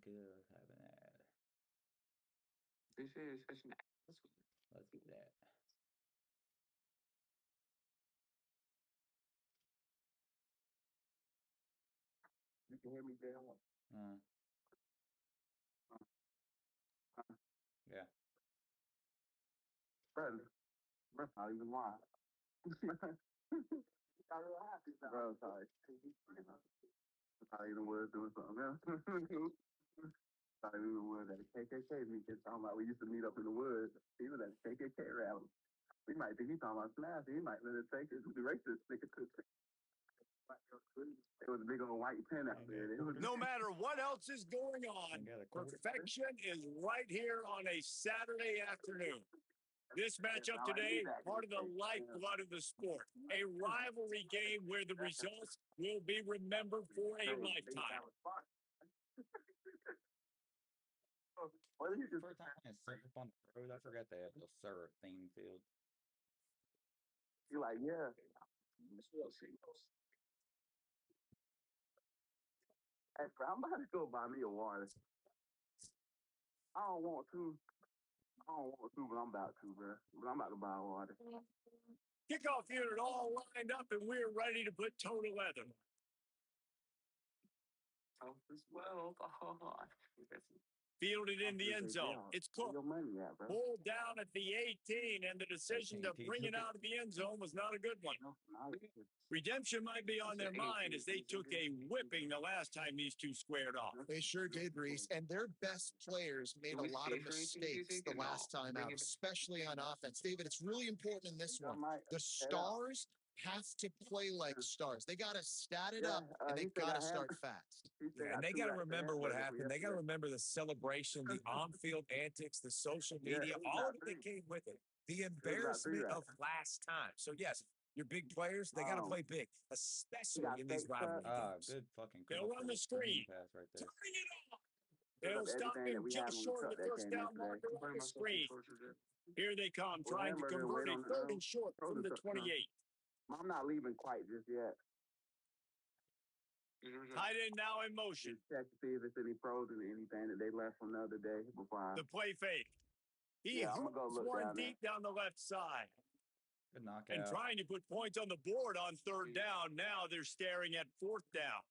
good. Let's have an ad. This is such an Let's get that. You can hear me there. Yeah. Bro, that's not even lying. Bro, sorry. Probably in the woods doing something else. Probably in the woods at a KKK meeting talking about we used to meet up in the woods. He was at a KKK rally. We might think he's talking about Snazzy. He might let it take it. The racist nigga could. It was a big old white pen out there. No matter what else is going on, perfection is right here on a Saturday afternoon. This matchup today, part of the lifeblood of the sport, a rivalry game where the results will be remembered for a lifetime. First time I syrup on the road, I forgot they had the syrup theme field. You're like, yeah. Hey, bro, I'm about to go buy me a water. I don't want to, but I'm about to, bro. But I'm about to buy water. Kickoff unit all lined up, and we're ready to put toe to leather. Oh, well, Fielded in the end zone. It's Cook. Pulled down at the 18, and the decision to bring it out of the end zone was not a good one. Redemption might be on their mind as they took a whipping the last time these two squared off. They sure did, Reese. And their best players made a lot of mistakes the last time out, especially on offense. David, it's really important in this one. The stars have to play like stars. They got to stat it up, and they got to start fast. Yeah, and they got to remember what happened. They got to remember the celebration, the on-field antics, the social media, all of it that came with it. The embarrassment of last time. So, yes, your big players, they got to play big, especially in these rivalry games. Good fucking. They'll run the screen. Pass right there. Turning it off. They'll stop him just short of the first down marker on the screen. Here they come, trying to convert a third and short from the 28. I'm not leaving quite just yet. Tight end now in motion. Check to see if there's any pros in anything that they left from the other day before. The play fake. He hooks one deep down the left side. Good knockout. And trying to put points on the board on third down. Now they're staring at fourth down.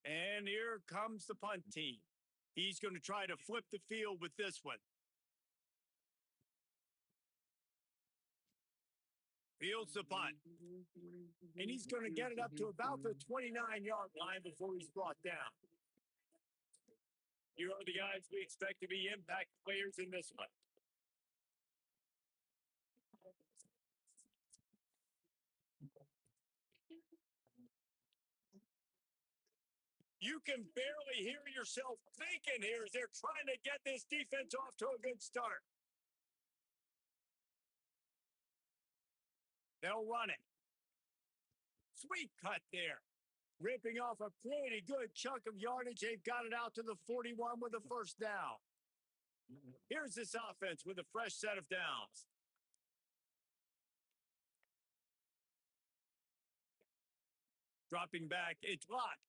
And here comes the punt team. He's going to try to flip the field with this one. Fields the punt. And he's going to get it up to about the 29-yard line before he's brought down. Here are the guys we expect to be impact players in this one. You can barely hear yourself thinking here as they're trying to get this defense off to a good start. They'll run it. Sweet cut there. Ripping off a pretty good chunk of yardage. They've got it out to the 41 with a first down. Here's this offense with a fresh set of downs. Dropping back, it's blocked.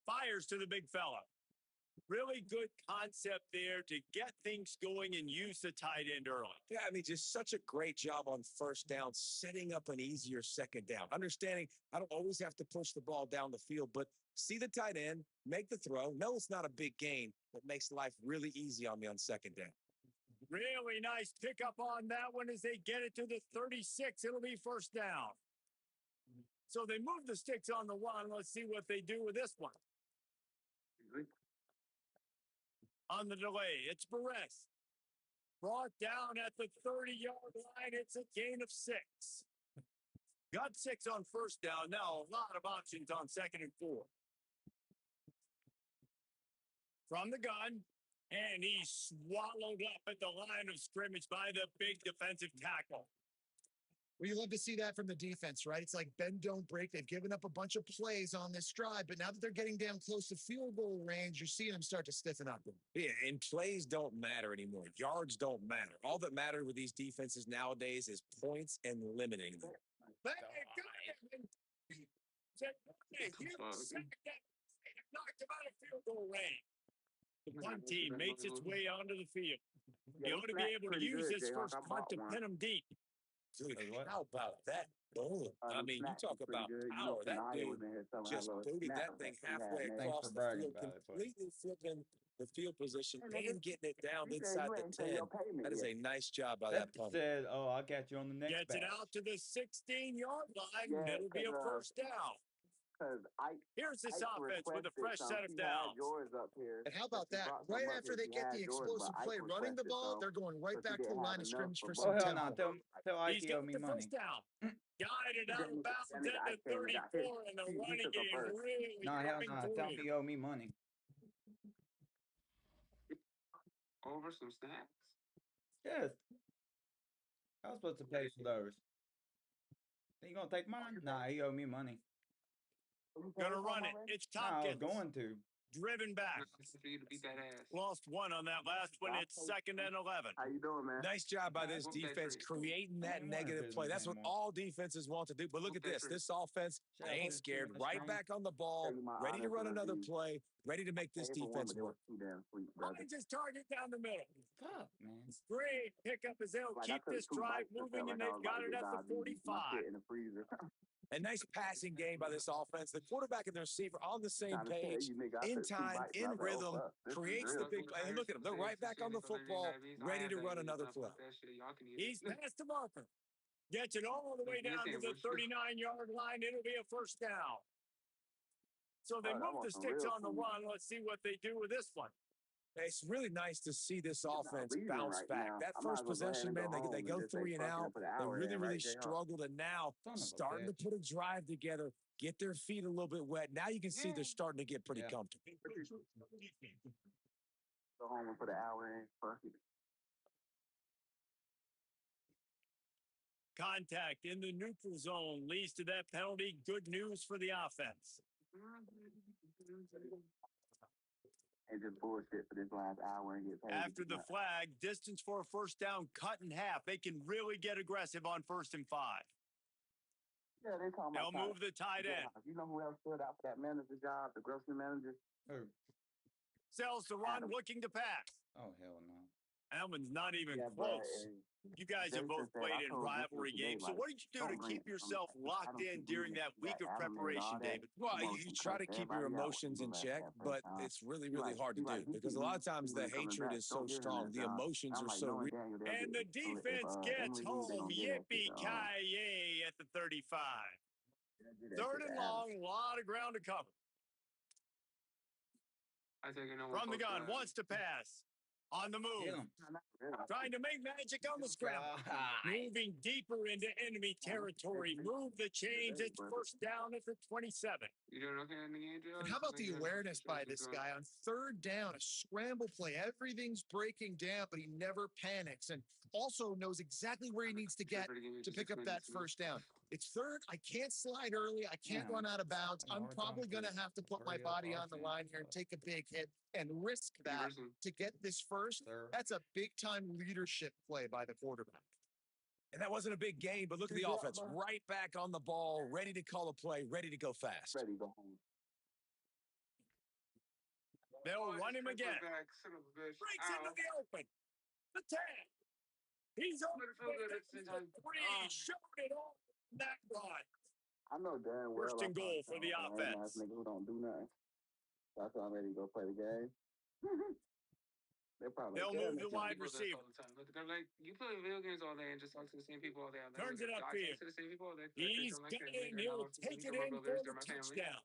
Fires to the big fella. Really good concept there to get things going and use the tight end early. Yeah, I mean, just such a great job on first down, setting up an easier second down. Understanding I don't always have to push the ball down the field, but see the tight end, make the throw. No, it's not a big gain, but makes life really easy on me on second down. Really nice pickup on that one as they get it to the 36. It'll be first down. So they move the sticks on the one. Let's see what they do with this one. On the delay, it's Perez. Brought down at the 30-yard line. It's a gain of 6. Got 6 on first down. Now a lot of options on second and 4. From the gun, and he's swallowed up at the line of scrimmage by the big defensive tackle. Well, you love to see that from the defense, right? It's like bend, don't break. They've given up a bunch of plays on this drive, but now that they're getting down close to field goal range, you're seeing them start to stiffen up. Yeah, and plays don't matter anymore. Yards don't matter. All that matters with these defenses nowadays is points and limiting them. Knocked him out of field goal range. The punt team makes its way onto the field. Yeah, They ought to be able to use this first punt to pin them deep. Dude, What? how about that boom? I mean, you talk about power. That dude just booted that thing halfway Thanks across for the bragging field, about it, but completely flipping the field position Hey, nigga, and getting it down you said inside you the ain't pay 10. your payment That is yet. a nice job by that that punter. said, oh, I'll catch you on the next Gets it batch. out to the 16-yard line. Yeah, It'll be a first down. Because Here's this I offense with a requested fresh some. set of He had downs. yours up here. And how about He that? brought Right some up after here. they He get the had yours, but explosive I play running the requested ball, some. they're going right But you back to the didn't line have of enough scrimmage for for Oh, some both. hell no. tempo. Tell Ike He's he owe got me the money. first down. Guided out of bounds That nigga, at I the came and got his. 34, and the He running took a game first. really No, hell coming no. Tell him through. he owe me money. Over some snacks. Yes. I was supposed to pay for those. He gonna take mine? Nah, he owe me money. Gonna run it. It's Nah, I was Tompkins. going to. Driven back. For you to beat that ass. Lost one on that last one. It's 2nd and 11. How you doing, man? Nice job by this Whoop that defense tree. creating I that ain't wanted negative play. business That's what anymore. all defenses want to do. But look Whoop at that this. tree. This offense, Shit, they I ain't put scared. you in Right this back on the ball, Tell you my ready to honest run another review. play, ready to make this Paid for one, defense but it work. was too damn sweet, brother. Finds his target down the middle. Fuck, man. Great pickup as they'll Like I keep took this 2 drive bites and moving, felt and like I they've was about got to it get at the diabetes. My 45. shit in the freezer. A nice passing game by this offense. The quarterback and the receiver on the same Trying to tell page, you, nigga, I in took 2 time, bites and I in was like, oh rhythm, fuck, this is creates the real. big play. And look at them. They're right back on the football, ready to run another play. He's past the marker. Gets it all the way down to the 39-yard line. It'll be a first down. So they Oh, I move want the some sticks real on the food. run. Let's see what they do with this one. It's really nice to see this offense leaving bounce right back. now. That I might first as well go ahead possession, and go man, they home go and just say 3 and fuck it out. and put an They hour really, in, really right, JR? struggled, and now Son of a starting to bitch. put a drive together, get their feet a little bit wet. Now you can see they're starting to get pretty Yeah. comfortable. Go home and put an hour in. Fuck it. Contact in the neutral zone leads to that penalty. Good news for the offense. And just bullshit for this last hour and get paid. After the flag, distance for a first down cut in half. They can really get aggressive on 1st and 5. Yeah, they talking They'll about move the tight end. You know who else stood out for that manager job, the grocery manager? Who? Sells the run, Adam. looking to pass. Oh, hell no. That one's not even Yeah, but close. You guys have Jason both said, played I in told Victor rivalry today, games. So like, what did you do to don't bring keep yourself locked don't in think during we that week of got Adam and all preparation, that. David? Well, you Emotions try to cut keep your everybody out emotions when in you left check, that but first time. it's really, He really like- hard to he like, do he because a keep lot of times the really coming hatred back. is so Don't give him strong, that the job. emotions I'm are like, so knowing real. Daniel, they'll And the get- defense if, gets Emily leaves, they home. gonna get us Yippee to, ki at the 35. do that 3rd shit and to Adam. long, a lot of ground to cover. From the gun, wants to pass. On the move. Get him. Trying to make magic on the scramble. God. Moving deeper into enemy territory. Move the chains. It's first down at the 27. You doing okay in the game, Joe? And how about the awareness by this guy on 3rd down, a scramble play? Everything's breaking down, but he never panics and also knows exactly where he needs to get to pick up that first down. It's 3rd. I can't slide early. I can't Yeah. run out of bounds. I'm Hard probably time going to to have to put my hurry up body on the offense, line here and but- take a big hit and risk that to get this first. Sir. That's a big-time leadership play by the quarterback. And that wasn't a big game, but look at the offense right back on the ball, ready to call a play, ready to go fast. Ready to go home. They'll run him again. Breaks into the open. The 10. He's on the 3. Showed it all in that run. I know damn well. First and goal for the offense. Nigga who don't do nothing. That's why I'm ready to go play the game. They'll move the wide receiver. They're like, you play video games all day and just talk to the same people all day. Turns it upfield. He's got it. He'll take it in for the touchdown.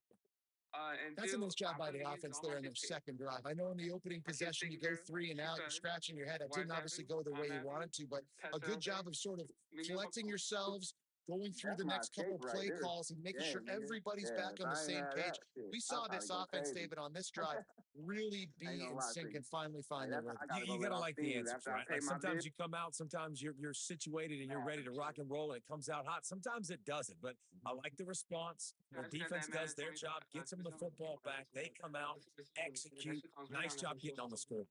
That's a nice job by the offense there in their second drive. I know in the opening possession, you go 3 and out, you're scratching your head. It didn't obviously go the way you wanted to, but a good job of sort of collecting yourselves, going through the next couple play calls and making sure everybody's back on the same page. We saw this offense, David, on this drive really be in sync and finally find their rhythm. You got to like the answers, right? Like sometimes you come out, sometimes you're situated and you're ready to rock and roll and it comes out hot. Sometimes it doesn't, but I like the response. The defense does their job, gets them the football back. They come out, execute. Nice job getting on the score.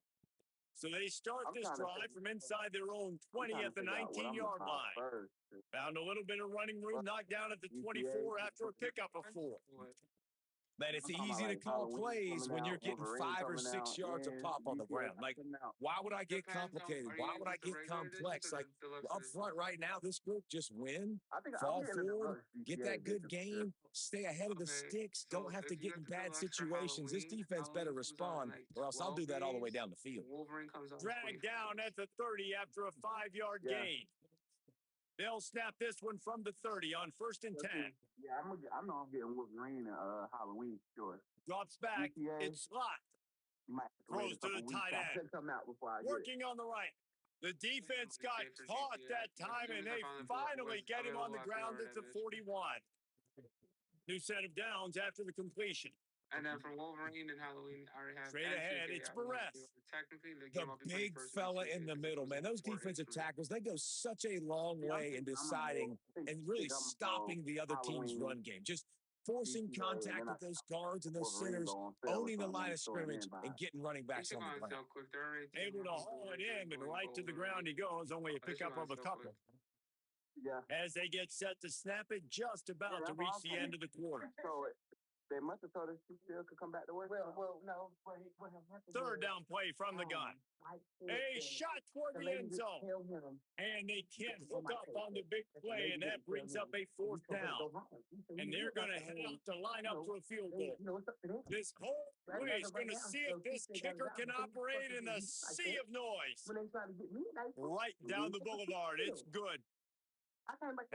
So they start this drive from inside their own 20 at the 19-yard line. Found a little bit of running room, knocked down at the 24 after a pickup of 4. Man, it's I'm talking about easy to like call Halloween plays coming when out, you're getting Wolverine 5 or coming 6 out, yards of and pop on the GTA ground. Like, coming out. why would I get Depends on, complicated? are you Why gonna would I get the get regular edition complex? or Like, the deluxe up edition? front right now, this group just win, I think I'm fall getting the forward, deluxe get GTA that good edition. game, stay ahead of the Okay, sticks, don't so have to if you get got in the bad deluxe for situations. This Halloween, defense better Halloween comes out in respond, like or else I'll 12 do that all the way days. down the field. Wolverine comes out in Drag 24 down days. at the 30 after a 5-yard Yeah. gain. They'll snap this one from the 30 on 1st and 10. Yeah, I know I'm getting Wolverine and Halloween sure. Drops back. GTA, It's slot. you might have to wait Throws a to the couple weeks tight out end. to come out before I get it. Working on the right. The defense got caught that time, and they finally get him on the ground at the 41. New set of downs after the completion. And then for Wolverine and Halloween, I already have Straight ahead, it's Barres. Technically, the The game will be big 21st fella against in the CFB, middle, so man. Those it's 4 days defensive from now. tackles, they go such a long way in deciding and really stopping the other team's run game. Just forcing contact with those guards and those centers, owning the line of scrimmage, and getting running backs on the ground. Able to haul it in, and right to the ground he goes, only a pickup of a couple. Yeah. As they get set to snap it, just about to reach the end of the quarter. So they must have told us she still could come back to work. Well, no. Third down play from the gun. A shot toward the end zone. And they can't hook up on the big play, and that brings up a 4th down. And they're going to head out to line up for a field goal. This whole play is going to see if this kicker can operate in the sea of noise. Right down the boulevard. It's good.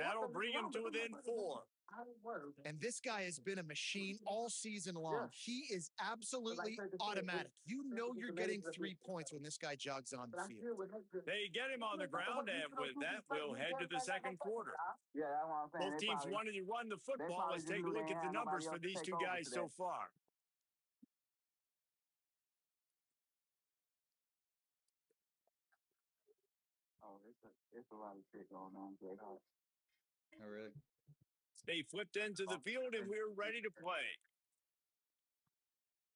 That'll bring him to within 4. And this guy has been a machine all season long. He is absolutely automatic. You know you're getting 3 points when this guy jogs on the field. They get him on the ground, and with that, we'll head to the second quarter. Yeah, that's what I'm saying. Both teams wanted to run the football. Let's take a look at the numbers for these two guys so far. Oh, it's a lot of shit going on, Jay Hart. Oh, really? They flipped into the field, and we're ready to play.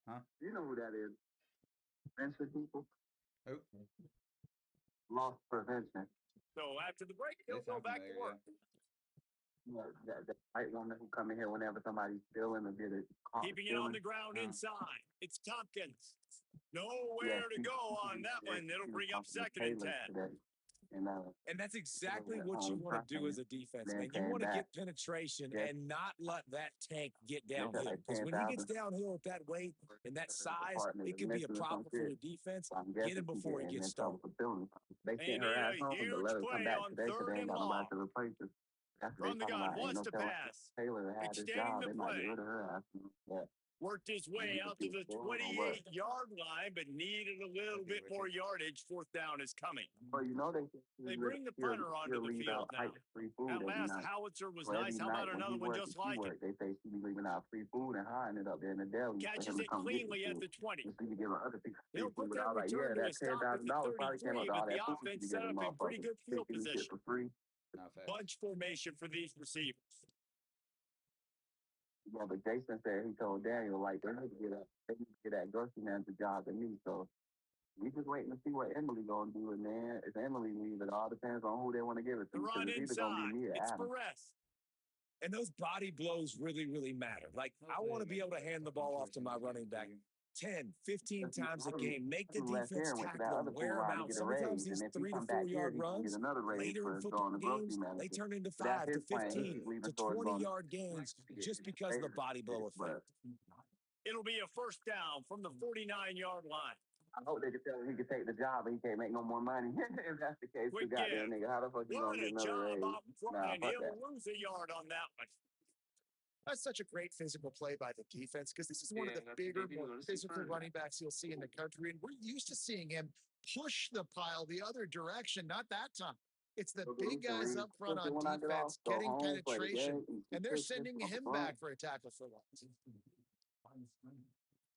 Huh? You know who that is? Prevention people? Who? Loss prevention. So after the break, he'll go back to work. Yeah, that white woman who come in here whenever somebody's stealing or get it. Keeping it on the ground inside. It's Tompkins. Nowhere to go on that one. It'll bring up 2nd and 10. And that's exactly what you want to do as a defense, man. You want to get penetration and not let that tank get downhill. Because when he gets downhill at that weight and that size, it could be a problem for your defense. Get him before he gets started. They need a huge play on 3rd and long. From the gun, wants to pass. Extending the play. Worked his way out to the 28-yard line, but needed a little bit more yardage. 4th down is coming. Well, you know They bring the punter onto the field now. That last howitzer was nice. How about another one just like it? They say she be leaving out free food and hiding it up there in the deli. Catches it cleanly at the 20. He'll put that return to a stop at the 33, but the offense set up in pretty good field position. Bunch formation for these receivers. Yeah, but Jason said he told Daniel, like, they need to get that grocery manager job to me. So we just waiting to see what Emily gonna do. And man, if Emily leaves, it all depends on who they want to give it to. The run it's inside. It's Adam. Barres. And those body blows really, really matter. Like, I want to be able to hand the ball off to my running back 10, 15 times a game. Make the defense tackle them, wear them out. Sometimes these 3 to 4 yard runs, later in football games, they turn into 5 to 15 to 20 yard gains just because of the body blow effect. It'll be a 1st down from the 49-yard line. I hope they could tell him he could take the job and he can't make no more money. If that's the case, Quick goddamn nigga, how the fuck you gonna get another raise? And he'll lose a yard on that one. That's such a great physical play by the defense because this is one of the bigger, more physical running backs you'll see in the country. And we're used to seeing him push the pile the other direction, not that time. It's the big guys up front on defense getting penetration, and they're sending him back for a tackle for loss.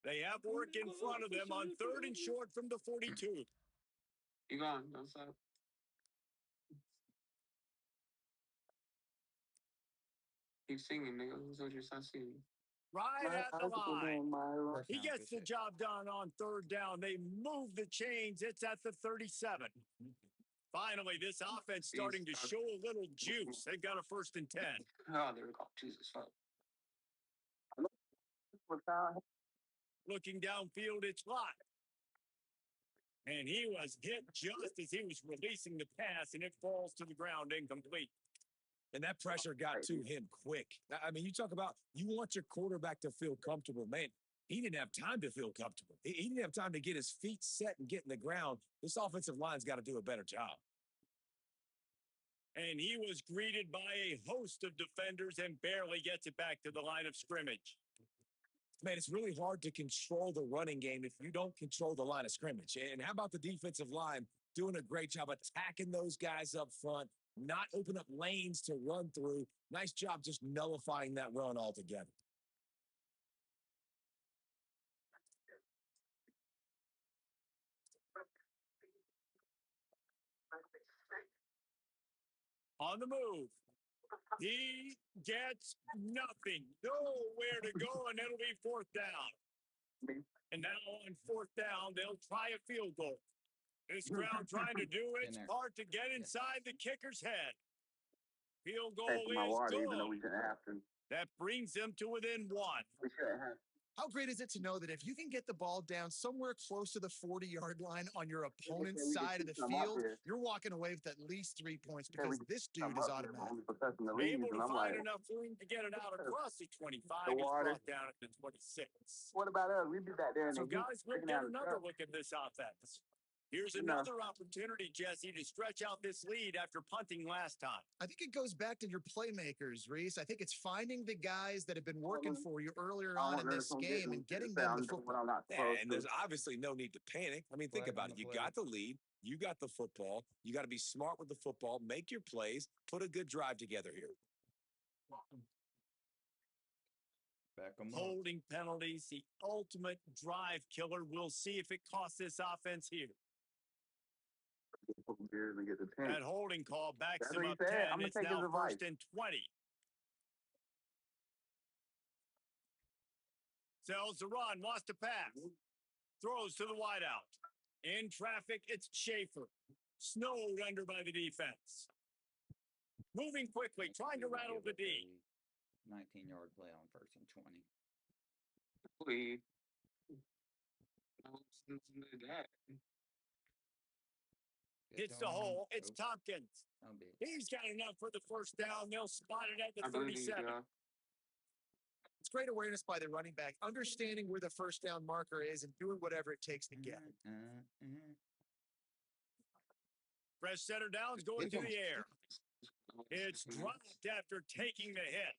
They have work in front of them on 3rd and short from the 42. You gone? That's up. Keep singing, nigga. Who's on your side singing? Right at the line. He gets the job done on 3rd down. They move the chains. It's at the 37. Finally, this offense starting to show a little juice. They've got a 1st and 10. Oh, there we go. Jesus, fuck. Looking downfield, it's Lott. And he was hit just as he was releasing the pass, and it falls to the ground incomplete. And that pressure got to him quick. I mean, you talk about you want your quarterback to feel comfortable. Man, he didn't have time to feel comfortable. He didn't have time to get his feet set and get in the ground. This offensive line's got to do a better job. And he was greeted by a host of defenders and barely gets it back to the line of scrimmage. Man, it's really hard to control the running game if you don't control the line of scrimmage. And how about the defensive line doing a great job attacking those guys up front, not open up lanes to run through. Nice job just nullifying that run altogether. On the move. He gets nothing. Nowhere to go, and it'll be fourth down. And now on fourth down, they'll try a field goal. This crowd trying to do its part to get inside the kicker's head. Field goal is good. Even though we didn't have to. That brings them to within one. We shouldn't have. How great is it to know that if you can get the ball down somewhere close to the 40-yard line on your opponent's side of the field, you're walking away with at least 3 points because this dude is automatic. Able to find enough room to get it out across the 25. He's brought down at the 26. What about us? We'd be back there. So, guys, we'll get another look at this offense. Here's another opportunity, Jesse, to stretch out this lead after punting last time. I think it goes back to your playmakers, Reese. I think it's finding the guys that have been working for you earlier on in this game and getting them the football. And there's obviously no need to panic. I mean, think about it. You got the lead. You got the football. You got to be smart with the football. Make your plays. Put a good drive together here. Holding penalties, the ultimate drive killer. We'll see if it costs this offense here. That holding call backs them up 10. It's now first and 20. Sells the run, wants to pass. Throws to the wideout. In traffic, it's Schaefer. Snowed under by the defense. Moving quickly, trying to rattle the D. 19-yard play on first and 20. Please. Hits the hole. It's Tompkins. He's got enough for the first down. They'll spot it at the 37. It's great awareness by the running back, understanding where the first down marker is and doing whatever it takes to get it. Fresh center down's going to the air. It's dropped after taking the hit.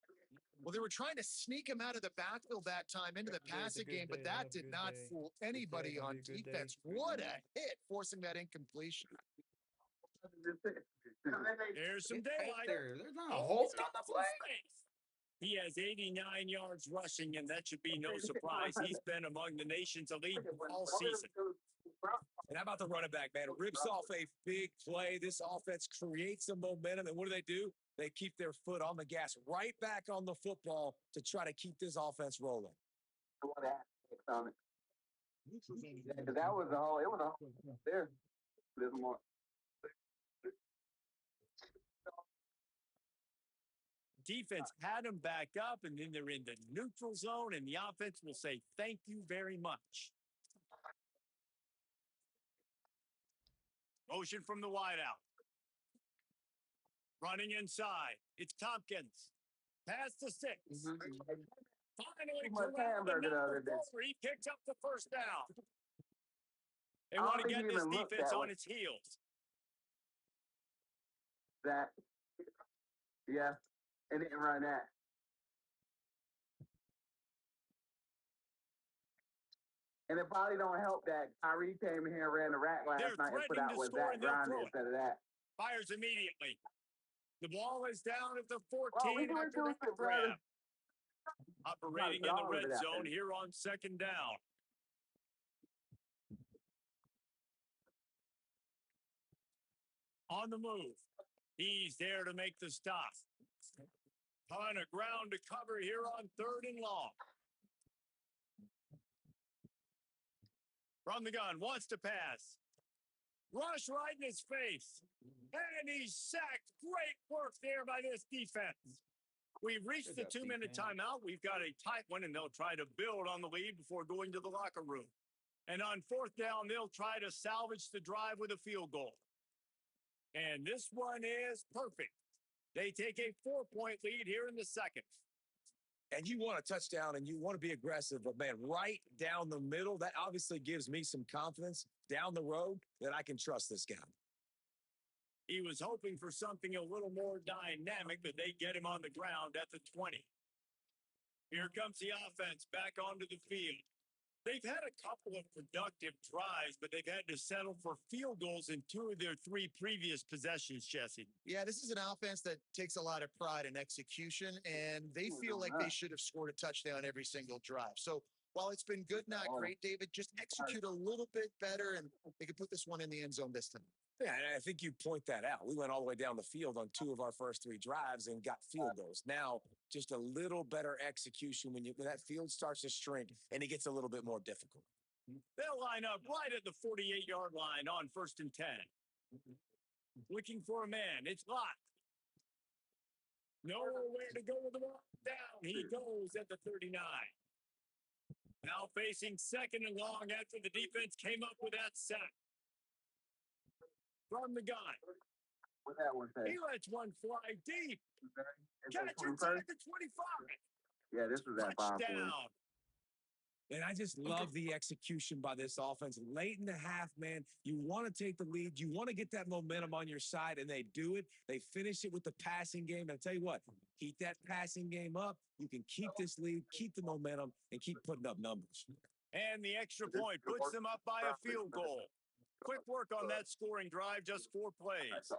Well, they were trying to sneak him out of the backfield that time into the passing game, but that did not fool anybody on defense. What a hit, forcing that incompletion. There's some daylight. There's not a hold on the play. He has 89 yards rushing, and that should be no surprise. He's been among the nation's elite all season. And how about the running back, man? It rips off a big play. This offense creates some momentum, and what do? They keep their foot on the gas, right back on the football to try to keep this offense rolling. That was the whole. It was a there. There's more. Defense had them back up, and then they're in the neutral zone, and the offense will say, thank you very much. Motion from the wideout. Running inside. It's Tompkins. Pass to 6. Finally, corral the number 4. He picks up the first down. They want to get this defense on its heels. Yeah. It didn't run that. And it probably don't help that Kyrie came in here and ran the rack last night and put out with that grind instead of that. Fires immediately. The ball is down at the 14 after that grab. Operating in the red zone here on second down. On the move. He's there to make the stop. Ton of ground to cover here on third and long. From the gun, wants to pass. Rush right in his face. And he's sacked. Great work there by this defense. We've reached the 2-minute timeout. We've got a tight one, and they'll try to build on the lead before going to the locker room. And on fourth down, they'll try to salvage the drive with a field goal. And this one is perfect. They take a 4-point lead here in the second. And you want a touchdown and you want to be aggressive, but man, right down the middle, that obviously gives me some confidence down the road that I can trust this guy. He was hoping for something a little more dynamic, but they get him on the ground at the 20. Here comes the offense back onto the field. They've had a couple of productive drives, but they've had to settle for field goals in 2 of their 3 previous possessions, Jesse. Yeah, this is an offense that takes a lot of pride in execution, and they feel like they should have scored a touchdown every single drive. So while it's been good, not great, David, just execute a little bit better, and they can put this one in the end zone this time. Yeah, and I think you point that out. We went all the way down the field on 2 of our first 3 drives and got field goals. Now, just a little better execution when that field starts to shrink and it gets a little bit more difficult. They'll line up right at the 48-yard line on 1st and 10. Looking for a man. It's locked. Nowhere to go with the ball. Down he goes at the 39. Now facing 2nd and long after the defense came up with that sack. From the gun. What that one say? He lets one fly deep. Catch inside the 25. Yeah, this was that 5 Touchdown. And I just love the execution by this offense. Late in the half, man, you want to take the lead. You want to get that momentum on your side, and they do it. They finish it with the passing game. And I tell you what, keep that passing game up. You can keep this lead, keep the momentum, and keep putting up numbers. And the extra point puts them up by a field goal. Quick work on that scoring drive, just 4 plays.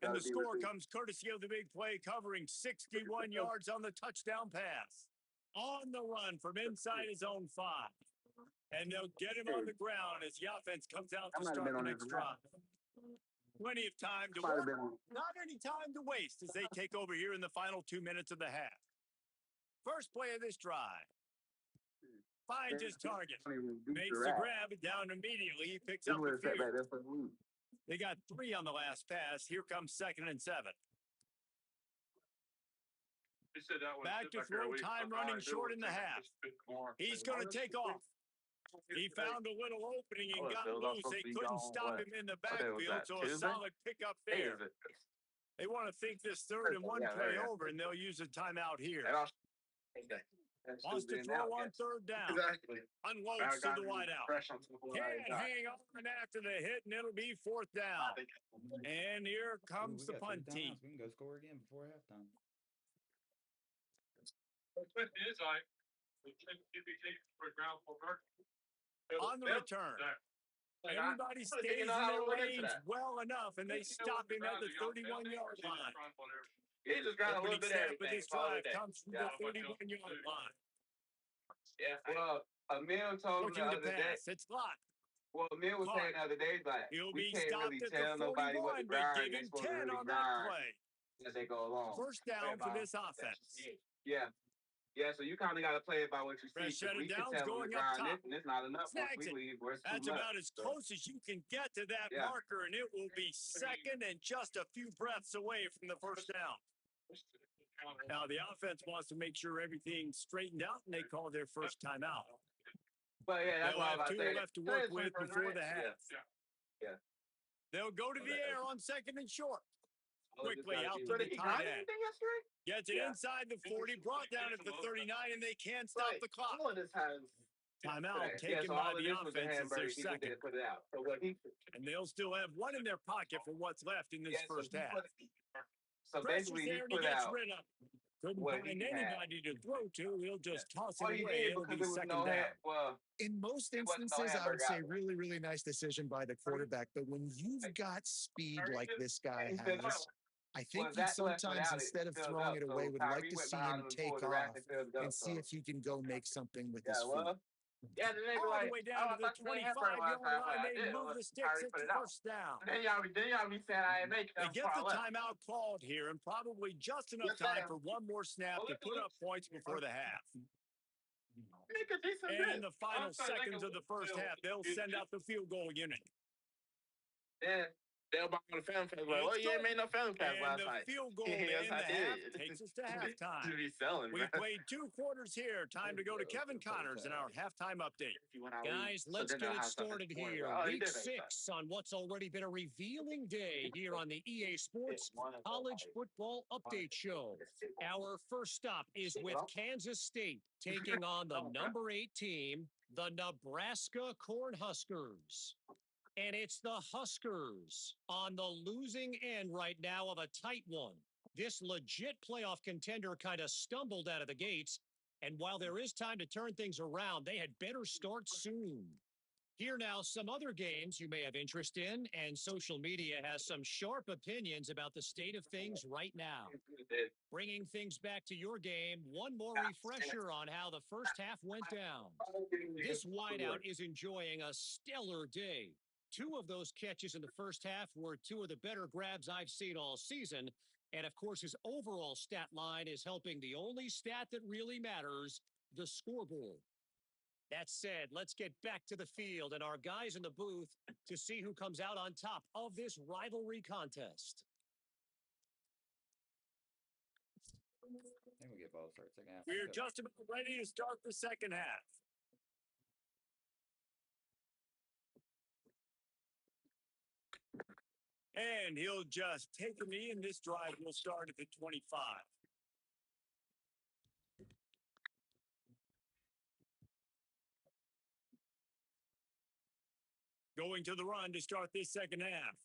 And the score comes courtesy of the big play, covering 61 yards on the touchdown pass. On the run from inside his own 5. And they'll get him on the ground as the offense comes out to start the next drive. Plenty of time to work, not any time to waste as they take over here in the final 2 minutes of the half. First play of this drive. Finds his target. Makes the grab down immediately. He picks up the field. They got 3 on the last pass. Here comes 2nd and 7. Back to throw, time running short in the half. He's going to take off. He found a little opening and got loose. They couldn't stop him in the backfield, so a solid pickup there. They want to think this 3rd and 1 play over, and they'll use a timeout here. Wants to throw on 3rd down. Unloads to the wideout. Can't hang on after the hit, and it'll be 4th down. And here comes the punt team. We can go score again before halftime. On the return. Everybody stays in their lanes well enough, and they stop him at the 31-yard line. He just got a little bit of everything. This drive comes from the 31-yard line. Yeah, well, Emil told me the other day. It's locked. Well, Emil was saying the other day, like, we can't really tell nobody what to grind. They're supposed to really grind as they go along. First down for this offense. Yeah. Yeah, so you kind of got to play it by what you see. We can tell them to grind this, and it's not enough. That's about as close as you can get to that marker, and it will be 2nd and just a few breaths away from the first down. Now, the offense wants to make sure everything's straightened out, and they call their first timeout. But yeah, that's They'll why have 2 left to work with before the half. Yeah. They'll go to the air on 2nd and short. Quickly out to the tight end. Gets it inside the 40, brought down at the 39, and they can't stop the clock. Timeout taken by the offense as their 2nd. And they'll still have 1 in their pocket for what's left in this first half. So basically, he put out. Couldn't find anybody to throw to. He'll just toss it away. It'll be 2nd down. In most instances, I would say really, really nice decision by the quarterback. But when you've got speed like this guy has, I think he sometimes, instead of throwing it away, would like to see him take off and see if he can go make something with his feet. Yeah, then they be All like, the way down to the 25-yard line. They move the sticks at the first down. Then y'all be saying I ain't making They get the timeout called here, and probably just enough time for one more snap to put up points before the half. And in the final seconds of the first half, they'll send out the field goal unit. Yeah, They'll buy on the family pack. Like, It's well, you ain't good. made no family pack And last the night. field goal to Yes, end I the half did. takes us to To halftime. be selling, We bro. played 2 quarters here. Time to go to Kevin Connors in our halftime update. Guys, let's get it started here. Oh, he Week did make 6 on what's already been a revealing day here on the EA Sports College Football Update Show. Our first stop is with Kansas State taking on the number 8 team, the Nebraska Cornhuskers. And it's the Huskers on the losing end right now of a tight one. This legit playoff contender kind of stumbled out of the gates. And while there is time to turn things around, they had better start soon. Here now, some other games you may have interest in, and social media has some sharp opinions about the state of things right now. Bringing things back to your game, one more refresher on how the first half went down. This wideout is enjoying a stellar day. 2 of those catches in the first half were 2 of the better grabs I've seen all season. And of course, his overall stat line is helping the only stat that really matters, the scoreboard. That said, let's get back to the field and our guys in the booth to see who comes out on top of this rivalry contest. I think we get both start second half. We're just about ready to start the second half. And he'll just take a knee, and this drive will start at the 25. Going to the run to start this second half.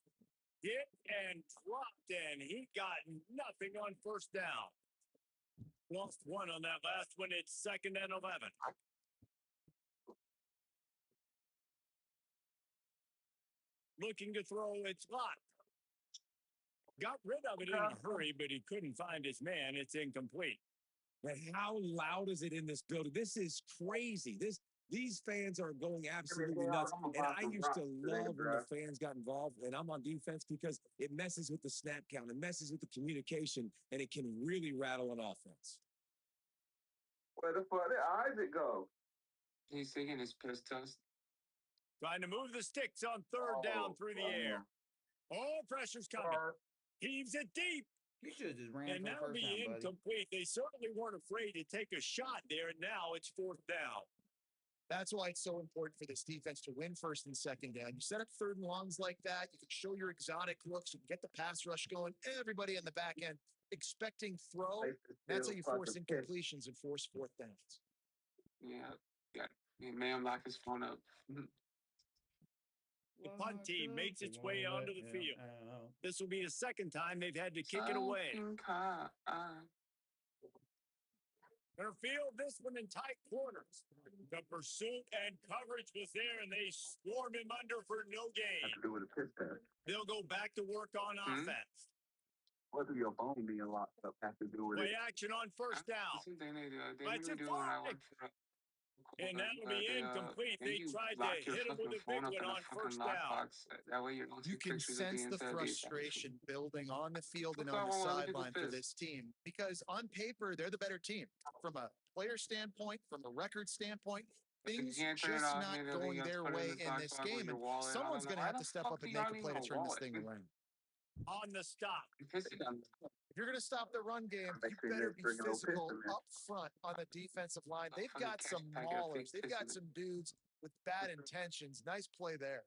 Hit and dropped, and he got nothing on first down. Lost 1 on that last one. It's 2nd and 11. Looking to throw, it's locked. Got rid of it in a hurry, but he couldn't find his man. It's incomplete. But how loud is it in this building? This is crazy. These fans are going absolutely nuts. And I used to love when the fans got involved, and I'm on defense because it messes with the snap count, it messes with the communication, and it can really rattle an offense. Where the fuck did Isaac go? He's singing his piss test. Trying to move the sticks on 3rd down through the air. Oh, pressure's coming. Heaves it deep. You should have just ran And for the that'll first be down, buddy. incomplete. They certainly weren't afraid to take a shot there. And now it's 4th down. That's why it's so important for this defense to win 1st and 2nd down. You set up 3rd and longs like that. You can show your exotic looks. You can get the pass rush going. Everybody in the back end expecting throw. That's how you force incompletions and force 4th downs. Yeah. May unlock his phone up. The punt team makes its way onto the field. This will be the 2nd time they've had to kick it away. Their field, this one in tight corners. The pursuit and coverage was there, and they swarmed him under for no gain. Have to do with a piss test. They'll go back to work on offense. What do your phone being locked up have to do with Play it? action on 1st down. Let's it fly. And that'll be incomplete. They tried to hit him with a big one on 1st down. That way you don't You take can pictures at the sense the inside of frustration building on the field and Look on the how well people sideline for piss. this team because on paper, they're the better team. From a player standpoint, from a record standpoint, things can't turn it just off, not nigga, then going you have to their put it in way the in sock this socket with game. your And wallet. someone's I going don't to know, have why to the step fuck up and do make y'all a play need to a turn this wallet? thing around. On the stop. If you're going to stop the run game, Make you sure you better ain't be drinking no piss physical in there. up front on the defensive line. They've fucking got some cash pack got maulers. fake They've piss got in it. some dudes with bad intentions. Nice play there.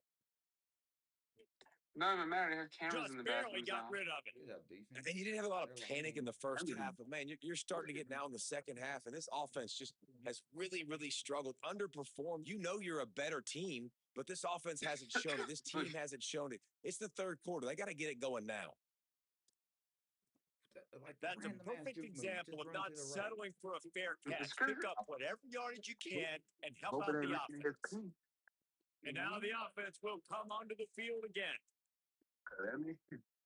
Not even matter. They have cameras Just in the barely bathrooms got now. rid of it. Good job, defense. And you didn't have a lot of They're panic in the first I mean- half, but man, you're starting to get now in the second half, and this offense just has really, really struggled, underperformed. You know you're a better team, but this offense hasn't shown it. This team hasn't shown it. It's the 3rd quarter. They got to get it going now. Like the That's a random ass perfect juke move, example just of run not to the right. settling for a fair catch. skirt. Pick up whatever yardage you can and help Hope out it ain't the Ricky his offense. pee. And now the offense will come onto the field again.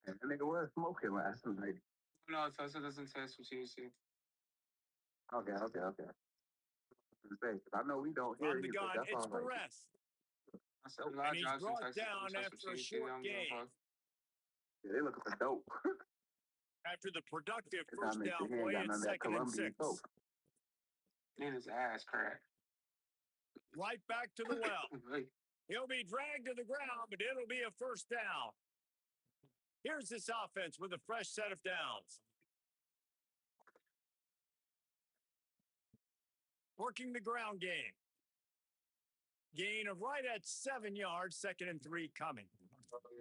That nigga was smoking last night. No, Tulsa doesn't test what you see. Okay. I know we don't hear From the you, gun, but that's it's all right. Perez. And he's brought down after a short gain. Yeah, they looking for dope. After the productive It's not first making down him play, got none it's of that 2nd and Colombian 6. dope. In his ass crack. Right back to the well. He'll be dragged to the ground, but it'll be a 1st down. Here's this offense with a fresh set of downs. Working the ground game. Gain of right at 7 yards, 2nd and 3 coming.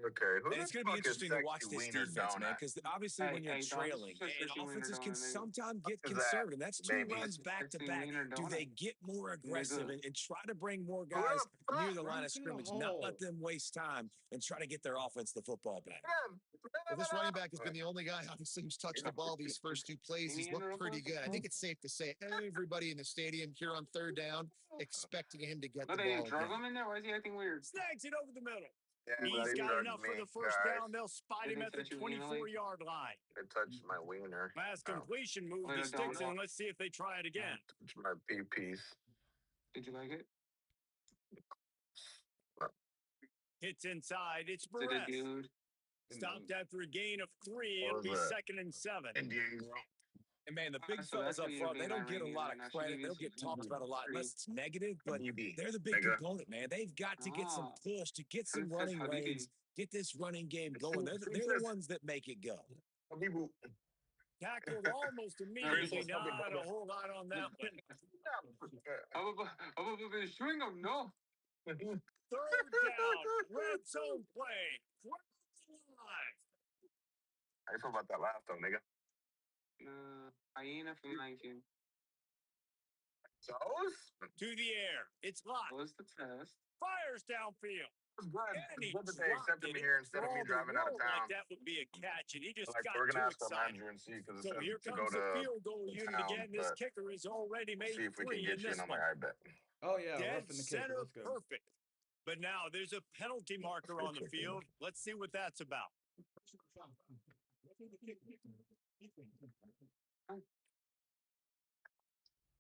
Okay, who And it's going to be interesting to watch this defense, man, because obviously when you're trailing, and offenses can sometimes get conservative. That's 2 runs back to back. Do they get more aggressive and try to bring more guys near the line of scrimmage, not let them waste time and try to get their offense the football back? Well, this running back has been the only guy, obviously, who's touched the ball these first 2 plays. He's looked pretty good. I think it's safe to say everybody in the stadium here on 3rd down expecting him to get the ball again. Why is he acting weird? Snags it over the middle. Yeah, He's these got are enough for the mean first guys. down. They'll spot him at the 24-yard line. They touched my wiener. Pass completion move the sticks, and let's see if they try it again. Touch my pee-piece. Did you like it? Hits inside. It's Perez. Stopped after a gain of 3. It'll be 2nd and 7. And, man, the big fellas up front, they don't get a lot of credit. They don't get talked about a lot unless it's negative, but they're the big component, man. They've got to get some push, to get some running lanes, get this running game going. They're the ones that make it go. Tackled almost immediately. Not a whole lot on that one. 3rd down. Red zone play. How you feel about that last though, nigga? Hyena from 19. To the air. It's locked. What was the test? Fires downfield. It's good. And he It's good that they dropped accepted it. me here instead of me driving out of town. Like that would be a catch, and he just Like, got we're too gonna ask our excited. manager and see because So here to go comes the to field goal unit town, again. This but kicker has already made see if we 3 can get in you. this And I'm one. like, I bet. Oh yeah, Dead roughing the kicker. center, Let's go. perfect. But now there's a penalty marker on the field. Let's see what that's about.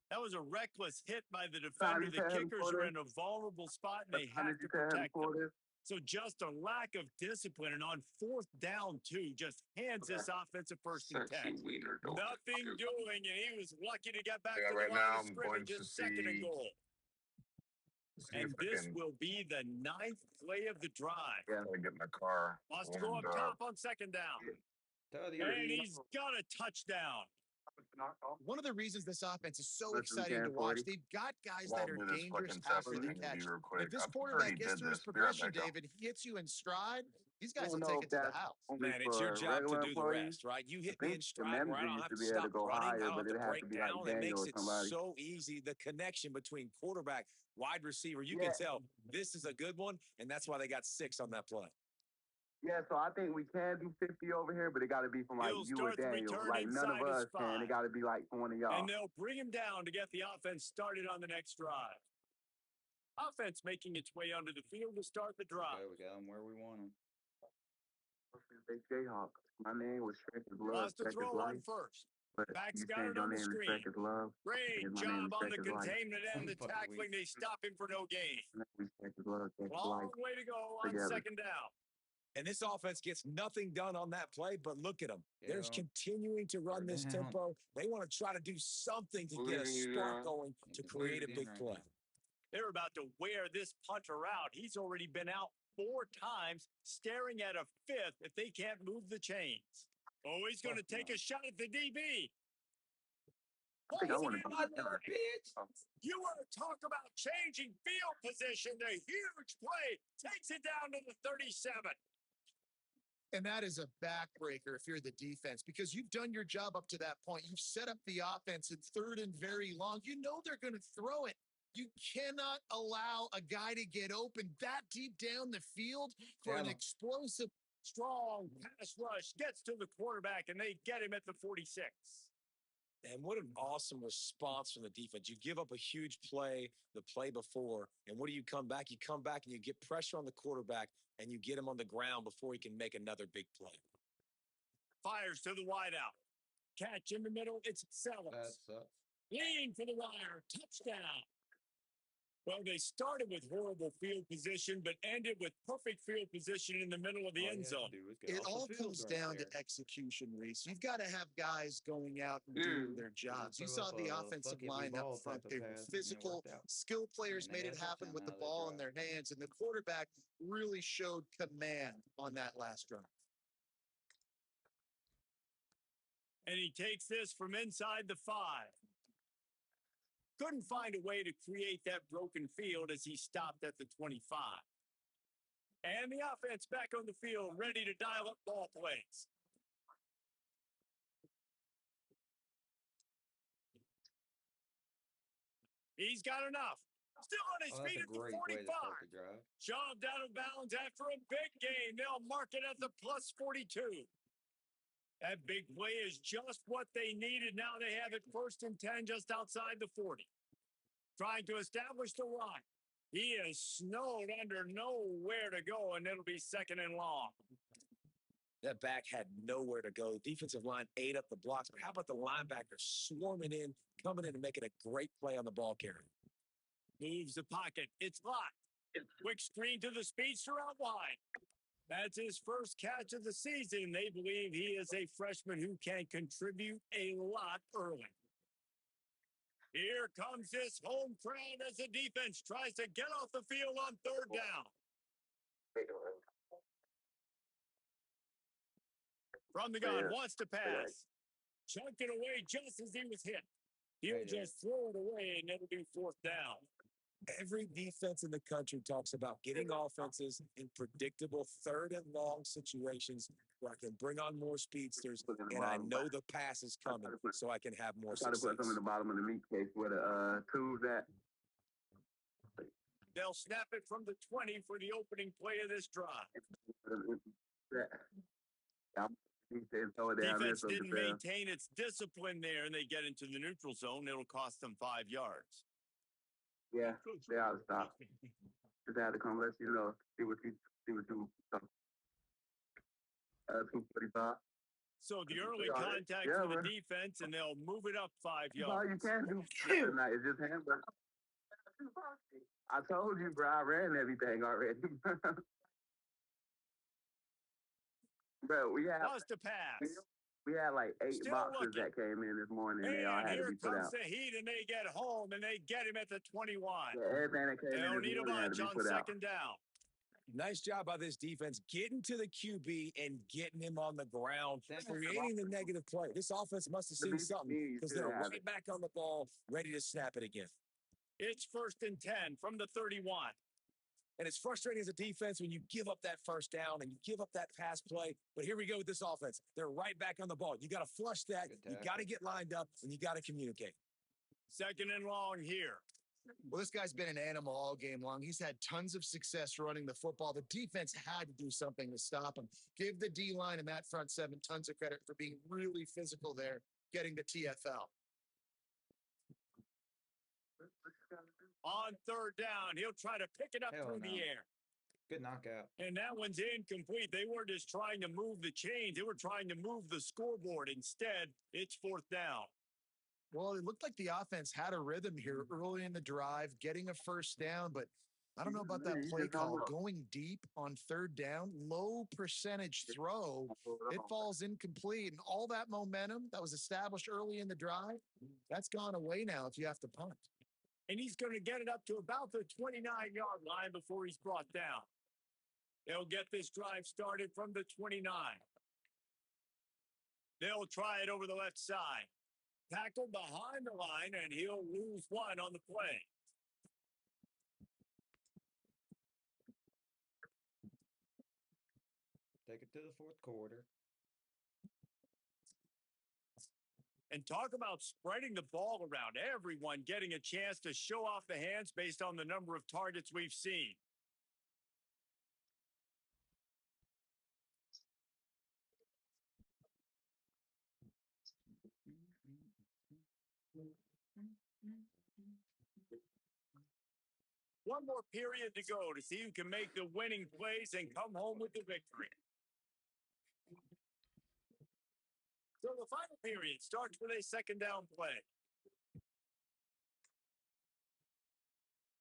That was a reckless hit by the defender. The kickers are in a vulnerable spot, and they have to protect them. So just a lack of discipline, and on 4th down, 2, just hands this offensive 1st and 10. Nothing doing, and he was lucky to get back to the Right line now, of I'm going scrimmage to and 2nd and goal. And this will be the 9th play of the drive. Yeah, I get my car. Wants to go up top on 2nd down. And he's got a touchdown. One of the reasons this offense is so exciting to watch, they've got guys that are dangerous after the catch. If this quarterback gets through his progression, David, he hits you in stride, these guys will take it to the house. Man, it's your job to do the rest, right? You hit me in stride where I don't have to stop running, I don't have to break down. It makes it so easy. The connection between quarterback, wide receiver, you can tell this is a good one, and that's why they got 6 on that play. Yeah, so I think we can do 50 over here, but it got to be from like you or Daniel. Like none of us can. It got to be like from one of y'all. And they'll bring him down to get the offense started on the next drive. Offense making its way onto the field to start the drive. Okay, we got him where we want him. Big Jayhawk. My name was Shrek is Love. Lost to throw on 1st. Back's got it on the screen. Great job on the containment and the tackling. They stop him for no gain. Long way to go on 2nd down. And this offense gets nothing done on that play, but look at them. They're continuing to run this tempo. They want to try to do something to get a spark going to create a big play. They're about to wear this punter out. He's already been out 4 times, staring at a 5th if they can't move the chains. Oh, he's going to take a shot at the DB. You want to talk about changing field position. The huge play takes it down to the 37. And that is a backbreaker if you're the defense, because you've done your job up to that point. You've set up the offense in 3rd and very long. You know they're going to throw it. You cannot allow a guy to get open that deep down the field for an explosive, strong pass rush. Gets to the quarterback, and they get him at the 46. And what an awesome response from the defense. You give up a huge play the play before, and what do you come back? You come back and you get pressure on the quarterback, and you get him on the ground before he can make another big play. Fires to the wideout. Catch in the middle. It's Sellers. Lean for the wire. Touchdown. Well, they started with horrible field position, but ended with perfect field position in the middle of the end zone. It all comes down to execution, Reese. You've got to have guys going out and doing their jobs. You saw the offensive line up front. They were physical, skilled players made it happen with the ball in their hands, and the quarterback really showed command on that last drive. And he takes this from inside the 5. Couldn't find a way to create that broken field as he stopped at the 25. And the offense back on the field, ready to dial up ball plays. He's got enough. Still on his feet at the 45. Shoved out of bounds after a big gain. They'll mark it at the plus 42. That big play is just what they needed. Now they have it 1st and 10 just outside the 40. Trying to establish the run. He is snowed under nowhere to go, and it'll be 2nd and long. That back had nowhere to go. Defensive line ate up the blocks, but how about the linebacker swarming in, coming in and making a great play on the ball carrier? Moves the pocket. It's locked. Quick screen to the speedster out wide. That's his first catch of the season. They believe he is a freshman who can contribute a lot early. Here comes this home crowd as the defense tries to get off the field on 3rd down. From the gun, wants to pass. Chunked it away just as he was hit. He'll just throw it away, and it'll be 4th down. Every defense in the country talks about getting offenses in predictable 3rd and long situations where I can bring on more speedsters, and I know the pass is coming, so I can have more success. Try to put some in the bottom of the meat case where the two's at. They'll snap it from the 20 for the opening play of this drive. Defense didn't maintain its discipline there, and they get into the neutral zone. It'll cost them 5 yards. Yeah, they ought to stop. Just had to come let you know. See what you 245. So the early contact for the defense, and they'll move it up 5 yards. All you can do tonight is just handle. I told you, bro. I ran everything already. Bro, we had Lost a pass. We had like 8 Still boxes looking. that came in this morning. And they all And had here to be put comes out. the Heat, and they get home, and they get him at the 21. Yeah, everything that came They in don't this need a morning had bunch to be on put out. 2nd down. Nice job by this defense getting to the QB and getting him on the ground, creating the negative play. This offense must have seen something because they're right back on the ball, ready to snap it again. It's 1st and 10 from the 31. And it's frustrating as a defense when you give up that 1st down and you give up that pass play. But here we go with this offense. They're right back on the ball. You got to flush that. You got to get lined up, and you got to communicate. 2nd and long here. Well, this guy's been an animal all game long. He's had tons of success running the football. The defense had to do something to stop him. Give the D-line and that front 7 tons of credit for being really physical there, getting the TFL. On 3rd down, he'll try to pick it up through the air. Good knockout. And that one's incomplete. They weren't just trying to move the chains. They were trying to move the scoreboard. Instead, it's 4th down. Well, it looked like the offense had a rhythm here early in the drive, getting a 1st down, but I don't know about that play call. Going deep on 3rd down, low percentage throw, it falls incomplete. And all that momentum that was established early in the drive, that's gone away now if you have to punt. And he's going to get it up to about the 29-yard line before he's brought down. They'll get this drive started from the 29. They'll try it over the left side. Tackled behind the line, and he'll lose 1 on the play. Take it to the 4th quarter. And talk about spreading the ball around. Everyone getting a chance to show off the hands based on the number of targets we've seen. One more period to go to see who can make the winning plays and come home with the victory. So the final period starts with a 2nd down play.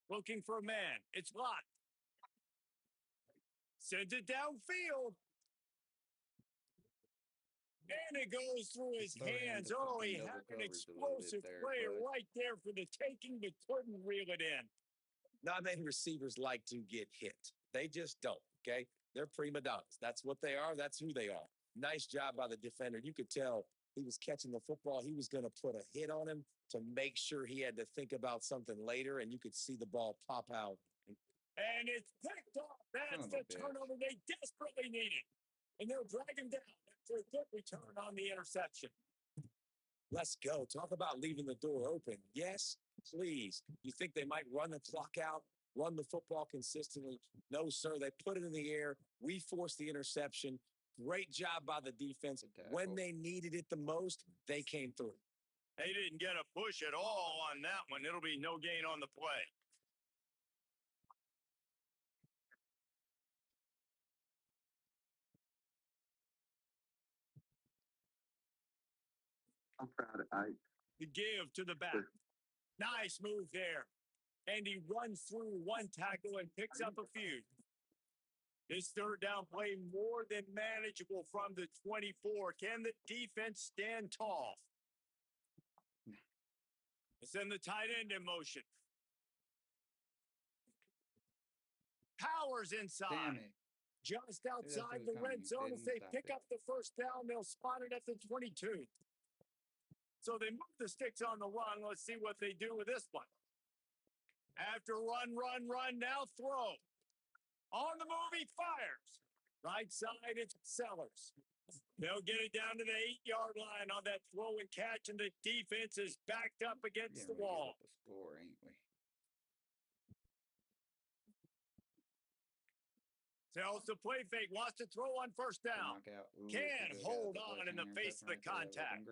Looking for a man. It's locked. Sends it downfield. And it goes through his hands. Oh, he had an explosive play right there for the taking, but couldn't reel it in. Not many receivers like to get hit. They just don't, okay? They're prima donnas. That's what they are. That's who they are. Nice job by the defender. You could tell he was catching the football, he was going to put a hit on him to make sure he had to think about something later, and you could see the ball pop out. And it's picked off. That's the turnover they desperately needed. And they'll drag him down after a good return on the interception. Let's go. Talk about leaving the door open. Yes, please. You think they might run the clock out, run the football consistently? No, sir. They put it in the air. We forced the interception. Great job by the defense. When they needed it the most, they came through. They didn't get a push at all on that one. It'll be no gain on the play. I'm proud of Ike. The give to the back. Nice move there. And he runs through one tackle and picks up a few. This third down play more than manageable from the 24. Can the defense stand tall? Send the tight end in motion. Powers inside. Damn it. Just outside the red zone. If they pick up the first down, they'll spot it at the 22. So they move the sticks on the run. Let's see what they do with this one. After run, now throw. On the move, he fires. Right side, it's Sellers. They'll get it down to the 8-yard line on that throw and catch, and the defense is backed up against the wall. The score, ain't we? Tells the play fake, wants to throw on first down. Can't hold on in the face of the contact.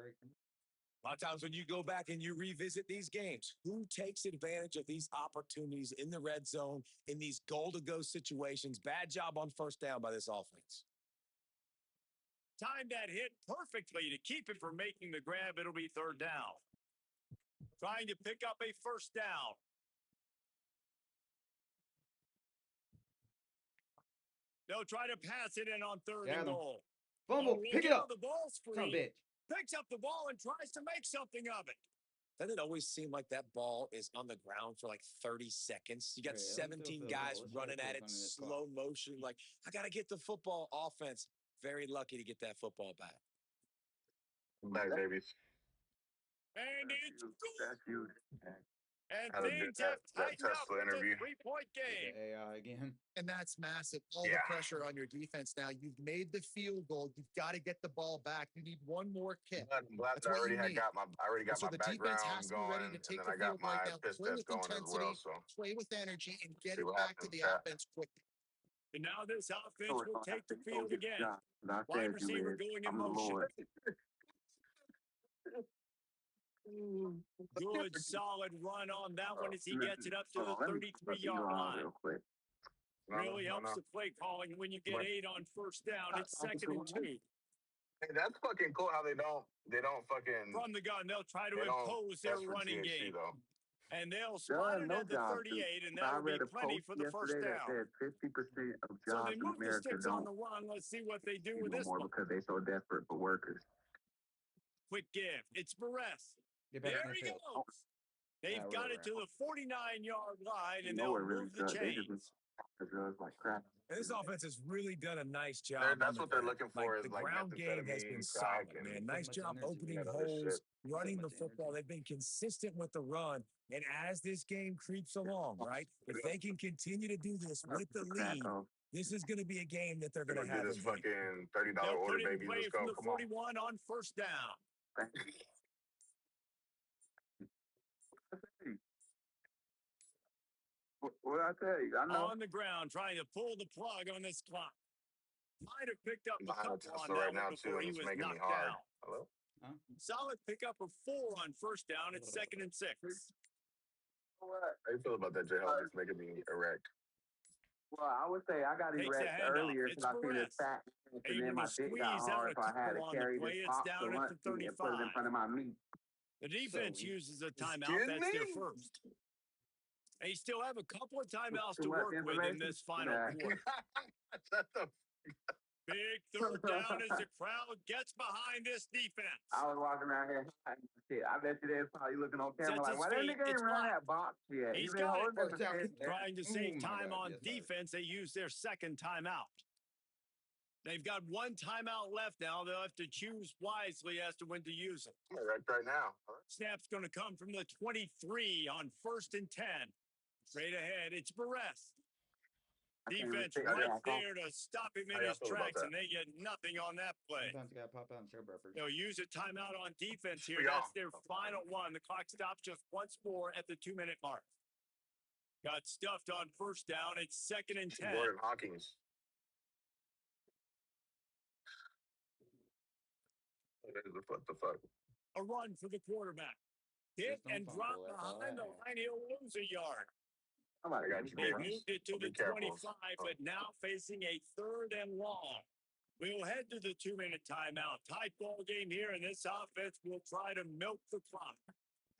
A lot of times when you go back and you revisit these games, who takes advantage of these opportunities in the red zone, in these goal-to-go situations? Bad job on first down by this offense. Timed that hit perfectly to keep it from making the grab. It'll be third down. Trying to pick up a first down. They'll try to pass it in on third and goal. Fumble, pick it up. The ball's free. Son of a bitch. Picks up the ball and tries to make something of it. Doesn't it always seem like that ball is on the ground for like 30 seconds? You got 17 guys running at it, slow motion. Like, I got to get the football. Offense, very lucky to get that football back. Back, babies. And it's good. That's huge. And things have tightened up with a 3-point game. AI again. And that's massive. All the pressure on your defense now. You've made the field goal. You've got to get the ball back. You need one more kick. I'm glad that I already got my the defense has to be ready to take the field right now. Play with intensity, play with energy, and get it back to the offense quickly. And now this offense will take the field again. Wide receiver going in motion. Good solid run on that one as he gets it up to the 33-yard line. Really helps the play calling when you get 8 on first down. It's 2nd and 2. Hey, that's fucking cool how they don't fucking from the gun. They'll try to impose their running game. And they'll spot it at the 38, and that'll be plenty for the first down. 50% of So jobs they in move the America sticks on don't the run. Let's see what they do with this more one. because they're so desperate for workers. Quick give. It's Barres. There he goes. They've got it to the 49-yard line, and they'll move the chains. Like crap. And this offense has really done a nice job. That's what they're looking for. The ground game has been solid, man. Nice job opening holes, running the football. They've been consistent with the run. And as this game creeps along, right, if they can continue to do this with the lead, this is going to be a game that they're going to have. This fucking $30 order, baby. Let's go. From the 41 on first down. What I tell you? I know. On the ground, trying to pull the plug on this clock. Might have picked up a couple on that right now before too. he It's was making me knocked hard. down. Hello? Huh? Solid pickup of 4 on first down. It's 2nd and 6. How you feel about that, J-Hall? It's making me erect. Well, I would say I got erect earlier because I feel it's fat. And then my dick got hard, so I had to carry this box to lunch and put it in front of my meat. The defense uses a timeout. That's their first. They still have a couple of timeouts to work with in this final quarter. Big third down as the crowd gets behind this defense. I was walking around here. Shit, I bet you they're probably looking on camera like, why didn't nigga ain't run that box yet? He's got it. Trying to save time on defense, they use their second timeout. They've got one timeout left now. They'll have to choose wisely as to when to use it. Right now. Snap's going to come from the 23 on 1st and 10. Straight ahead, it's Barres. Defense right there to stop him in his tracks, and they get nothing on that play. Sometimes you got to pop out and show buffers. They'll use a timeout on defense here. That's their final one. The clock stops just once more at the 2-minute mark. Got stuffed on 1st down. It's 2nd and 10. Gordon Hawkins. What the fuck? A run for the quarterback. Hit and drop behind the line. He'll lose a yard. I got you, They baby. moved it to the 25, but now facing a 3rd and long. We'll head to the 2-minute timeout. Tight ball game here, and this offense will try to milk the clock.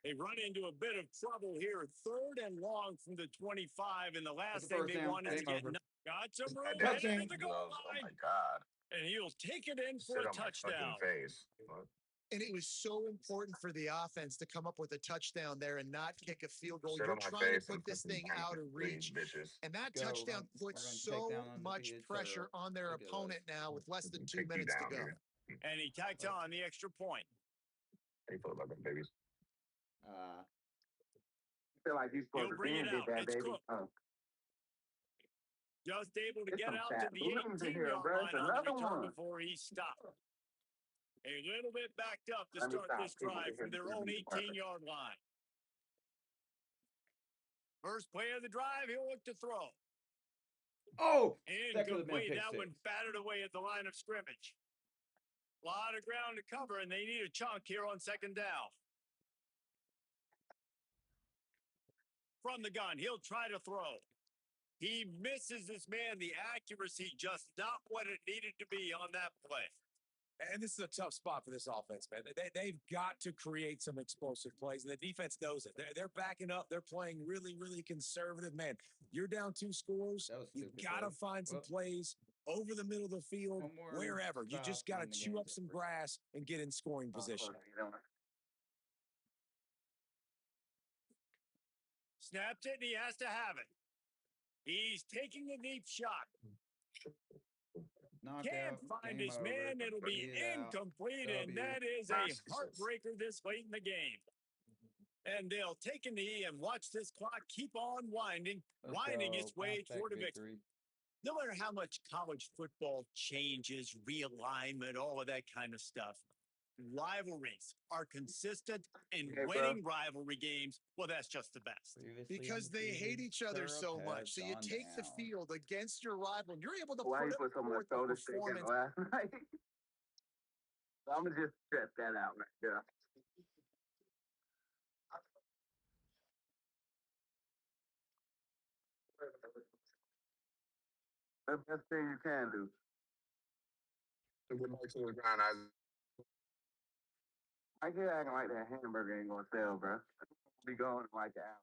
They run into a bit of trouble here. 3rd and long from the 25, and the last thing they want is to get got some room headed to the goal line. Oh my god! And he'll take it in for a touchdown. Face. And it was so important for the offense to come up with a touchdown there and not kick a field goal. You're trying to put this thing out of reach. And that touchdown puts so much pressure on their opponent now with less than 2 minutes to go. And he tacked on the extra point. How you feel about that, babies? I feel like he's supposed to bring it out. that, It's baby. cooked. Just able to It's get some out fat to the balloons in 18-yard here, bro. line It's on the another return one. before he stopped. A little bit backed up to Let me start stop. this drive from People their can own hear me. 18-yard line. First play of the drive, he'll look to throw. Oh, that could have been Incomplete. pick That six. one battered away at the line of scrimmage. A lot of ground to cover, and they need a chunk here on 2nd down. From the gun, he'll try to throw. He misses this man. The accuracy just not what it needed to be on that play. And this is a tough spot for this offense, man. They've got to create some explosive plays, and the defense knows it. They're backing up. They're playing really, really conservative. Man, you're down 2 scores. You got to find some plays over the middle of the field, wherever. You just got to chew up some grass and get in scoring position. Snapped it, and he has to have it. He's taking the deep shot. Can't find his man. It'll be incomplete, and that is a heartbreaker this late in the game. And they'll take a knee and watch this clock keep on winding its way toward a victory. No matter how much college football changes, realignment, all of that kind of stuff, rivalries are consistent, and winning rivalry games, well, that's just the best. Because they hate each other so much. So you take the field against your rival, and you're able to Why you put put so much forth a soda stick in performance. last night? I'm gonna just step that out right there. That's the best thing you can do. To get back to the ground, I get acting like that hamburger ain't gonna sell, bro. Be going like an hour.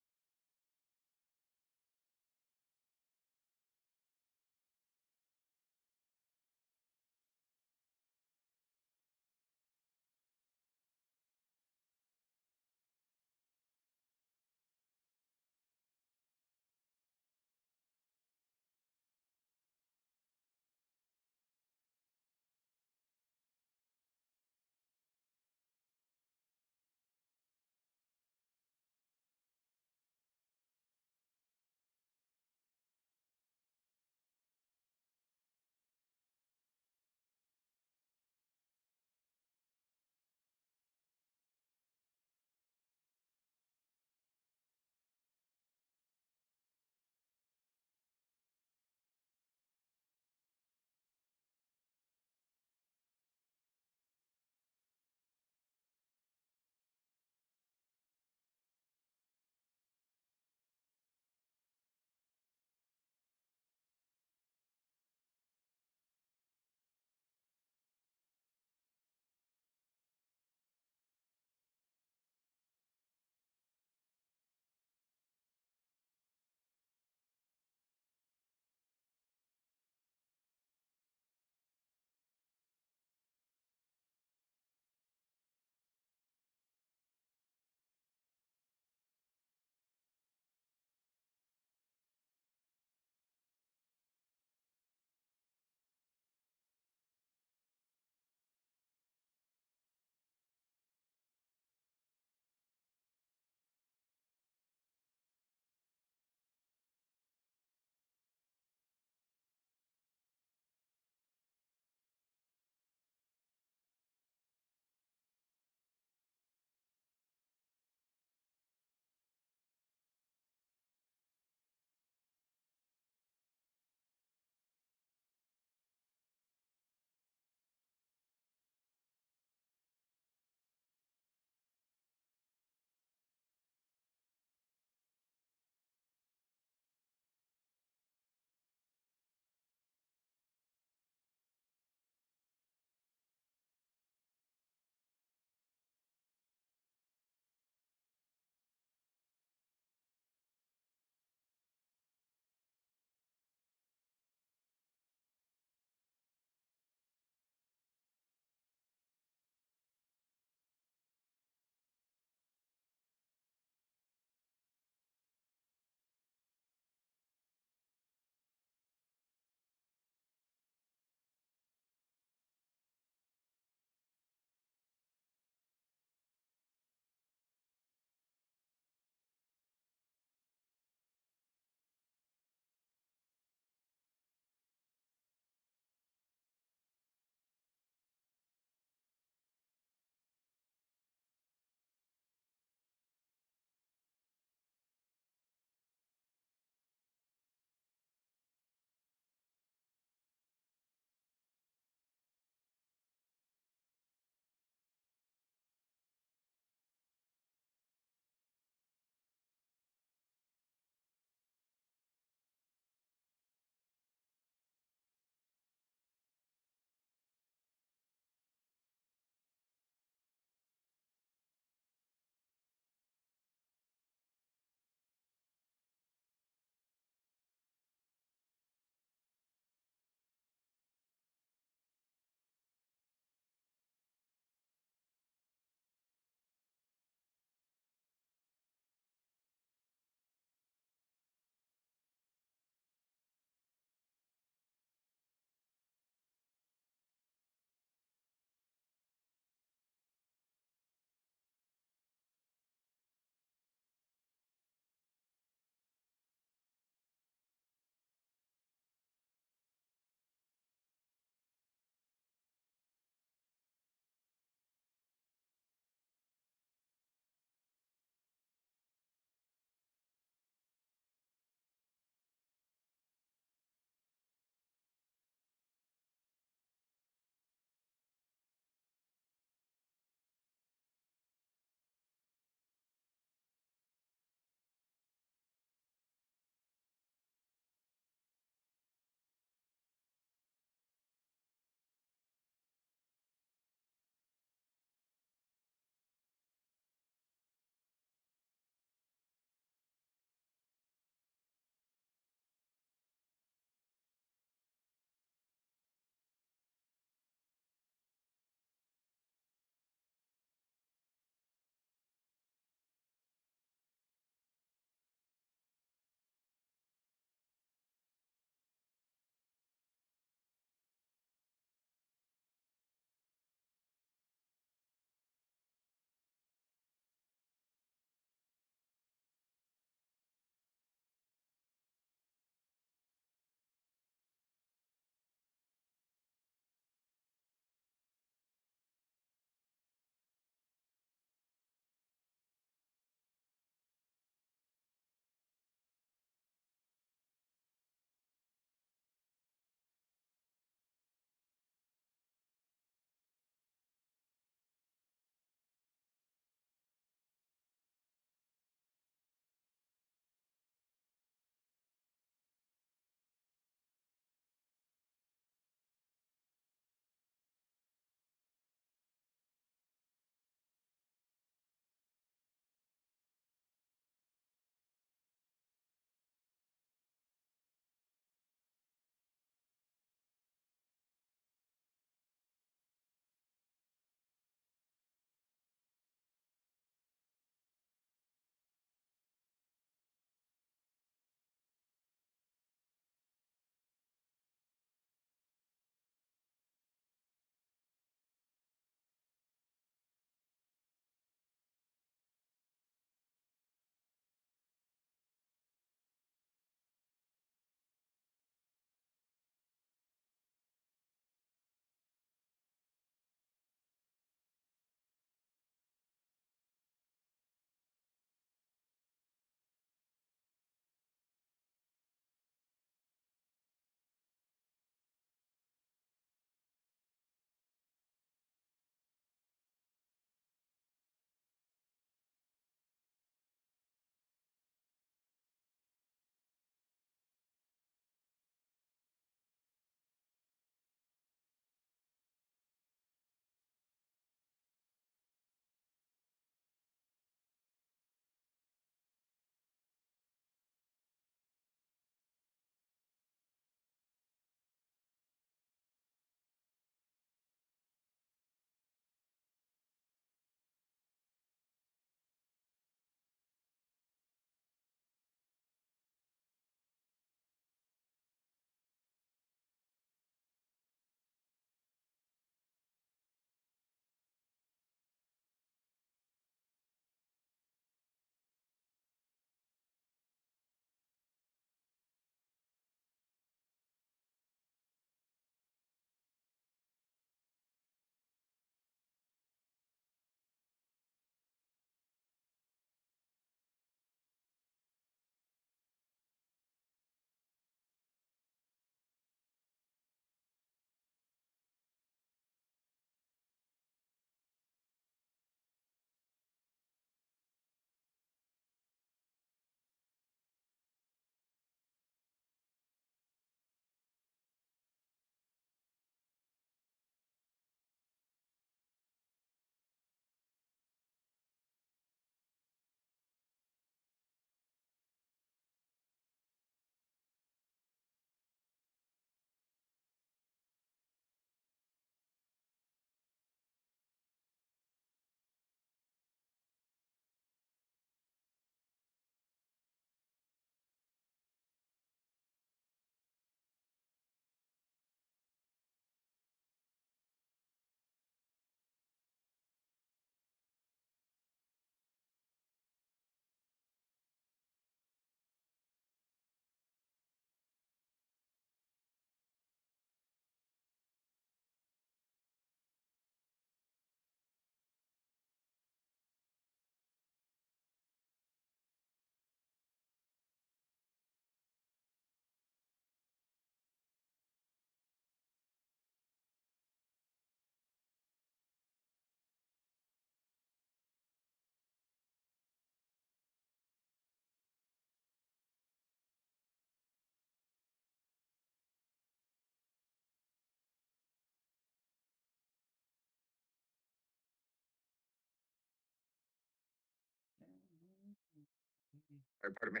Pardon me.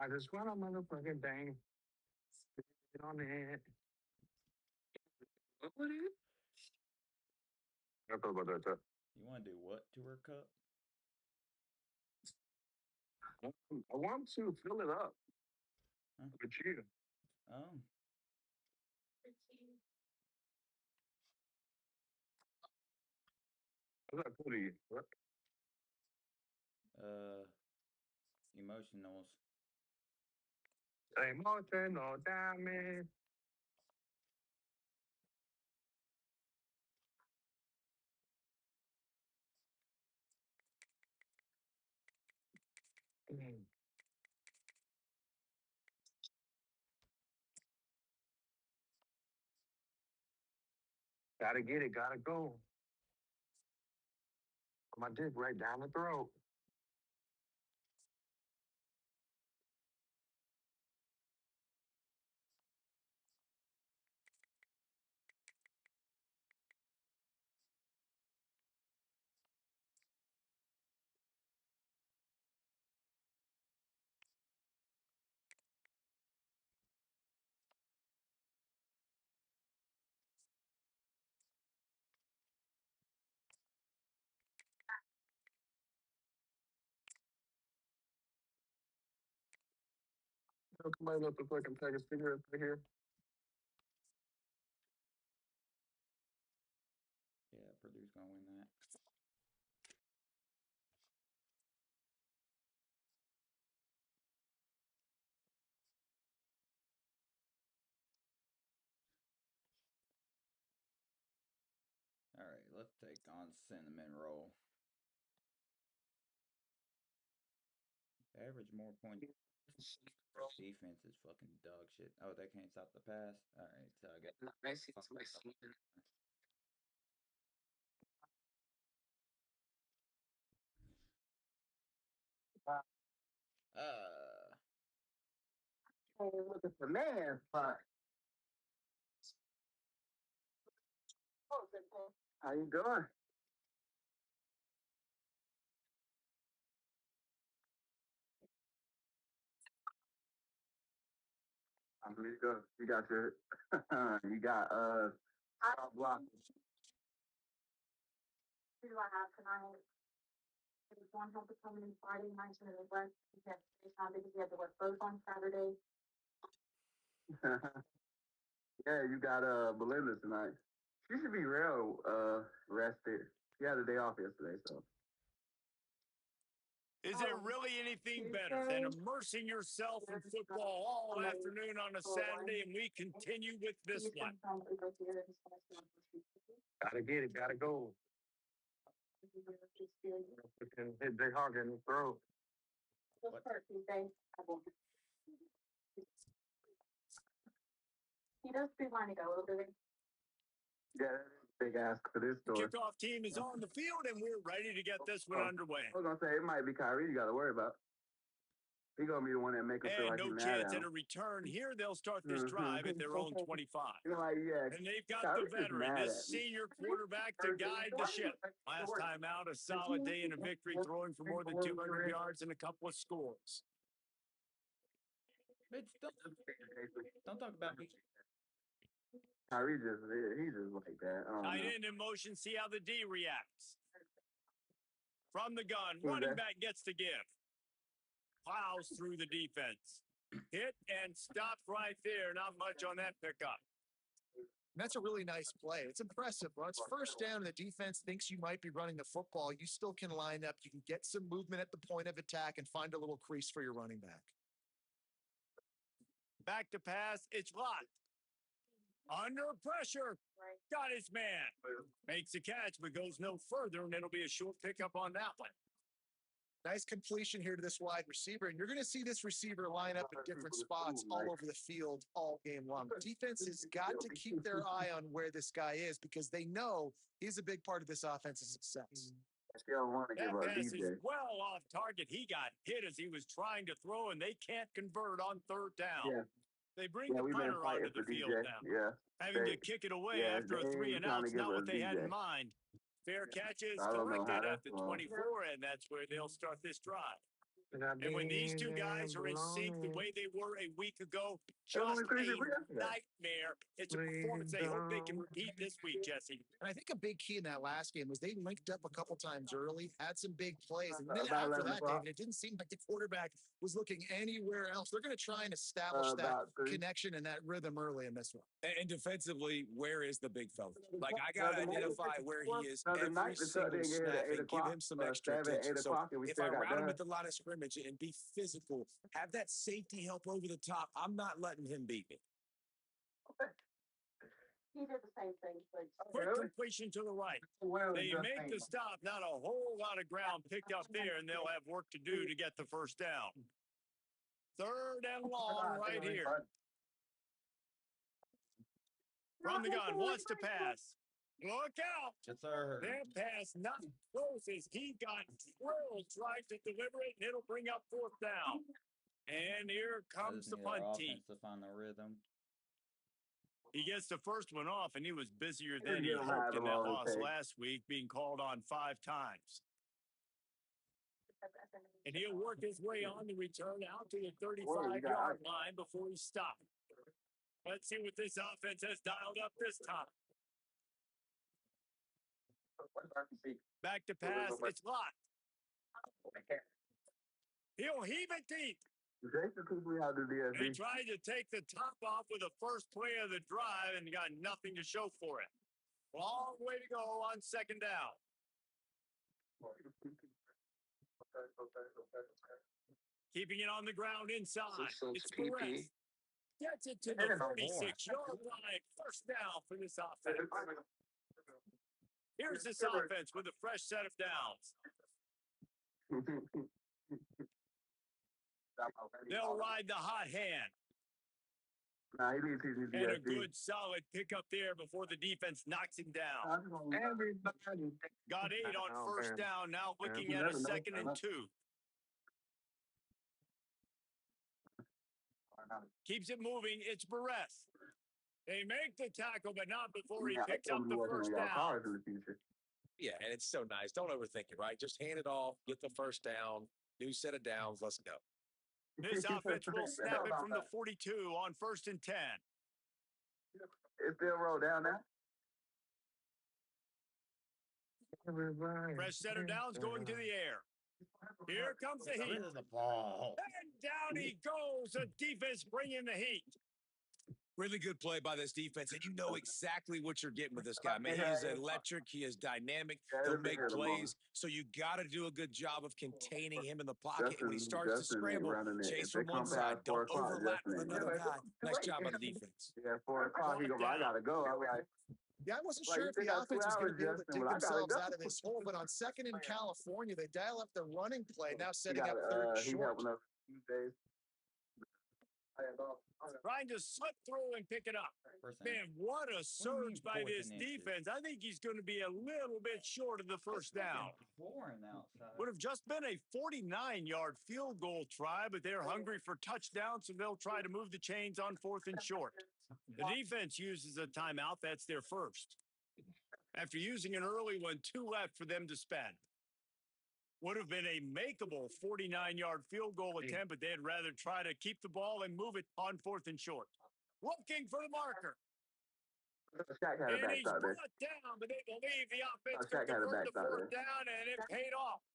I just want a motherfucking thing. Get on it. What would it? I thought about that. You want to do what to her cup? I want to fill it up. Huh? With you. Oh. What's that put you? What? Emotionals. Emotional damage. Gotta get it, gotta go. Put my dick right down the throat. Somebody let the fucking take a cigarette right here. Yeah, Purdue's gonna win that. All right, let's take on Cinnamon Roll. Average more points. Defense is fucking dog shit. Oh, they can't stop the pass. All right, so I got. I see somebody sleeping. Hey, look at the man. Fuck. How you doing? I'm pretty good. You got your, you got block. Who do I have tonight? There's one had to come in Friday night and the rest he had FaceTime because he had to work both on Saturday. Yeah, you got Belinda tonight. She should be real rested. She had a day off yesterday, so. Is there really anything better than immersing yourself in football all afternoon on a Saturday? And we continue with this one. Gotta get it, gotta go. Hit Jay Hawk in the throat. What? He does do want to go a little bit. Yeah, big ass for this The store. kickoff team is on the field, and we're ready to get this one underway. I was gonna say it might be Kyrie you gotta worry about. He gonna be the one that make him feel And like no he's mad chance at at him. a return here. They'll start this drive at their own 25. You know, like, yeah, And they've got Kyrie the is veteran, mad this at me. senior quarterback to guide the ship. Last time out, a solid day and a victory, throwing for more than 200 yards and a couple of scores. Bitch, don't talk about me. Kyrie he's just like that. I don't Tight know. end in motion, see how the D reacts. From the gun, Who's running that? back gets to give. Plows through the defense. Hit and stopped right there. Not much on that pickup. That's a really nice play. It's impressive. When it's first down and the defense thinks you might be running the football, you still can line up. You can get some movement at the point of attack and find a little crease for your running back. Back to pass. It's locked. Under pressure. Got his man. Makes a catch, but goes no further, and it'll be a short pickup on that one. Nice completion here to this wide receiver, and you're going to see this receiver line up in different spots all over the field all game long. Defense has got to keep their eye on where this guy is because they know he's a big part of this offense's success. I still want to give That up pass is DJ. well off target. He got hit as he was trying to throw, and they can't convert on third down. Yeah. They bring Yeah, the we've been punter fighting onto the for field DJ. now, Yeah. having to kick it away Yeah, after a they 3 ain't and trying to out's give not us what they had in DJ. mind. Fair catch is I don't know how collected at that's the going. 24, and that's where they'll start this drive. And when these two guys are in sync the way they were a week ago, just a nightmare. It's a performance they hope they can repeat this week, Jesse. And I think a big key in that last game was they linked up a couple times early, had some big plays. And then About after 11 that, o'clock. David, it didn't seem like the quarterback was looking anywhere else. They're going to try and establish that About 3. connection and that rhythm early in this one. And defensively, where is the big fella? Like, I got to identify where he is Another every night, the truck single didn't get here snap at 8 and give o'clock, him some or extra 7, 8 attention. So o'clock, and we if still I got route him done. at the line of scrimmage and be physical, have that safety help over the top, I'm not letting him beat me. He did the same thing, but Quick completion to the right. They make the stop. Not a whole lot of ground picked up there, and they'll have work to do to get the first down. 3rd and long right here. From the gun, wants to pass. Look out. Yes, sir. That pass not close as he got drilled trying to deliver it, and it'll bring up 4th down. And here I comes just the need our punt team. offense to find the rhythm. He gets the first one off, and he was busier Didn't than he get him hoped out in of that all the loss take. last week, being called on 5 times. And he'll work his way on the return out to the 35-yard line before he stopped. Let's see what this offense has dialed up this time. Back to pass. It's locked. He'll heave it deep. Jason teach me how to do He DSD. tried to take the top off with the first play of the drive and got nothing to show for it. Long way to go on 2nd down. Keeping it on the ground inside. It's Perez. Gets it to the 46-yard line. 1st down for this offense. Here's this offense with a fresh set of downs. They'll ride the hot hand. Nah, he didn't teach me And a DSD. good, solid pickup there before the defense knocks him down. Got 8 on 1st down. Now looking at a 2nd and 2. Keeps it moving. It's Perez. They make the tackle, but not before he picks up the 1st down. Cars in the future. Yeah, and it's so nice. Don't overthink it, right? Just hand it off, get the first down, new set of downs, let's go. This offense will snap it from the 42 on 1st and 10. It still roll down now. Fresh set of downs going to the air. Here comes the heat. Where's the ball? And down he goes. The defense bringing the heat. Really good play by this defense, and you know exactly what you're getting with this guy. Man, he is electric. He is dynamic. He'll make plays. So you got to do a good job of containing him in the pocket. And when he starts to scramble, chase from one side. Don't overlap with another guy. Nice job by the defense. Yeah, 4 o'clock. He go, I gotta go. I'm like, Yeah, I wasn't Like, sure you if the think that's 2 offense was going hours, to be able to Justin, dig but I gotta themselves go. out of this hole, but on 2nd in California, they dial up the running play, now he setting got, up 3rd he short. helping us Tuesdays. Trying to slip through and pick it up. Man, what a surge by this defense. I think he's going to be a little bit short of the 1st down. Would have just been a 49-yard field goal try, but they're hungry for touchdowns, so they'll try to move the chains on 4th and short. The defense uses a timeout. That's their first. After using an early one, 2 left for them to spend. Would have been a makeable 49-yard field goal attempt, but they'd rather try to keep the ball and move it on 4th and short. Looking for the marker. Shaq had a And he's backstop there. brought down, but they believe the offense Shaq could had a convert the backstop 4th down, and it paid off.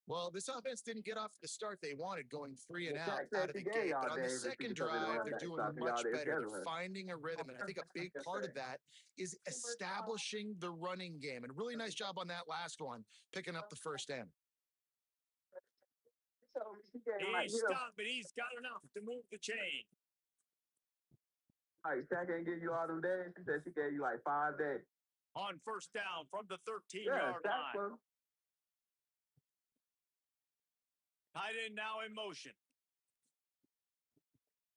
Well, this offense didn't get off the start they wanted, going 3 and Well, out Shaq said of the she gave gate. y'all But on the days, but she 2nd just didn't drive, have they're that doing stop. Y'all much didn't better. schedule They're her. finding a rhythm, and I think a big part of that is establishing the running game. And a really nice job on that last one, picking up the 1st down. He stopped, but he's got enough to move the chain. Like, Shaq ain't give you all them days. She said she gave you like 5 days. On 1st down from the 13-yard Yeah, line. Shaq. Tight end now in motion.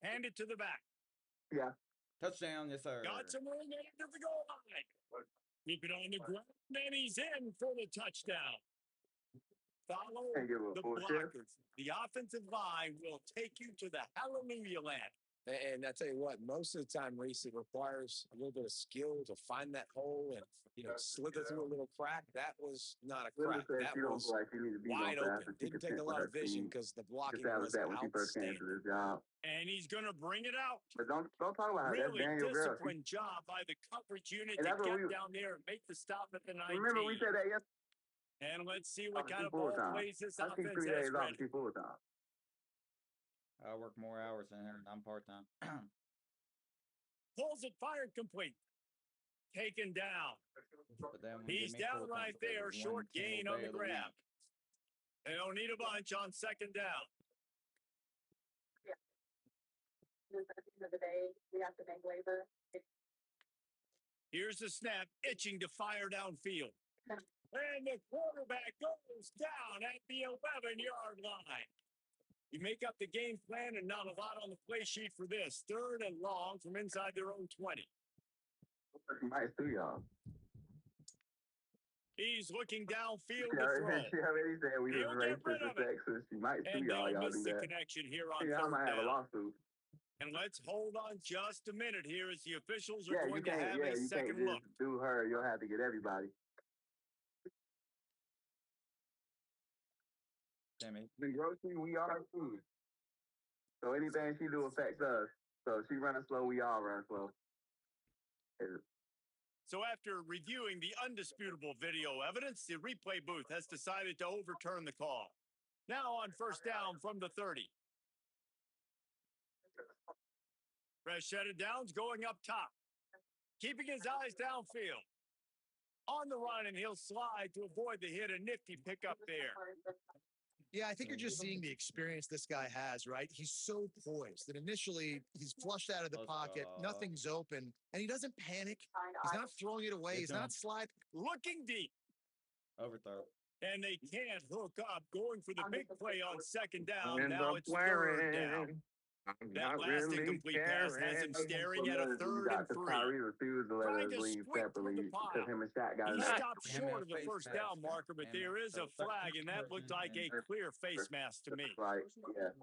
Hand it to the back. Yeah. Touchdown, yes, sir. Got some room into the goal line. Keep it on the ground, and he's in for the touchdown. Follow Can't give a the full blockers. The offensive line will take you to the hallelujah land. And I tell you what, most of the time, Reese, it requires a little bit of skill to find that hole and, slither through a little crack. That was not a Linda crack. said That she don't was feel like she needs to be no wide open. faster. She Didn't take content a with lot her of vision team. because the She blocking established was that when she first came to outstanding. this job. And he's going to bring it out. But don't talk about her. That's Really Daniel girl. disciplined job by the coverage unit And to that's what get we down there and make the stop at the 19. remember. We said that yesterday. And let's see what kind She of full ball time. plays this I see offense 3 has days off. ready. She full time. I work more hours than her, and I'm part time. Pulls it, fired complete. Taken down. But then He's down right there, short gain on the grab. They don't need a bunch on second down. At the end of the day, we have to make labor. Here's the snap, itching to fire downfield. And the quarterback goes down at the 11-yard line. You make up the game plan and not a lot on the play sheet for this. 3rd and long from inside their own 20. Might sue y'all. He's looking downfield She to already, throw. she already said we He'll was get racist rid and of it. sexist. She might sue And y'all. they'll Y'all miss do the that. connection here on Yeah, I 3rd might have a down. lawsuit. And let's hold on just a minute here as the officials are Yeah, going to have a you can't second just look. do her. You'll have to get everybody. Timmy. The grocery, we are food. So anything she do affects us. So if she running slow, we all run slow. So after reviewing the undisputable video evidence, the replay booth has decided to overturn the call. Now on first down from the 30. Fresh set of downs going up top. Keeping his eyes downfield. On the run, and he'll slide to avoid the hit. A nifty pickup there. Yeah, I think you're just seeing the experience this guy has, right? He's so poised that initially he's flushed out of the pocket, nothing's open, and he doesn't panic. He's not throwing it away. He's not sliding. Looking deep. Overthrow. And they can't hook up. Going for the big play on second down. Now it's 3rd down. That last incomplete pass has him staring at a 3rd and 3. Tyree refused to let Trying us to leave squeak through separately the pile. because him and Shaq got He it. stopped short of the first down marker, but there is a flag, and that looked like a clear face mask to me. Like, yeah.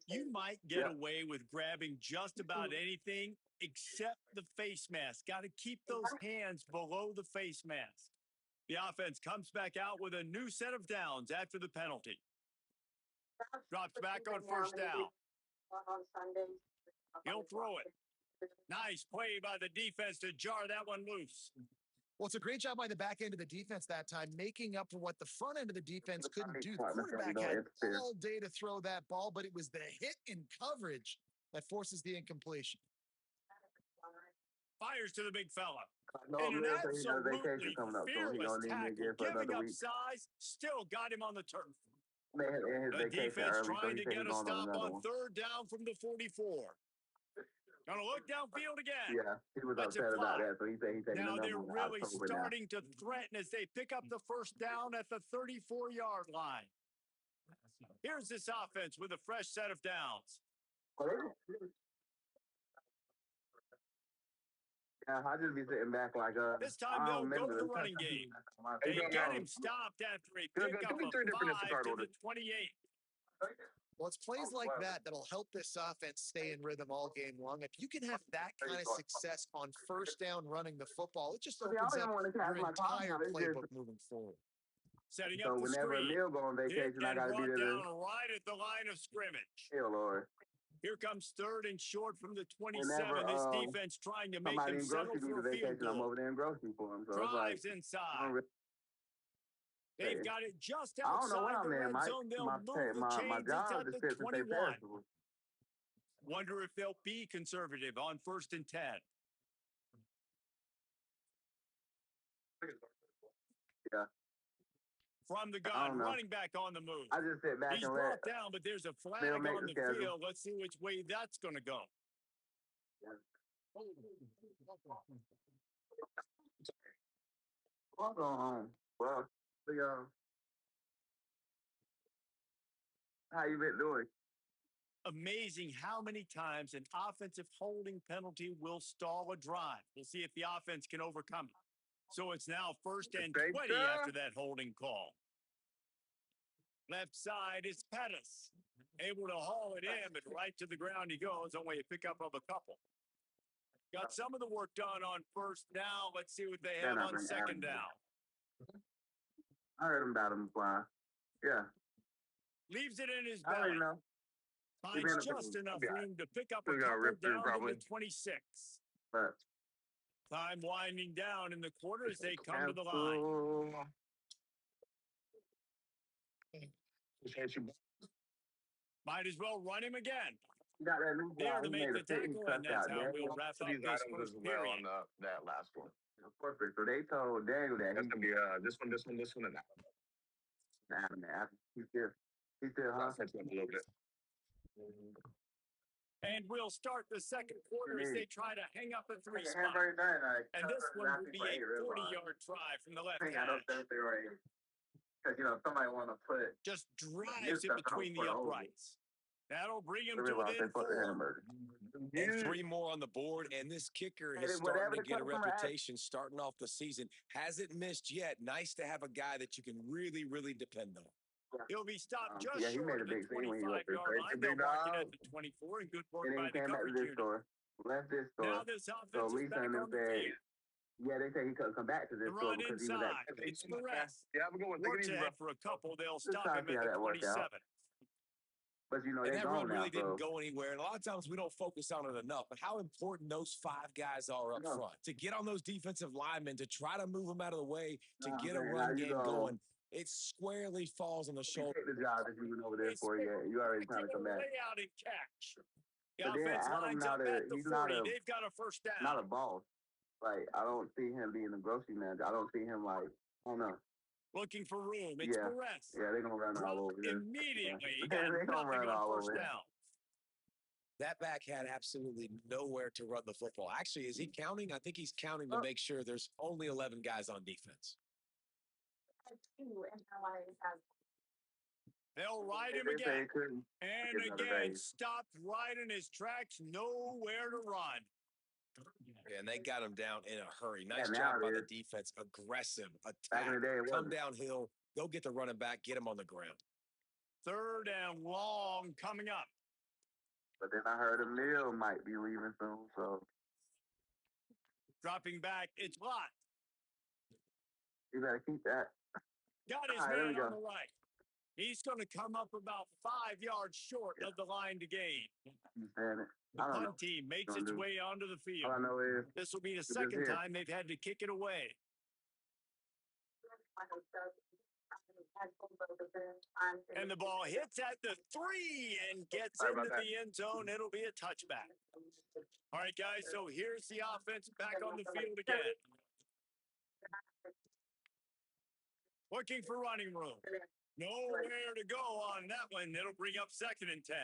You might get away with grabbing just about anything except the face mask. Got to keep those hands below the face mask. The offense comes back out with a new set of downs after the penalty. Drops back on first down. He'll throw it. Nice play by the defense to jar that one loose. Well, it's a great job by the back end of the defense that time, making up for what the front end of the defense couldn't do. The quarterback had all day to throw that ball, but it was the hit in coverage that forces the incompletion. Fires to the big fella. No, And an absolutely coming up, so he fearless gonna need me tackle, again for giving another up week. size, still got him on the turf. They had his The vacation defense early, so trying he to said get he's a going on stop another on one. 3rd down from the 44. Gonna look downfield again. Yeah, he was Lets it upset about fly. that, so he said he's taking Now another they're one really October now. starting to threaten as they pick up the first down at the 34-yard line. Here's this offense with a fresh set of downs. Yeah, I just be sitting back like This time they'll go to the running game. They get him stopped after a pickup of 5 to the 28. Well, it's plays like that that'll help this offense stay in rhythm all game long. If you can have that kind of success on first down running the football, it just opens up your entire playbook moving forward. Setting So up the whenever screen. Emil go on vacation, I gotta be brought there. down right at the line of scrimmage. Hell, Lord. Here comes 3rd and short from the 27. Whenever, This defense trying to make somebody them in settle grocery needs for a a field vacation, I'm goal. over there in grocery for him. So Drives it's like, inside. They've got it just I don't know what outside I'm the in, red Mike. zone. They'll move the My chains. It's job at the description say 21. perishable. Wonder if they'll be conservative on 1st and 10. Yeah. From the gun, running back on the move. I just sit back He's and brought let down, but there's a flag they'll make on the the schedule. field. Let's see which way that's going to go. What's going on? Well, how you been doing? Amazing how many times an offensive holding penalty will stall a drive. We'll see if the offense can overcome it. So it's now 1st and 20 after that holding call. Left side is Pettis. Able to haul it in, but right to the ground he goes. Only a pickup of a couple. Got some of the work done on first down. Let's see what they have on second down. I heard him about him fly. Yeah. Leaves it in his I already belly. know. Finds just enough room to pick up a We're gonna couple rip through down to probably. the 26. But Time winding down in the quarter as they come to the line. Might as well run him again. he got that new There guy. to He make made the a 50 tackle, and that's touchdown. how we'll wrap up These this items first as well period. on that last one. Perfect. So they told Daniel that That's gonna be this one, and that. He still, I'll set you up a little bit. And we'll start the second quarter as they try to hang up a three spot. Like, And this one will be a 40-yard try from the left hash. Because, somebody want to put Just drives it between the uprights. That'll bring him to within 4. And 3 more on the board, and this kicker Hey, is whatever starting to the get a customer reputation starting off the season. Hasn't missed yet. Nice to have a guy that you can really, really depend on. He'll be stopped just he short made of a the big scene when he went through 25-yard line. They'll mark it at the 24, and good work And then by he the came back to coverage this unit. store, left this store. Now this So offense is Lisa back and them on the said, field. yeah, they say he couldn't come back to The this store run because he was inside. at It's Perez. Yeah, we're going. Take Works it easy, ahead bro. for a couple. They'll Just stop trying him to see at how the that worked out. 27. But And they're that run gone now. really didn't So go anywhere. And a lot of times we don't focus on it enough, but how important those 5 guys are up front to get on those defensive linemen, to try to move them out of the way, to get a run game going. It squarely falls on the shoulder. take the job that you went over there for yet. You already trying to come back. Lay out and catch. The But then offense Adam lines not up at the he's 40. They've got a first down. not a boss. Like I don't see him being a grocery manager. I don't see him like I don't know. Looking for room. It's Perez. Yeah, they're gonna run all over him. Immediately. He They're got gonna nothing run on all first over him. down. That back had absolutely nowhere to run the football. Actually, is he counting? I think he's counting to make sure there's only 11 guys on defense. They'll ride him again. And again, stopped right in his tracks. Nowhere to run. Yeah, and they got him down in a hurry. Nice now job by it the is. defense. Aggressive Back in attack. the day, it Come wasn't. downhill. Go get the running back. Get him on the ground. 3rd and long coming up. But then I heard Emil might be leaving soon, so Dropping back, it's Lott. you better keep that. Got his All right, there man we on go. the right. He's going to come up about 5 yards short of the line to gain. You saying it? The I don't know. punt team makes Gonna its do. way onto the field. All I know is This will be the just second here. time they've had to kick it away. And the ball hits at the 3 and gets Sorry into about that. the end zone. It'll be a touchback. All right, guys, so here's the offense back on the field again. Looking for running room. Nowhere to go on that one. It'll bring up 2nd and 10.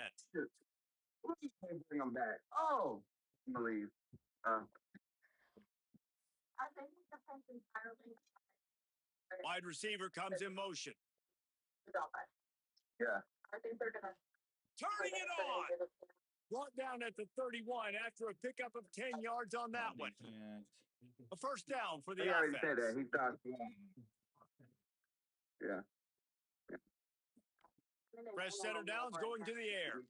Bring him back. Oh, I believe. Wide receiver comes in motion. Yeah. Turning it on. Brought down at the 31 after a pickup of 10 yards on that one. A first down for the He already offense. said that. He thought. Yeah. Fresh center downs going to the air.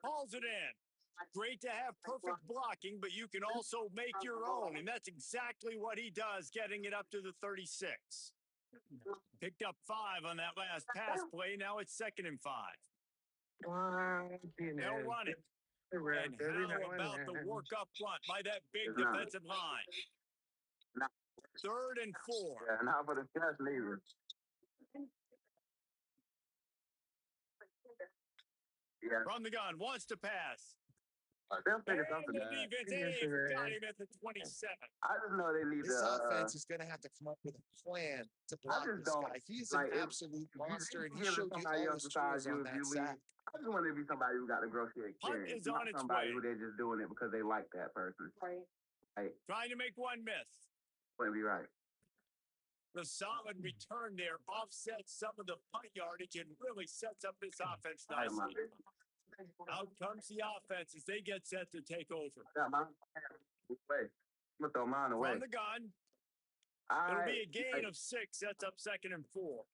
Hauls it in. Great to have perfect blocking, but you can also make your own, and that's exactly what he does, getting it up to the 36. Picked up 5 on that last pass play. Now it's 2nd and 5. They'll run it. And how about the work up front by that big defensive line? 3rd and 4. Yeah, not for the catch neither. Yeah. From the gun, wants to pass. They'll And figure something the out. defense got him at the 27. I just know they need This to. offense is going to have to come up with a plan to block just this don't guy. He's like an if absolute you monster, and he give showed you somebody all else his besides tools you on if that you sack. leave. I just want it to be somebody who got the grocery Punt experience, is on not its somebody way. who they're just doing it because they like that person. Right. Trying to make one miss. Wouldn't be right. The solid return there offsets some of the punt yardage and really sets up this offense Right, my nicely. big. Out comes the offense as they get set to take over. Yeah, mine. Wait. I'm gonna throw mine away. From the gun, All it'll right. be a gain of 6. Sets up 2nd and 4.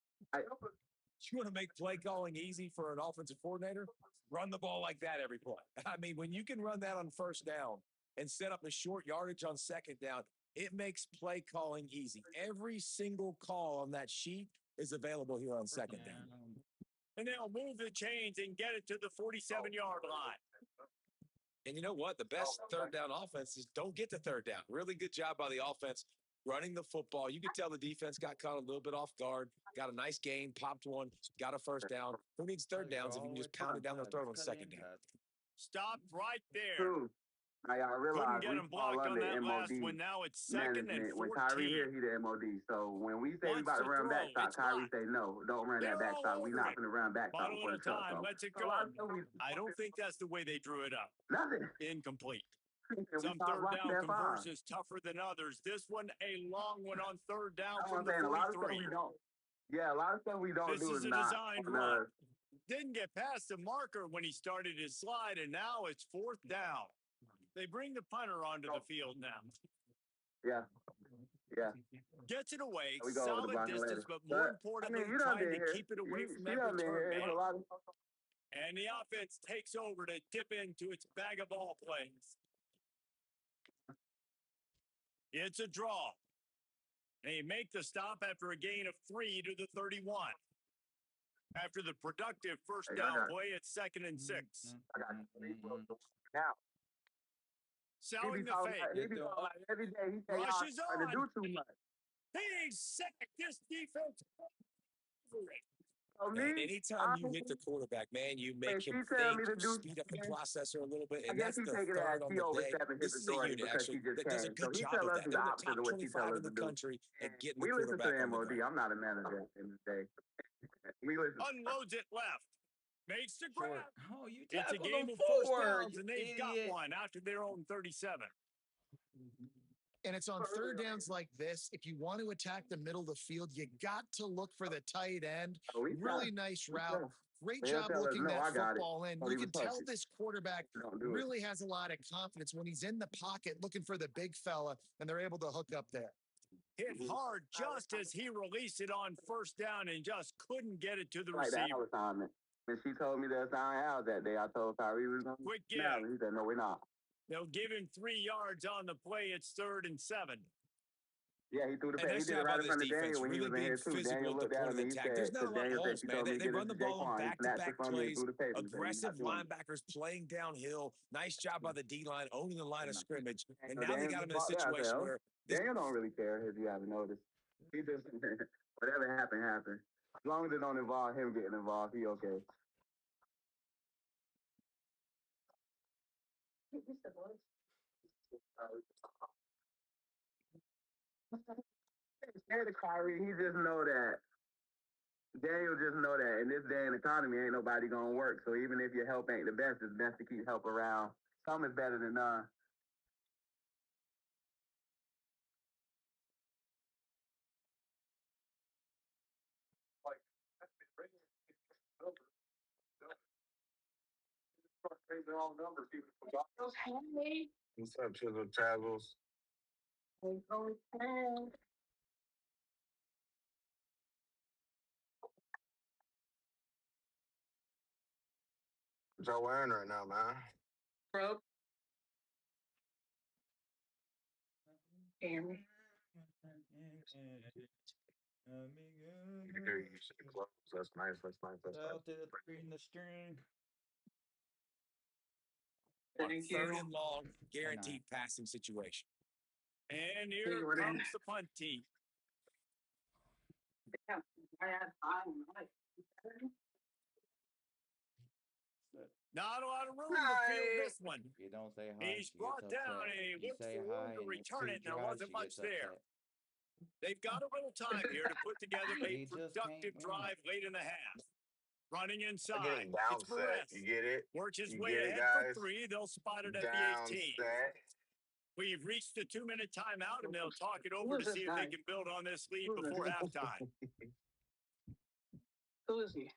You want to make play calling easy for an offensive coordinator? Run the ball like that every play. I mean, when you can run that on first down and set up the short yardage on second down, it makes play calling easy. Every single call on that sheet is available here on second down. And they'll move the chains and get it to the 47-yard line. And you know what? The best third down offenses don't get to third down. Really good job by the offense running the football. You could tell the defense got caught a little bit off guard, got a nice gain, popped one, got a first down. Who needs third downs if you can just pound it down their throat on second down? Stopped right there. True. Now y'all Couldn't realize get we him fall blocked on under that last MOD one. Now it's second and management. 14. When Kyrie here, he the MOD. So when we say we Wants about to to run throw. backstop, It's Kyrie blocked. say no, don't run They're that all backstop. We over not it. gonna run Bought backstop a before the little truck time. comes. Let's it A go. lot of stuff we I don't think that's the way they drew it up. nothing. Incomplete. And we Some start third blocking down that fine. conversions tougher than others. This one, a long one on third down That's from what I'm the saying. A lot of stuff 43. we don't. Yeah, a lot of stuff we don't This do is is a not designed on run. the. Didn't get past the marker when he started his slide, and now it's fourth down. They bring the punter onto the field now. Yeah, yeah. Gets it away, We go over the solid blocking distance, later. but more I importantly, mean, you done trying been to here. keep it away from She that done been return here. It's a man. lot of. And the offense takes over to dip into its bag of ball plays. It's a draw. They make the stop after a gain of 3 to the 31. After the productive first down play, it's 2nd and 6. I got now. Selling the fake. He be talking about every day. He say y'all Rushes trying to on. do too much. He's sacked. This defense. So And me, anytime you hit the quarterback, man, you when make she him tell think, me to do, speed up the processor a little bit, I and guess that's he the take it as third on she the day. overstepping his This is a authority unit, because she actually, just that does a came. So good he job tell of us that. the They're in the opposite top of what she tell 25 us in to the do. country at And getting the we listen to quarterback the on the MOD. ground. I'm not a manager in this day. We listen. Unloads it left. Makes the grab. Oh, you It's a tackled game him of first forward, downs, you and they've got idiot. one after their own 37. And it's on third downs like this. If you want to attack the middle of the field, you got to look for the tight end. Oh, Really nice route. Great He'll job tell us, looking no, that I got it. football in. Don't You even can touch tell it. this quarterback Don't do it. really has a lot of confidence when he's in the pocket looking for the big fella, and they're able to hook up there. Hit hard just as he released it on first down and just couldn't get it to the Like that receiver. assignment. When she told me to assign Al that day, I told Kyrie we was going Quick to give. He said, no, we're not. They'll give him 3 yards on the play. It's 3rd and 7. Yeah, he threw the And pass. He nice did it job right by in this front of defense, Daniel when he really was in being here too. physical Daniel at the looked at point him of and he attack. said, There's not a because lot of Daniel said holes, she man. told me to They give run it the to ball on Jaquan. He snapped it back-to-back from me and plays, threw the paper. He said, "You're aggressive not doing it." linebackers playing downhill. Nice job by the D-line, owning the line of scrimmage. And So now they Daniel got just him in a walked there. I said, situation oh, where this Daniel don't really care if you haven't noticed. He just, whatever happened, happened. As long as it don't involve him getting involved, he okay. Scared of Kyrie, he just know that. Daniel just know that in this day and economy, ain't nobody gonna work. So even if your help ain't the best, it's best to keep help around. Some is better than none. What's up, Chisel Travels? What y'all wearing right now, man? Here, you see clothes. That's nice. That's nice. That's nice. Out to the 3 in the string. on 3rd and long, guaranteed passing situation. And here comes the punt team. Not a lot of room to field this one. If you don't say hi, He's she brought gets upset. down and he If you looks say for room hi to and it's return too it, and there dry, wasn't she much gets there. upset. They've got a little time here to put together a He just productive can't win. drive late in the half. Running I inside. get it down It's set. Perez. You get it? Works his You way get it, ahead guys? for 3. They'll spot it at the Down 18. set. We've reached the 2-minute timeout, and they'll talk it over to see if they can build on this lead before halftime. Who is he?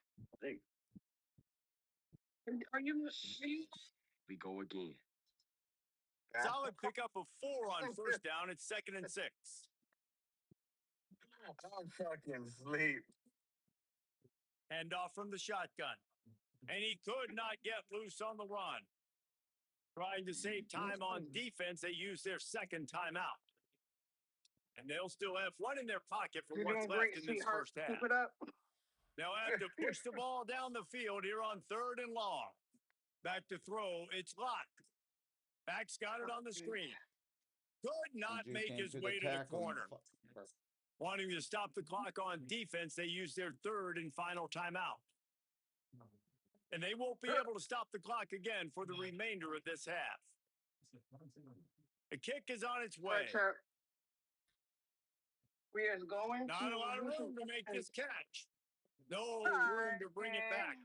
Are you? We go again. Solid pickup of 4 on first down. It's 2nd and 6. I'm fucking sleep. Hand off from the shotgun. And he could not get loose on the run. Trying to save time on defense, they use their second timeout. And they'll still have one in their pocket for what's left in this first half. Keep it up. They'll have to push the ball down the field here on 3rd and long. Back to throw. It's locked. Back's got it on the screen. Could not make his way to the corner. Wanting to stop the clock on defense, they use their 3rd and final timeout. And they won't be able to stop the clock again for the remainder of this half. The kick is on its way. We is going. Not a lot of room to make this catch. No room to bring it back.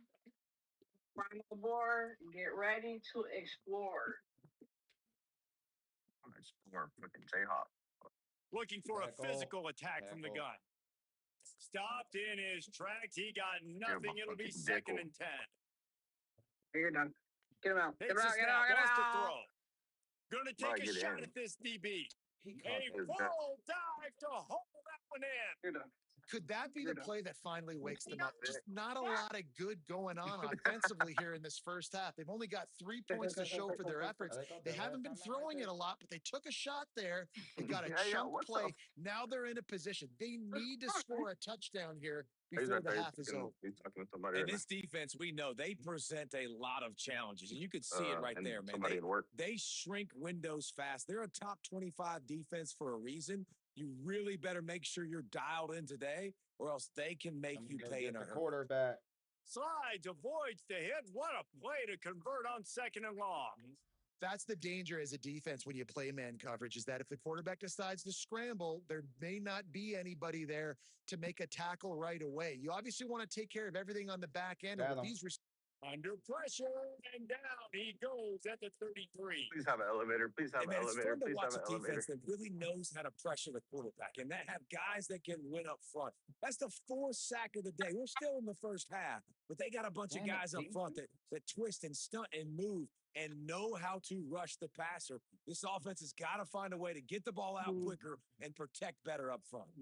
Final board. Get ready to explore. Explore fucking Jayhawk. Looking for a Tackle. physical attack from the Tackle. gun. Stopped in his tracks. He got nothing. It'll be fucking 2nd and 10. You're done. Get him out. Get Takes him a out. Get him snap, out. Get him wants to out. throw. Gonna Might take a get shot in. at this DB. He A caught it. full dive to hold that one in. You're done. Could that be the You're done. play that finally wakes them up? Just not a lot of good going on offensively here in this first half. They've only got 3 points to show for their efforts. They haven't been throwing it a lot, but they took a shot there. They got a chunk what the play. Now they're in a position. They need to score a touchdown here He's before right the there. half is over. He's talking to somebody. And right this defense, we know they present a lot of challenges, and you could see now. it right And there, man. Somebody in work. They shrink windows fast. They're a top 25 defense for a reason. You really better make sure you're dialed in today, or else they can make you pay in a hurry. Quarterback. Slides, avoids the hit. What a play to convert on 2nd and long. That's the danger as a defense when you play man coverage, is that if the quarterback decides to scramble, there may not be anybody there to make a tackle right away. You obviously want to take care of everything on the back end. And Got with him. these Under pressure and down he goes at the 33. Please have an elevator. Please have And an man, it's elevator. fun to Please watch have a an elevator. defense that really knows how to pressure the quarterback and that have guys that can win up front. That's the 4th sack of the day. We're still in the first half, but they got a bunch of Damn it, guys up Pete. front that twist and stunt and move and know how to rush the passer. This offense has got to find a way to get the ball out quicker and protect better up front.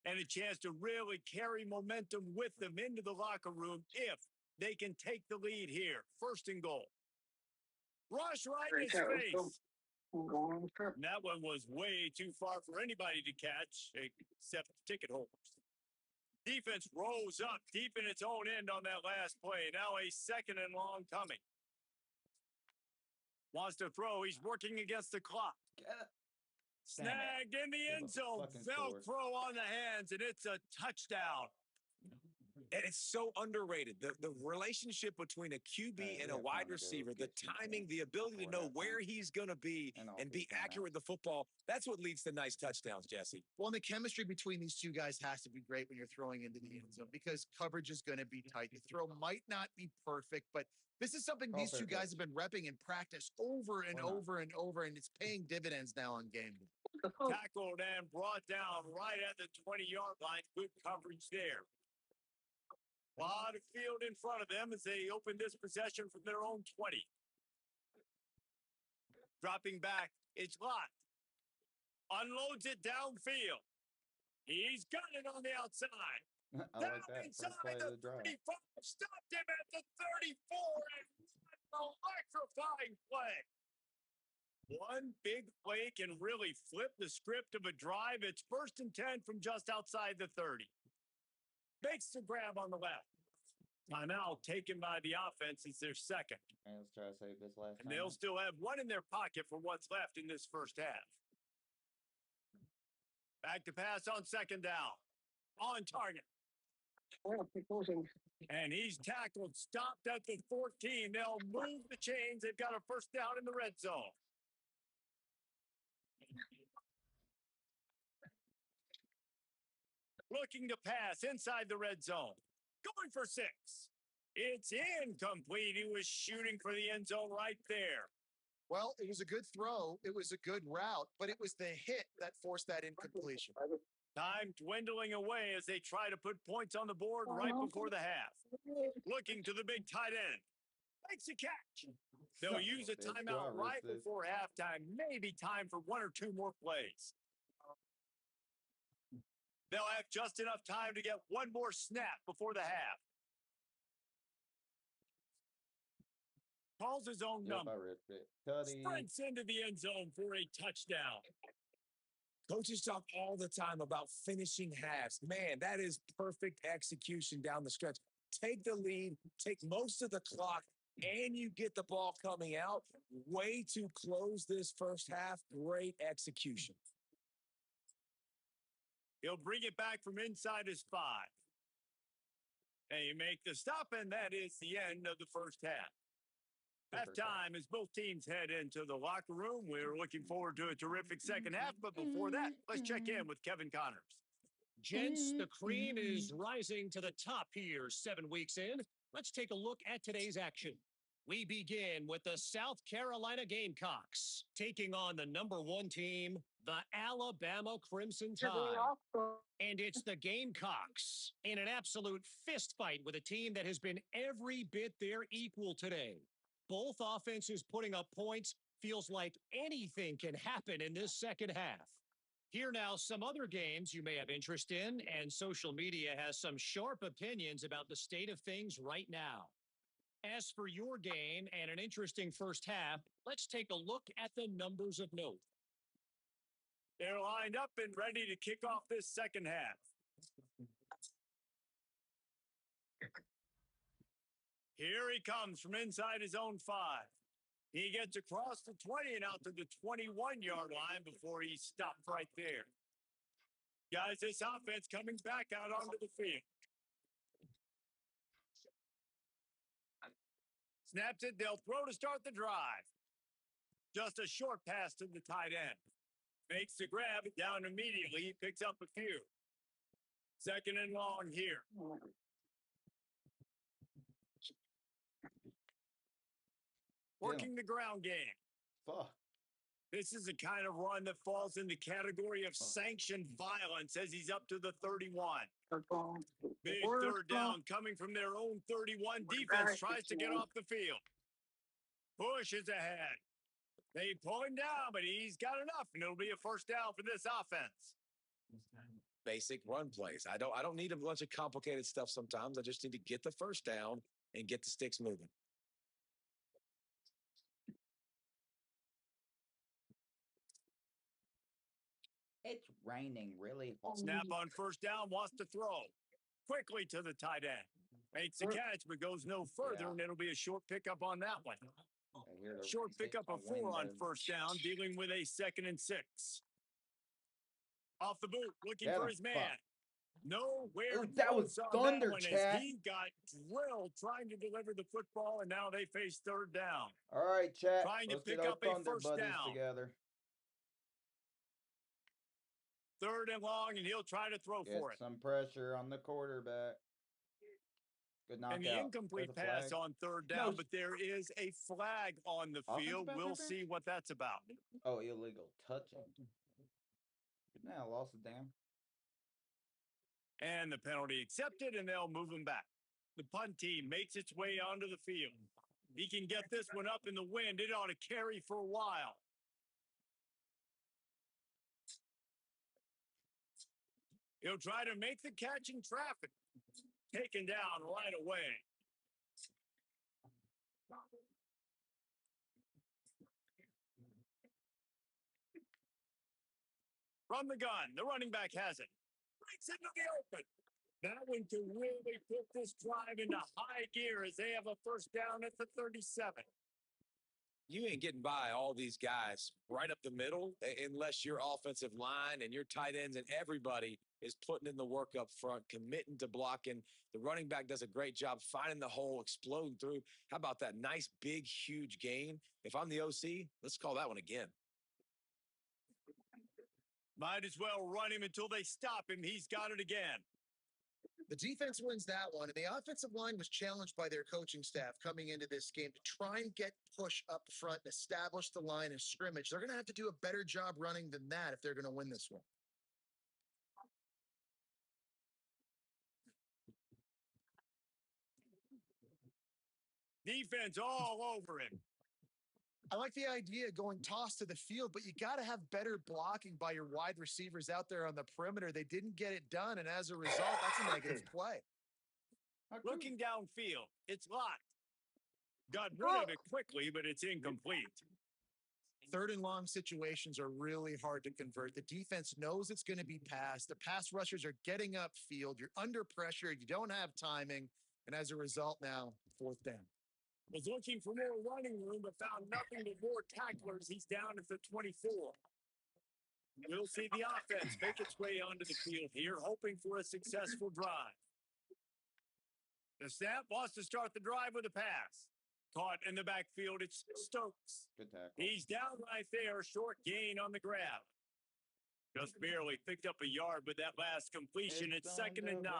And a chance to really carry momentum with them into the locker room if they can take the lead here. 1st and goal. Rush right in his face. And that one was way too far for anybody to catch, except ticket holders. Defense rose up deep in its own end on that last play. Now a 2nd and long coming. Wants to throw. He's working against the clock. Snagged in the Give end up a zone. fucking score. Velcro on the hands, and it's a touchdown. And it's so underrated. The relationship between a QB Hey, and we a have wide time to go receiver, the get some timing, the ability to before know halftime. where he's going to be and be accurate with the football, that's what leads to nice touchdowns, Jesse. Well, and the chemistry between these two guys has to be great when you're throwing into the end zone because coverage is going to be tight. The throw might not be perfect, but this is something these two guys have been repping in practice over and over and over, and it's paying dividends now on game day. Tackled and brought down right at the 20-yard line. Good coverage there. A lot of field in front of them as they open this possession from their own 20. Dropping back, it's locked. Unloads it downfield. He's got it on the outside. I like that. First play of the drive. 35, stopped him at the 34, and an electrifying play. One big play can really flip the script of a drive. It's 1st and 10 from just outside the 30. Makes the grab on the left. Timeout taken by the offense. It's their 2nd. And let's try to save this last And they'll time. still have one in their pocket for what's left in this first half. Back to pass on 2nd down. On target. And he's tackled, stopped at the 14. They'll move the chains. They've got a 1st down in the red zone. Looking to pass inside the red zone. Going for 6. It's incomplete. He was shooting for the end zone right there. Well, it was a good throw. It was a good route, but it was the hit that forced that incompletion. Time dwindling away as they try to put points on the board right before the half. Looking to the big tight end. Makes a catch. They'll use a timeout right before halftime. Maybe time for 1 or 2 more plays. They'll have just enough time to get one more snap before the half. calls his own Yep, I number. read it. Cuddy. Sprints into the end zone for a touchdown. Coaches talk all the time about finishing halves. Man, that is perfect execution down the stretch. Take the lead, take most of the clock, and you get the ball coming out. Way to close this first half. Great execution. He'll bring it back from inside his 5. And you make the stop, and that is the end of the first half. Halftime as both teams head into the locker room. We're looking forward to a terrific second half, but before that, let's check in with Kevin Connors. Gents, the cream is rising to the top here 7 weeks in. Let's take a look at today's action. We begin with the South Carolina Gamecocks taking on the number 1 team, the Alabama Crimson Tide. And it's the Gamecocks in an absolute fist fight with a team that has been every bit their equal today. Both offenses putting up points. Feels like anything can happen in this second half. Here now, some other games you may have interest in, and social media has some sharp opinions about the state of things right now. As for your game and an interesting first half, let's take a look at the numbers of note. They're lined up and ready to kick off this second half. Here he comes from inside his own 5. He gets across the 20 and out to the 21-yard line before he stopped right there. Guys, this offense coming back out onto the field. Snaps it, they'll throw to start the drive. Just a short pass to the tight end. Makes the grab, down immediately, he picks up a few. Second and long here. Working the ground game. Fuck. This is the kind of run that falls in the category of sanctioned violence as he's up to the 31. Big third down coming from their own 31. Defense tries to get off the field. Pushes ahead. They pull him down, but he's got enough, and it'll be a first down for this offense. Basic run plays. I don't need a bunch of complicated stuff sometimes. I just need to get the first down and get the sticks moving. It's raining really hard. Snap on first down, wants to throw. Quickly to the tight end. Makes the catch, but goes no further, and it'll be a short pickup on that one. Short pickup of 4 on first down, dealing with a 2nd and 6. Off the boot, looking for his man. Nowhere that was thunder, as chat. he got drilled trying to deliver the football, and now they face third down. All right, chat. Trying to Let's pick get our up a thunder first buddies down. together. Third and long, and he'll try to throw for it. Some pressure on the quarterback. Good knockout. And the incomplete pass on third down, but there is a flag on the field. We'll see what that's about. Oh, illegal touching. Now lost the damn. And the penalty accepted, and they'll move him back. The punt team makes its way onto the field. He can get this one up in the wind. It ought to carry for a while. He'll try to make the catch in traffic. Taken down right away. From the gun, the running back has it. Breaks into the open. That one can really put this drive into high gear as they have a first down at the 37. You ain't getting by all these guys right up the middle unless your offensive line and your tight ends and everybody is putting in the work up front, committing to blocking. The running back does a great job finding the hole, exploding through. How about that nice, big, huge gain? If I'm the OC, let's call that one again. Might as well run him until they stop him. He's got it again. The defense wins that one, and the offensive line was challenged by their coaching staff coming into this game to try and get push up front and establish the line of scrimmage. They're going to have to do a better job running than that if they're going to win this one. Defense all over him. I like the idea of going toss to the field, but you got to have better blocking by your wide receivers out there on the perimeter. They didn't get it done, and as a result, that's a negative play. Looking downfield, it's locked. Got rid of it quickly, but it's incomplete. Third and long situations are really hard to convert. The defense knows it's going to be passed. The pass rushers are getting upfield. You're under pressure. You don't have timing. And as a result now, fourth down. Was looking for more running room, but found nothing but more tacklers. He's down at the 24. We'll see the offense make its way onto the field here, hoping for a successful drive. The snap wants to start the drive with a pass. Caught in the backfield, it's Stokes. Good tackle. He's down right there, short gain on the grab. Just barely picked up a yard with that last completion. It's second and 9.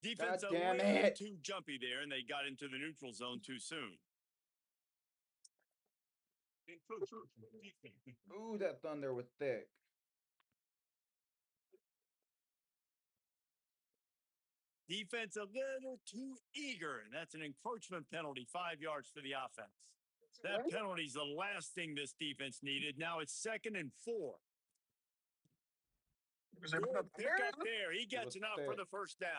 Defense a little too jumpy there, and they got into the neutral zone too soon. Ooh, that thunder was thick. Defense a little too eager, and that's an encroachment penalty, 5 yards for the offense. That penalty's the last thing this defense needed. Now it's second and 4. Good pick up there. He gets enough for the first down.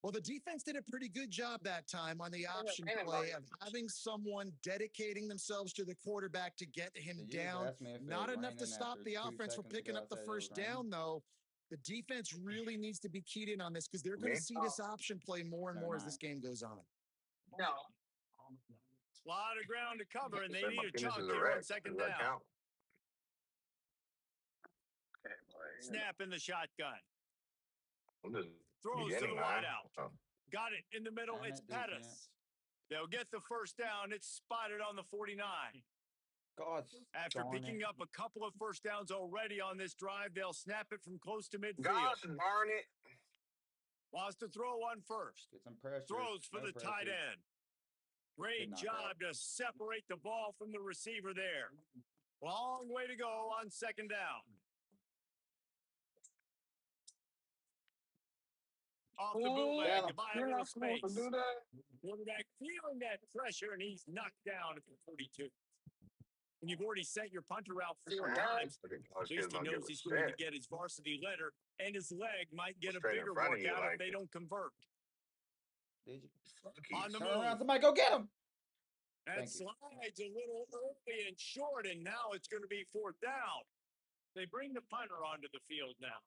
Well, the defense did a pretty good job that time on the option play of having someone dedicating themselves to the quarterback to get him down. Not enough to stop the offense from picking up the first down, though. The defense really needs to be keyed in on this because they're going to see this option play more and more as this game goes on. No. A lot of ground to cover, and they need a chunk here on second down. Snap in the shotgun. Throws to the wideout. Got it in the middle. It's Pettis. They'll get the first down. It's spotted on the 49. After picking up a couple of first downs already on this drive, they'll snap it from close to midfield. Gosh darn it. Wants to throw one first. Get some pressure. Throws for the tight end. Great job to separate the ball from the receiver there. Long way to go on second down. Off the bootleg to buy a little space. Quarterback feeling that pressure, and he's knocked down at the 42. And you've already sent your punter out 4 times. At least he knows he's going to get his varsity letter, and his leg might get a bigger workout if they don't convert. Did you? On the Turn move. around, somebody go get him. That slides a little early and short, and now it's going to be fourth down. They bring the punter onto the field now.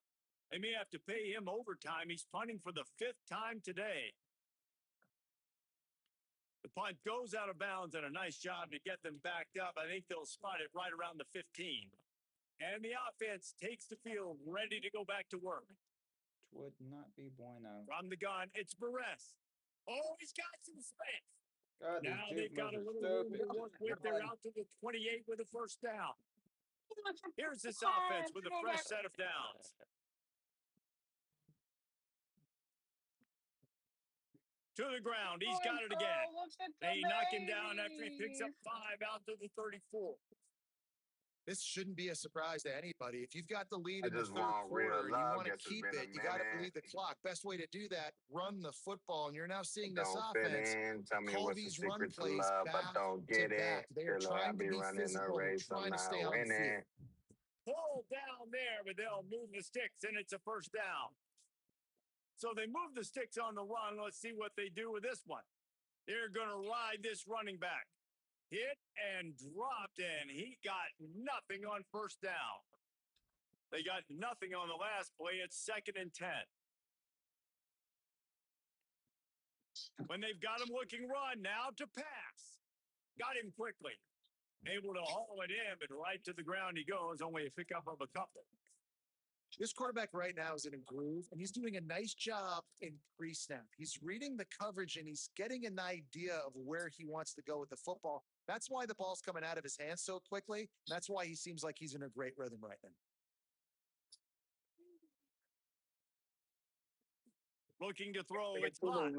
They may have to pay him overtime. He's punting for the 5th time today. The punt goes out of bounds, and a nice job to get them backed up. I think they'll spot it right around the 15. And the offense takes the field, ready to go back to work. Would not be bueno. From the gun, it's Barres. Oh, he's got some space. God, now they've got a little room to work with. They're out to the 28 with a first down. Here's this offense with a fresh set of downs. To the ground. He's got it again. They knock him down after he picks up 5 out to the 34. This shouldn't be a surprise to anybody. If you've got the lead in the third quarter and you want to keep it, you got to bleed the clock. Best way to do that, run the football. And you're now seeing this offense call these run plays back to back. They are trying to be physical. They're trying to stay on the field. Pull down there, but they'll move the sticks, and it's a first down. So they move the sticks on the run. Let's see what they do with this one. They're going to ride this running back. Hit and dropped, and he got nothing on first down. They got nothing on the last play. It's second and 10. When they've got him looking run, now to pass. Got him quickly. Able to haul it in, but right to the ground he goes. Only a pickup of a couple. This quarterback right now is in a groove, and he's doing a nice job in pre-snap. He's reading the coverage, and he's getting an idea of where he wants to go with the football. That's why the ball's coming out of his hands so quickly. That's why he seems like he's in a great rhythm right now. Looking to throw, it's hot.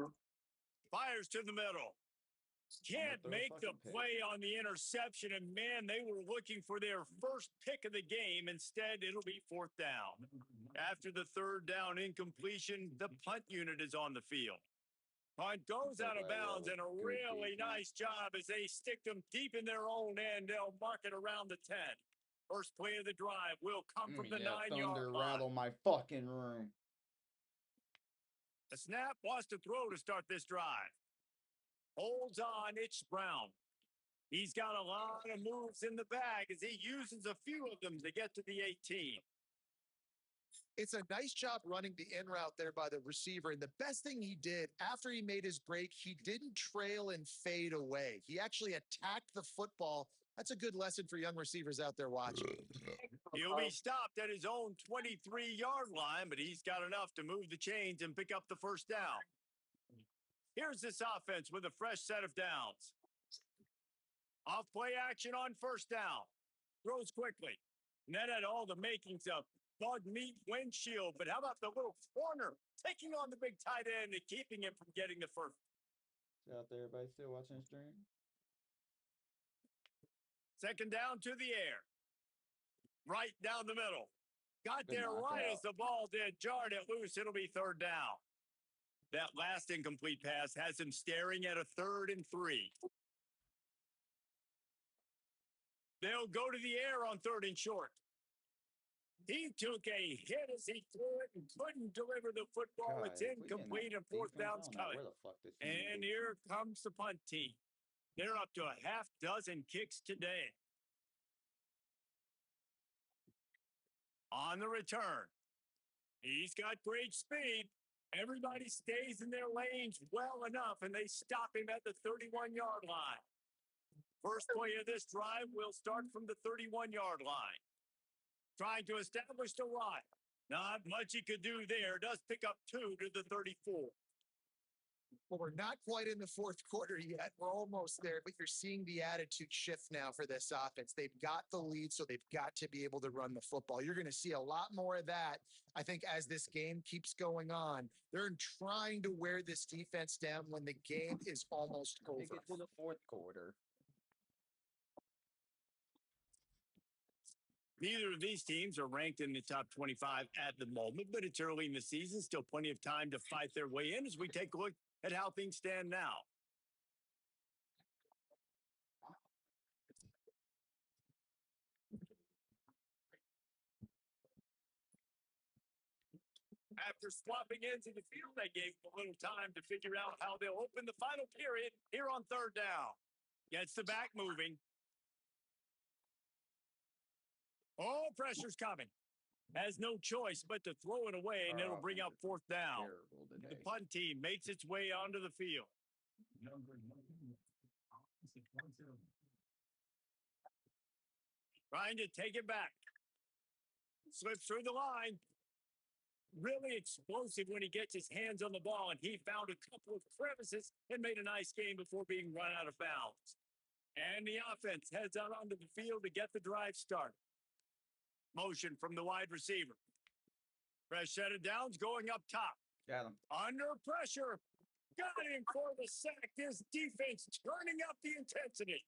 Fires to the middle. Can't make the play on the interception, and man, they were looking for their first pick of the game. Instead, it'll be fourth down. After the third down incompletion, the punt unit is on the field. Punt goes out of bounds, and a really nice job as they stick them deep in their own end. They'll mark it around the 10. First play of the drive will come from the 9-yard line. Rattle my fucking room. The snap wants to throw to start this drive. Holds on, it's Brown. He's got a lot of moves in the bag as he uses a few of them to get to the 18. It's a nice job running the in route there by the receiver. And the best thing he did after he made his break, he didn't trail and fade away. He actually attacked the football. That's a good lesson for young receivers out there watching. He'll be stopped at his own 23-yard line, but he's got enough to move the chains and pick up the first down. Here's this offense with a fresh set of downs. Off play action on first down. Throws quickly. And that had all the makings of bug meat windshield. But how about the little corner taking on the big tight end and keeping him from getting the first? Out there, everybody still watching the stream? Second down to the air. Right down the middle. Got Good there right knockout. as the ball did. Jarred it loose. It'll be third down. That last incomplete pass has him staring at a 3rd and 3. They'll go to the air on 3rd and short. He took a hit as he threw it and couldn't deliver the football. God, It's if we get incomplete that and fourth defense, I down's don't know coming. where the fuck this team And is. here comes the punt team. They're up to a half dozen kicks today. On the return, he's got great speed. Everybody stays in their lanes well enough, and they stop him at the 31-yard line. First play of this drive will start from the 31-yard line. Trying to establish the run. Not much he could do there. Does pick up 2 to the 34. Well, we're not quite in the fourth quarter yet. We're almost there, but you're seeing the attitude shift now for this offense. They've got the lead, so they've got to be able to run the football. You're going to see a lot more of that, I think, as this game keeps going on. They're trying to wear this defense down when the game is almost over. Take it to the fourth quarter. Neither of these teams are ranked in the top 25 at the moment, but it's early in the season. Still plenty of time to fight their way in as we take a look at how things stand now. After swapping into the field, they gave them a little time to figure out how they'll open the final period here on third down. Gets the back moving. Oh, pressure's coming. Has no choice but to throw it away, and it'll bring up fourth down. The punt team makes its way onto the field. Trying to take it back. Slips through the line. Really explosive when he gets his hands on the ball, and he found a couple of crevices and made a nice game before being run out of bounds. And the offense heads out onto the field to get the drive started. Motion from the wide receiver. Fresh set of downs going up top. Got him. Under pressure. Got him for the sack. This defense turning up the intensity.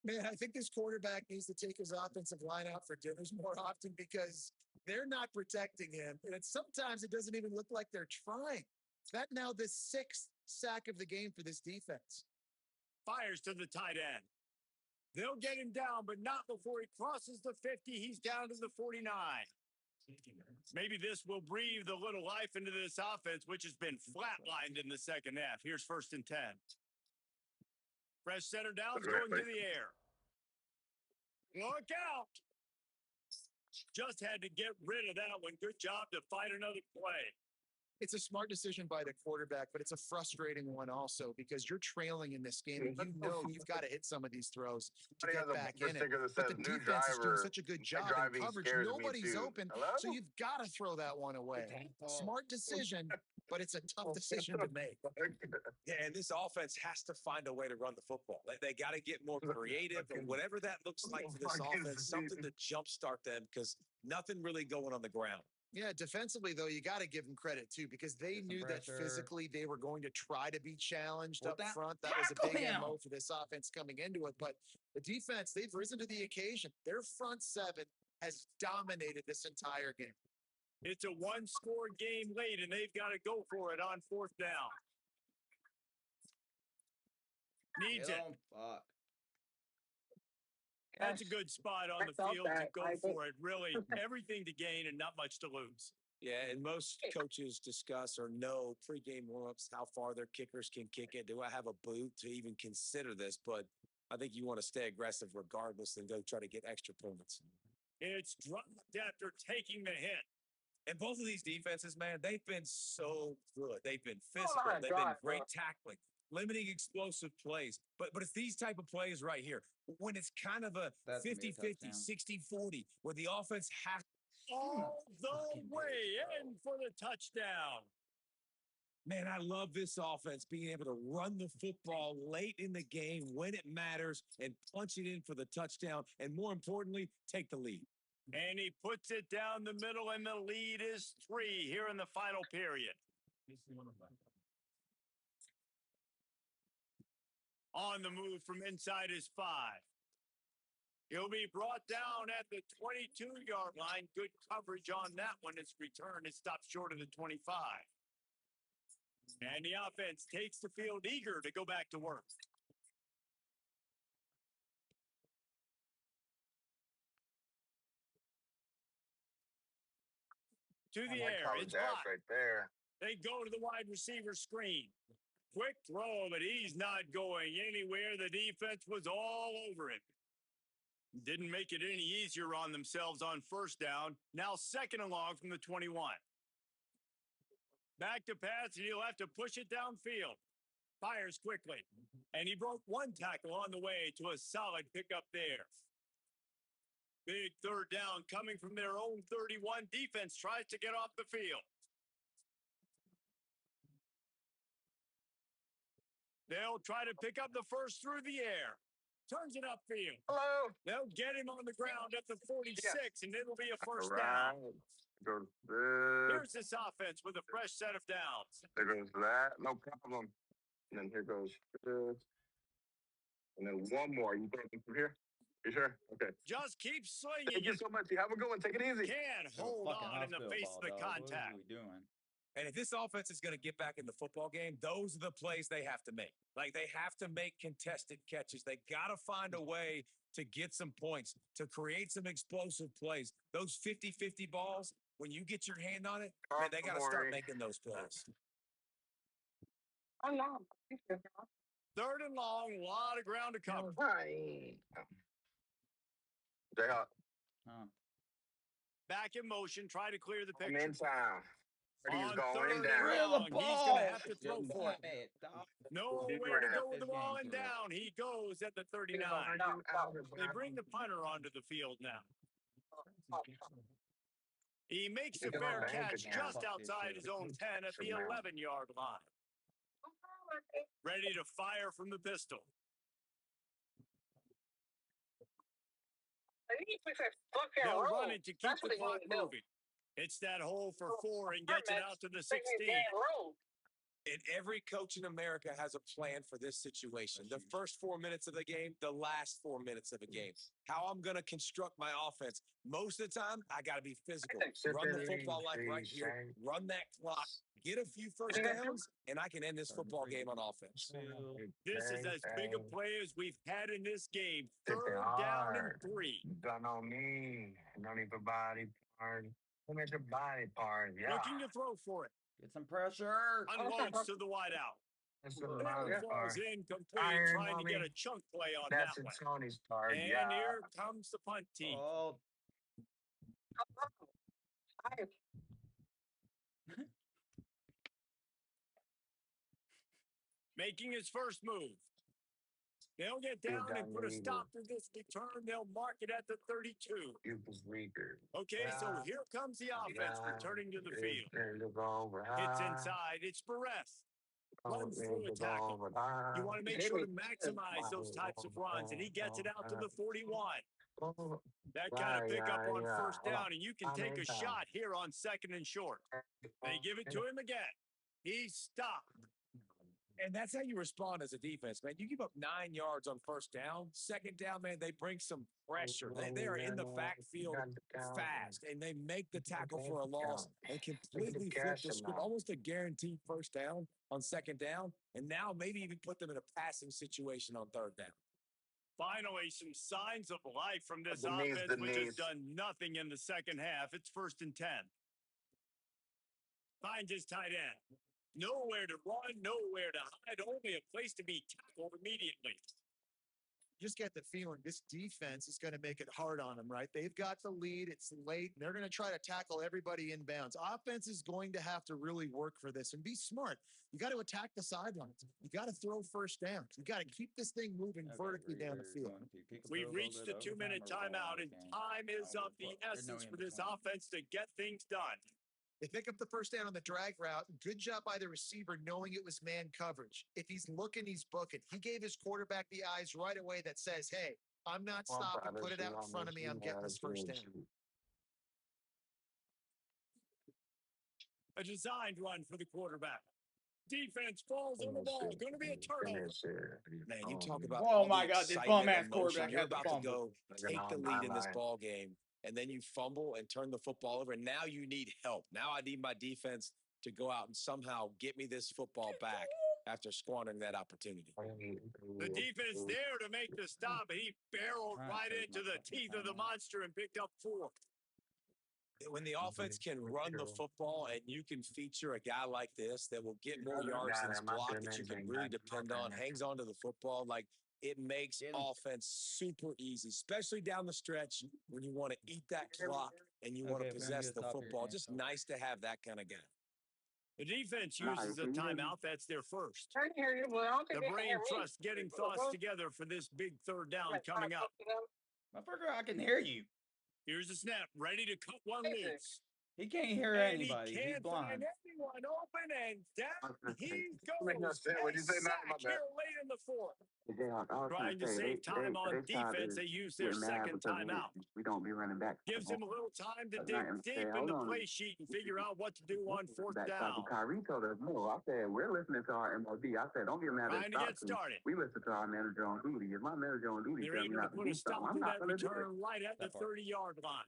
Man, I think this quarterback needs to take his offensive line out for dinners more often because they're not protecting him. And sometimes it doesn't even look like they're trying. That now the 6th sack of the game for this defense. Fires to the tight end. They'll get him down, but not before he crosses the 50. He's down to the 49. Maybe this will breathe a little life into this offense, which has been flatlined in the second half. Here's 1st and 10. Fresh center downs going to the air. Look out. Just had to get rid of that one. Good job to find another play. It's a smart decision by the quarterback, but it's a frustrating one also because you're trailing in this game and you know you've got to hit some of these throws to get back in it. But the defense is doing such a good job in coverage. Nobody's open, so you've got to throw that one away. Smart decision, but it's a tough decision to make. Yeah, and this offense has to find a way to run the football. They got to get more creative, and whatever that looks like for this offense, something to jumpstart them because nothing really going on the ground. Yeah, defensively, though, you got to give them credit, too, because they knew that physically they were going to try to be challenged up front. That was a big MO for this offense coming into it. But the defense, they've risen to the occasion. Their front seven has dominated this entire game. It's a one-score game late, and they've got to go for it on fourth down. Needs it. Fuck. That's a good spot on the field to go for it. Really, everything to gain and not much to lose. Yeah, and most coaches discuss or know pregame warmups how far their kickers can kick it. Do I have a boot to even consider this? But I think you want to stay aggressive regardless and go try to get extra points. It's dropped after taking the hit. And both of these defenses, man, they've been so good. They've been physical. They've been great tackling, limiting explosive plays. But it's these type of plays right here when it's kind of a That's gonna be a 50-50, touchdown. 60-40, where the offense has All the way in for the touchdown. Man, I love this offense being able to run the football late in the game when it matters and punch it in for the touchdown. And more importantly, take the lead. And he puts it down the middle, and the lead is 3 here in the final period. On the move from inside his 5. He'll be brought down at the 22-yard line. Good coverage on that one. His return is stopped short of the 25. And the offense takes the field eager to go back to work. To the air. It's blocked. Right there. They go to the wide receiver screen. Quick throw, but he's not going anywhere. The defense was all over him. Didn't make it any easier on themselves on first down. Now 2nd and long from the 21. Back to pass, and he'll have to push it downfield. Fires quickly. And he broke one tackle on the way to a solid pickup there. Big 3rd down coming from their own 31. Defense tries to get off the field. They'll try to pick up the first through the air. Turns it upfield. Hello. They'll get him on the ground at the 46, and it'll be a first Right. down. Goes this. Here's this offense with a fresh set of downs. There goes that. No problem. And then here goes this. And then one more. You going from here? You sure? Okay. Just keep swinging. Thank you so much. You have a good one. Take it easy. Can't hold on in the face of the contact. What are we doing? And if this offense is going to get back in the football game, those are the plays they have to make. Like, they have to make contested catches. They got to find a way to get some points, to create some explosive plays. Those 50-50 balls, when you get your hand on it, man, they got to start making those plays. 3rd and long, a lot of ground to cover. Jayhawk. Back in motion, try to clear the I'm picture. in town. He's On going 3rd and down. long, he's going to have to throw for it. Dog. Nowhere to go with the ball, and down he goes at the 39. They bring the punter onto the field now. He makes the fair catch just outside his own 10 at the 11-yard line. Ready to fire from the pistol. They'll run it to keep the clock moving. It's that hole for 4 and gets it out to the 16. And every coach in America has a plan for this situation. The first 4 minutes of the game, the last 4 minutes of the game. How I'm going to construct my offense. Most of the time, I got to be physical. Run the football like right here. Run that clock. Get a few first downs, and I can end this football game on offense. This is as big a play as we've had in this game. 3rd down and 3. Done on me. Don't need the body part. Don't need the body part. Yeah. Looking to throw for it. Get some pressure. Unloads to the wideout. That's the That body one falls part. incomplete, trying to get a chunk play on That's that one. Tony's part. And Yeah. here comes the punt team. Oh, Making his first move. They'll get down and put a stop to this return. They'll mark it at the 32. It was weaker. Okay, so here comes the offense returning to the field. It's inside. It's Perez. Runs through a tackle. You want to make sure to maximize those types of runs, and he gets it out to the 41. That kind of pickup on first down, and you can take a shot here on 2nd and short. They give it to him again. He's stopped. And that's how you respond as a defense, man. You give up 9 yards on first down. 2nd down, man, they bring some pressure. They are in the backfield fast, and they make the tackle for a loss and completely flip the script, almost a guaranteed first down on 2nd down, and now maybe even put them in a passing situation on 3rd down. Finally, some signs of life from this offense, which has done nothing in the second half. It's 1st and 10. Finds his tight end. Nowhere to run, nowhere to hide, only a place to be tackled immediately. Just get the feeling this defense is going to make it hard on them, right? They've got the lead. It's late. And they're going to try to tackle everybody inbounds. Offense is going to have to really work for this and be smart. You got to attack the sidelines. You got to throw first downs. You got to keep this thing moving vertically down the field. We've reached the 2-minute timeout, and time is of the essence for this offense to get things done. They pick up the first down on the drag route. Good job by the receiver knowing it was man coverage. If he's looking, he's booking. He gave his quarterback the eyes right away that says, hey, I'm not stopping. Put it out in front of me. I'm getting this first down. A designed run for the quarterback. Defense falls on the ball. Going to be a turnover. Man, you talk about Oh my God, this bum ass emotion. quarterback You're had the about to fumble. go take the lead in this ball game, and then you fumble and turn the football over. And now you need help. Now I need my defense to go out and somehow get me this football back after squandering that opportunity. The defense there to make the stop. He barreled right into the teeth of the monster and picked up 4. When the offense can run the football and you can feature a guy like this that will get more yards than his block that you can really depend on, hangs on to the football, like it makes offense super easy, especially down the stretch when you want to eat that clock and you want to possess the football. Just nice to have that kind of guy. The defense uses a timeout. That's their first. The brain trust getting thoughts together for this big third down coming up. Motherfucker, I can hear you. Here's the snap, ready to cut one loose. He can't hear And anybody. He He's can't find blind. anyone open, and down he goes. What'd you say, Sack here late in the fourth. Trying to save time on defense, they use their second timeout. We don't be running back. Gives him a little time to dig deep in the play sheet and figure out what to do on fourth down. Kyrie told us no. I said, we're listening to our MOD. I said, don't get mad at Trying to get started. We listen to our manager on duty. If my manager on duty They're tells me able to not to put do a stop something, I'm to not that going to do it. return right at the 30-yard line.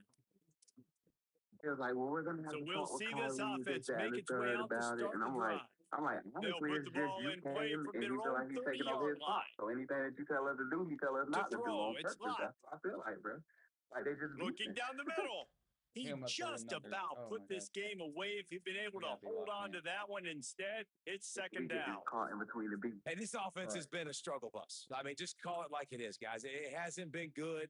He was like, well, we're going to have So to we'll talk with see this Kyrie, offense that, make and the its way third out to about it. start And the I'm drive. like, They'll honestly, put it's the just ball you in play came from and their you feel own like he's taking over 30-yard his spot. line. So anything that you tell us to do, he tell us not to do throw, on it's purpose. locked. That's what I feel like, bro. Like they just Looking down the middle. He Him up there, just another- about oh put my this game away. If he'd been able to gotta be hold locked on in. to that one instead, it's second He down. gets caught in between the big. And this offense has been a struggle bus. I mean, just call it like it is, guys. It hasn't been good,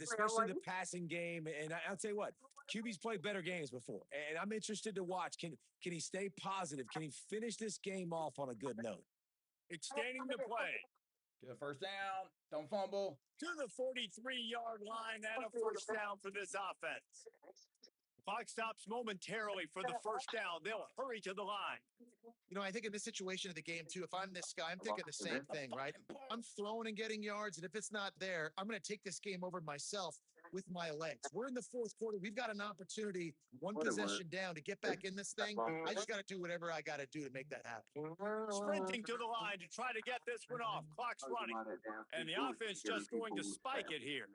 especially the passing game. And I'll tell you what, QB's played better games before. And I'm interested to watch. Can he stay positive? Can he finish this game off on a good note? Extending the play. Get a first down. Don't fumble. To the 43-yard line and a first down for this offense. Clock stops momentarily for the first down. They'll hurry to the line. You know, I think in this situation of the game, too, if I'm this guy, I'm thinking the same thing, right? I'm throwing and getting yards, and if it's not there, I'm going to take this game over myself with my legs. We're in the fourth quarter. We've got an opportunity, one possession down, to get back in this thing. I just got to do whatever I got to do to make that happen. Sprinting to the line to try to get this one off. Clock's running. And the offense just going to spike it here.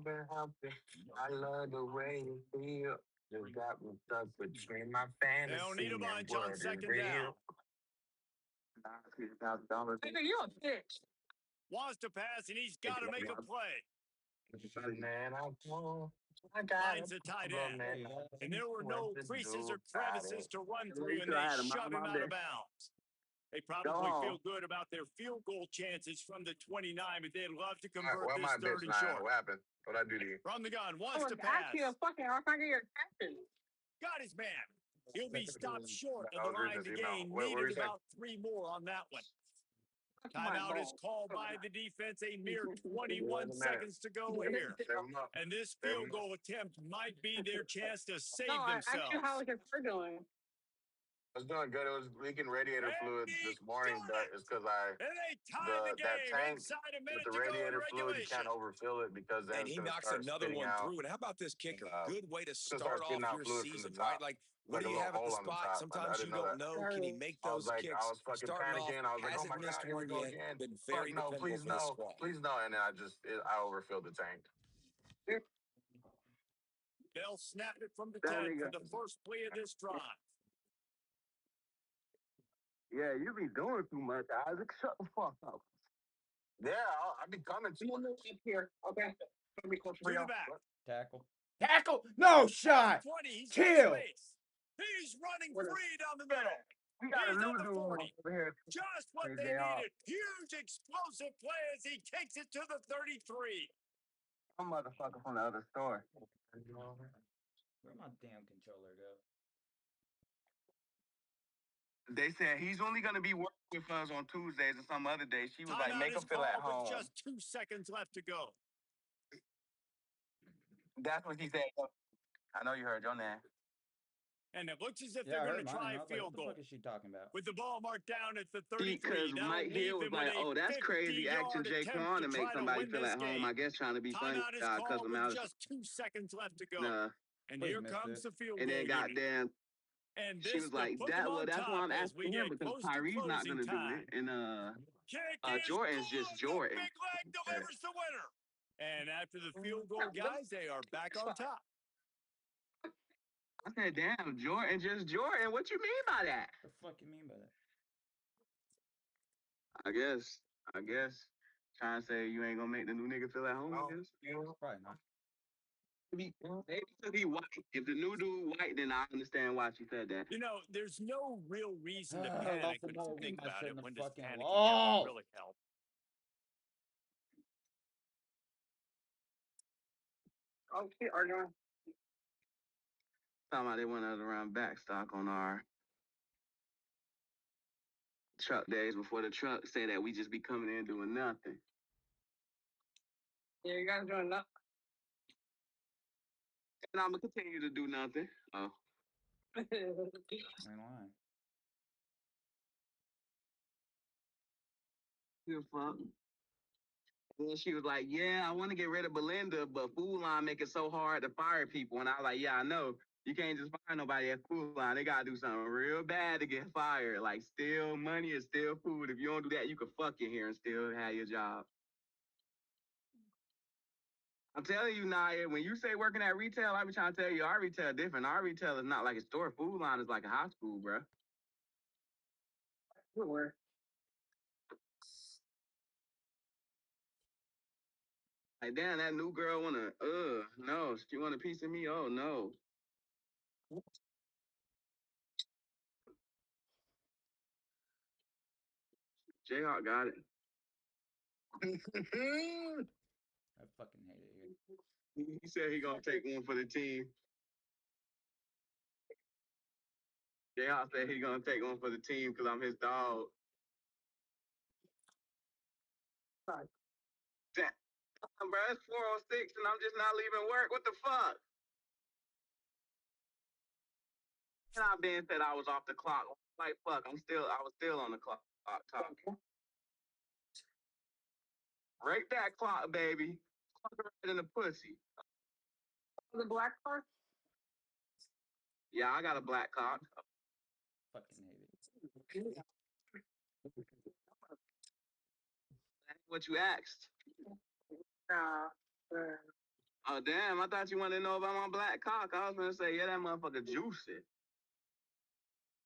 I love the way you feel. Just got me stuck between my fantasy. They don't need a bunch and on what is second real. down. $1,000. You're a bitch. Wants to pass, and he's got to make a play. Man, Finds the tight end. And there were no creases or crevices to run through, and they shut him out of bounds. They probably feel good about their field goal chances from the 29, but they'd love to convert Well, this my third bitch, and short. what happened? What'd I do to you? From the gun, wants to pass. Got his man. He'll be stopped short of the line to gain. Needed about 3 more on that one. Timeout is called by the defense. A mere 21 seconds to go here. And this field goal attempt might be their chance to save themselves. How is your car doing? I was doing good. It was leaking radiator fluid this morning, but it's because And they tie the game that tank inside a minute with the to go in radiator fluid, you regulation. can't overfill it because then And he it's going to knocks start another spitting one out. through. And how about this kicker? Good way to Start start off spitting out your fluid from season, the right? top. Like, Like what do a you little have at the hole on the spot? top. I Sometimes you didn't know don't that. know. Can he make I was those like, kicks? I was fucking Starting off, panicking. I was like, oh hasn't my missed God, here we one go yet. again. Been Fuck very no, dependable please for this no, squad. please no. And then I overfilled the tank. They'll snap it from the 10 for the first play of this drive. Yeah, you be doing too much, Isaac. Shut the fuck up. Yeah, I'll be coming to you. Here, okay. To the back. Tackle. Tackle? No shot. 20. He's got Chill. space. He's running free down the middle. We got a He's new at the dude 40. over here. Just what Hey, they Jay-Hawk. needed. Huge explosive play as he takes it to the 33. I'm motherfucker from the other store. Where'd my damn controller go? They said he's only gonna be working with us on Tuesdays and some other days. She was like, Timeout make him is feel at called home. with just 2 seconds left to go. That's what she said. I know you heard your name. And it looks as if Yeah, I they're going heard to mine. try I a was like, field what the goal. fuck is she talking about? With the ball marked down at the 33, Because that'll Mike leave Hill was them with like, a oh, that's crazy acting 50-yard attempt Jaquan to to make try to somebody win feel this at home. game. I guess trying to be funny. Timeout is Cuss called him with out. just 2 seconds left to go. Nah. And Please here missed comes it. the field And goal then unit. goddamn, And she this was to like, put them on that's why top I'm as we asking him get because close to Kyrie's not closing gonna do time. it. And Kick is Jordan's just good. The Jordan. big leg delivers the winner. And after the field goal, guys, they are back on top. I said, damn, Jordan, just Jordan. What you mean by that? What the fuck you mean by that? I guess. Trying to say you ain't gonna make the new nigga feel at home, I guess. Probably not. Maybe because he white. If the new dude white, then I understand why she said that. You know, there's no real reason to I panic, lost the but if ball you with think my about shit it, in the when does fucking panicking wall. really help? Okay, Argon. Talking about they want us around back stock on our truck days before the truck say that we just be coming in doing nothing. Yeah, you guys doing nothing. And I'm gonna continue to do nothing. Oh. I ain't lying. Good fuck. And then she was like, yeah, I want to get rid of Belinda, but Food Line make it so hard to fire people. And I was like, yeah, I know. You can't just fire nobody at Food Line. They gotta do something real bad to get fired. Like steal money is steal food. If you don't do that, you can fuck in here and still have your job. I'm telling you, Naya, when you say working at retail, I be trying to tell you our retail different. Our retail is not like a store. Food Line is like a high school, bro. Sure. Like, damn, that new girl wanna, no. She want a piece of me? Oh, no. Jayhawk got it. I fucking hate it here. He said he gonna take one for the team. Jayhawk said he gonna take one for the team because I'm his dog. Damn, bro, it's 4:06 and I'm just not leaving work. What the fuck? And I been said I was off the clock. Like fuck, I was still on the clock talking. Break that clock, baby. Clock right in the pussy. The black card? Yeah, I got a black cock. Fucking hate it. That's what you asked. Oh damn, I thought you wanted to know about my black cock. I was gonna say, yeah, that motherfucker juicy.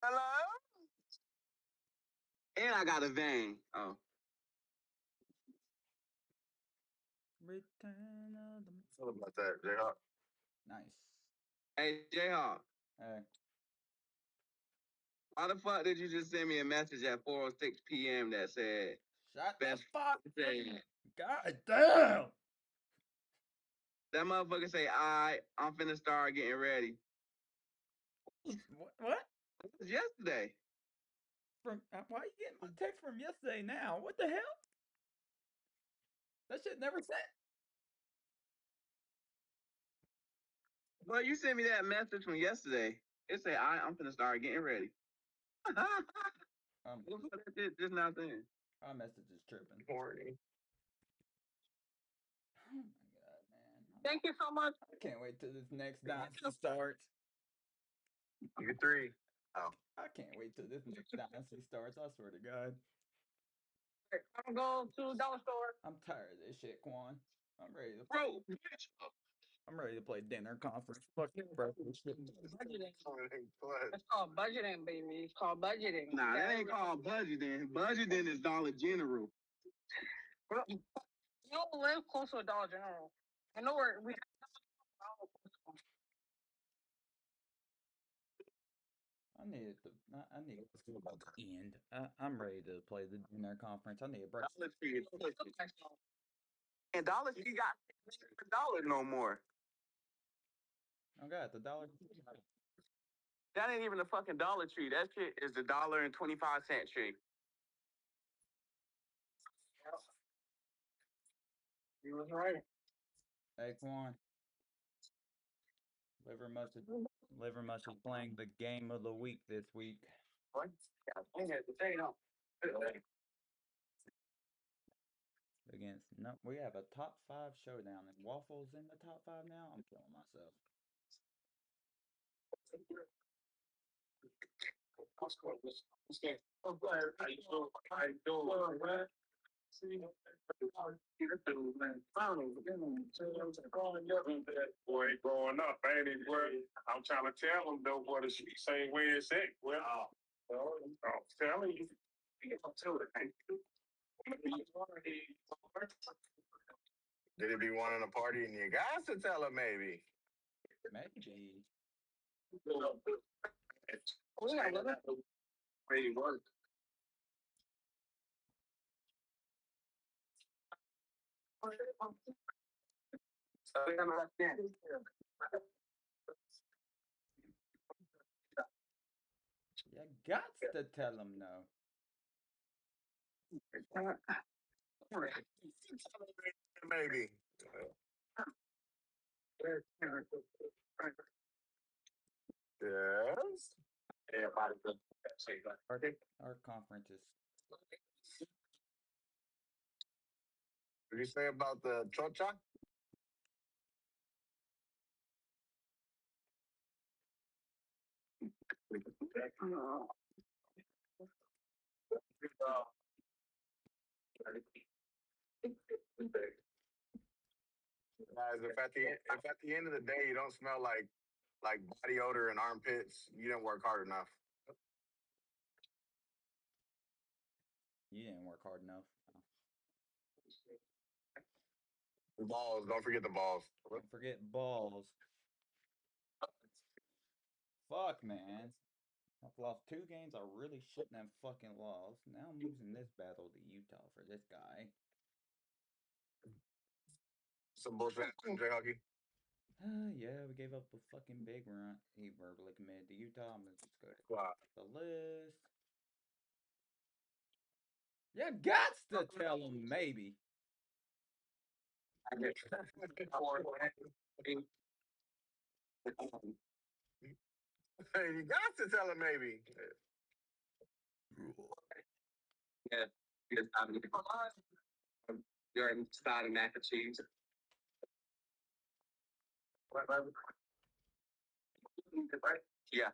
Hello? And I got a vein. Oh. Return of the... What about that, Jayhawk? Nice. Hey, Jayhawk, Hey. why the fuck did you just send me a message at 4:06 p.m. that said Shut best the fuck. said, God damn. that motherfucker say, I'm finna start getting ready. What? It was yesterday. From why you getting my text from yesterday now? What the hell? That shit never said. Well, you sent me that message from yesterday. It said, I'm finna start getting ready. What the fuck that shit just now saying? Our message is tripping. Morning. Oh my god, man. Thank you so much. I can't wait till this next dynasty starts. You 3. Oh. I can't wait till this next dynasty starts. I swear to God. I'm going to dollar store. I'm tired of this shit, Quan. I'm ready to Bro, I'm ready to play dinner conference. Fuck you, bro. budgeting. It's called budgeting, baby. It's called budgeting. Nah, that ain't called budgeting. Budgeting is Dollar General. You don't live close to a Dollar General. I know where we. I need the end. I'm ready to play the dinner conference. I need a break. Dollar Tree is pushing. And Dollar Tree got $1 no more. I got the dollar. That ain't even a fucking Dollar Tree. That shit is the $1.25 tree. He was right. Acorn. Livermush is playing the game of the week this week. What? Against we have a top 5 showdown, and Waffles in the top 5 now. I'm killing myself. Boy, ain't growing up, ain't he, boy? I'm trying to tell him, though, boy, the streets ain't where it's at. Well, I'm telling you. Did it be wanting a party and you got to tell him maybe? Maybe. You got to tell him no. Maybe. Yes. Our conference is. What did you say about the chocha? Guys, if at the end of the day you don't smell like body odor and armpits, you didn't work hard enough. You didn't work hard enough. The balls, don't forget the balls. Don't forget balls. Fuck, man. I've lost 2 games I really shouldn't have fucking lost. Now I'm losing this battle to Utah for this guy. Some bullshit, J Hockey. Yeah, we gave up a fucking big run. He verbally committed to Utah. I'm gonna just go to the list. You got to tell him maybe. You got to tell him maybe. Yeah, you're starting mac and cheese. Yeah.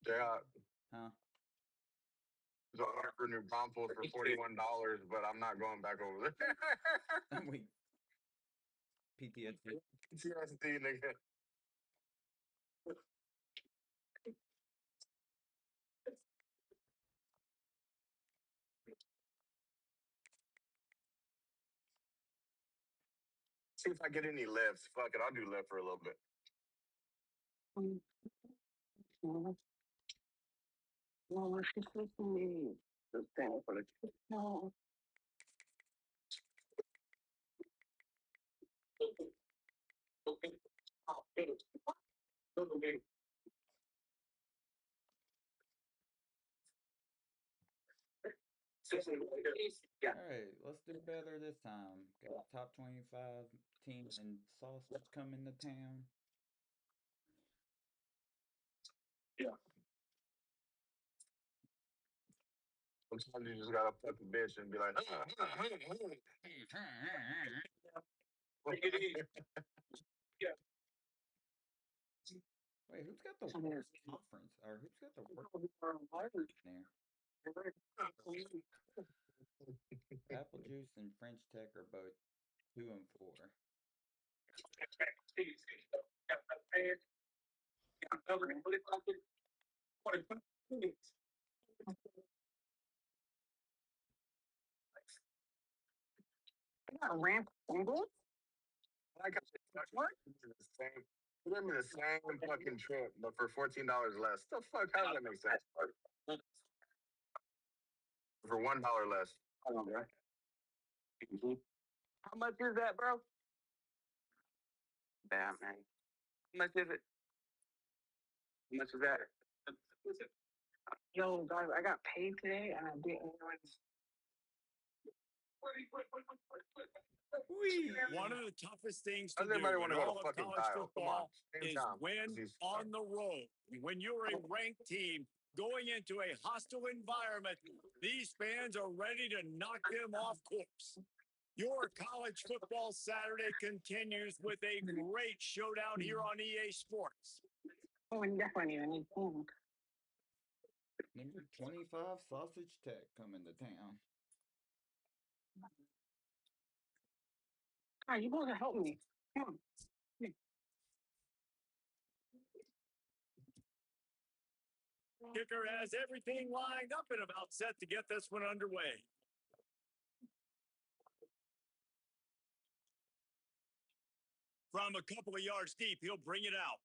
Yeah. Huh? There's a order for New Braunfels for $41, but I'm not going back over there. We PTSD. PTSD, nigga. See if I get any lifts. Fuck it, I'll do lift for a little bit. Alright, let's do better this time. Got a top 25 team and sausage coming to town. Sometimes you just gotta fuck the bitch and be like, Wait, who's got the worst conference? Or who's got the worst there? Apple Juice and French Tech are both 2 and 4. I got what? Give me the same fucking trip, but for $14 less. The fuck? How does that make sense? For $1 less. Hold on, bro. How much is that, bro? Damn, man. How much is it? How much is that? Yo, guys, I got paid today and I didn't even. One of the toughest things to Does do anybody in want to go to all of fucking college Kyle? Come on. football Same is time. win on the road. When you're a ranked team going into a hostile environment, these fans are ready to knock them off course. Your college football Saturday continues with a great showdown here on EA Sports. Oh, and definitely I need food. Number 25 Sausage Tech coming to town. All right, you supposed to help me. Come on. Kicker has everything lined up and about set to get this one underway. From a couple of yards deep, he'll bring it out.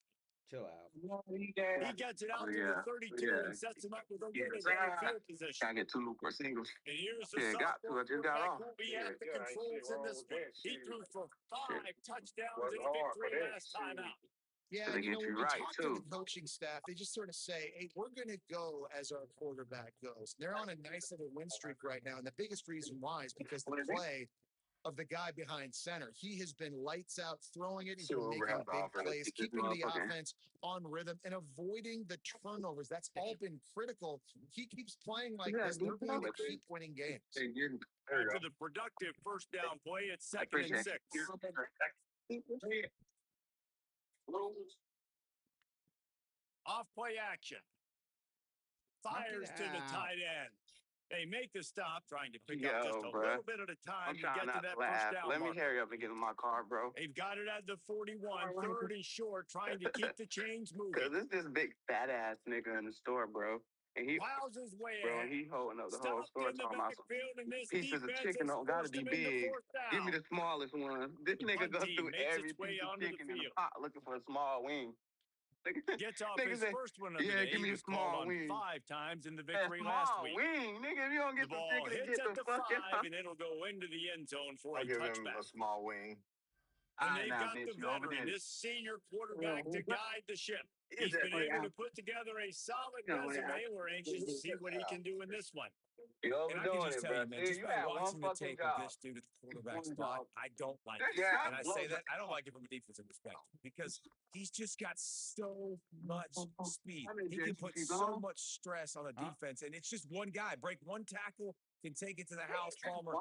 Chill out. He gets it out to the 32 and sets him up with a really good field position. Gotta get 2 more singles. And here's the Got to. I just got off. who'll be at the controls in this one. He threw for 5 touchdowns in a victory last time out. Yeah, and, you know, when we talk to the coaching staff, they just sort of say, hey, we're going to go as our quarterback goes. They're on a nice little win streak right now, and the biggest reason why is because the play of the guy behind center. He has been lights out throwing it. He's been making big plays, keeping the offense on rhythm, and avoiding the turnovers. That's all been critical. He keeps playing like this. They're going to keep winning games. After the productive first down play, it's 2nd and 6. Off play action. Fires to the tight end. They make the stop, trying to pick up just a little bit at a time to get to that first down. Let me hurry up and get in my car, bro. They've got it at the 41, 3rd and short, trying to keep the chains moving. Cause this big fat ass nigga in the store, bro. And he plows his way bro, ahead. he holding up the whole Stopped store in the talking about some backfield, and this pieces of defense chicken has don't gotta forced be him into big. 4th down. Give me the smallest one. This The nigga punt goes team through makes every its way piece of onto the chicken in the field. pot looking for a small wing. Gets off Nigga his say, first one of the yeah, day. give me He a was called small on wing. 5 times in the A victory last small week. wing, nigga. If you don't The get the ball chicken, hits get at the the fucking 5, and it'll go into the end zone for I'll a give him touchback. a small wing. And Alright, they've now, got bitch, the you overdid veteran, it. this senior quarterback, to guide the ship. He's been able to put together a solid resume. We're anxious to see what he can do in this one. You And I can overdoing just it, tell bro. you, man, See, just you by had one watching the fucking tape of job. this dude at the quarterback spot, I don't like it. Yeah, And I say that, I don't like it from a defensive perspective because he's just got so much speed. He can put so much stress on a defense, and it's just one guy. Break one tackle, can take it to the house, Palmer.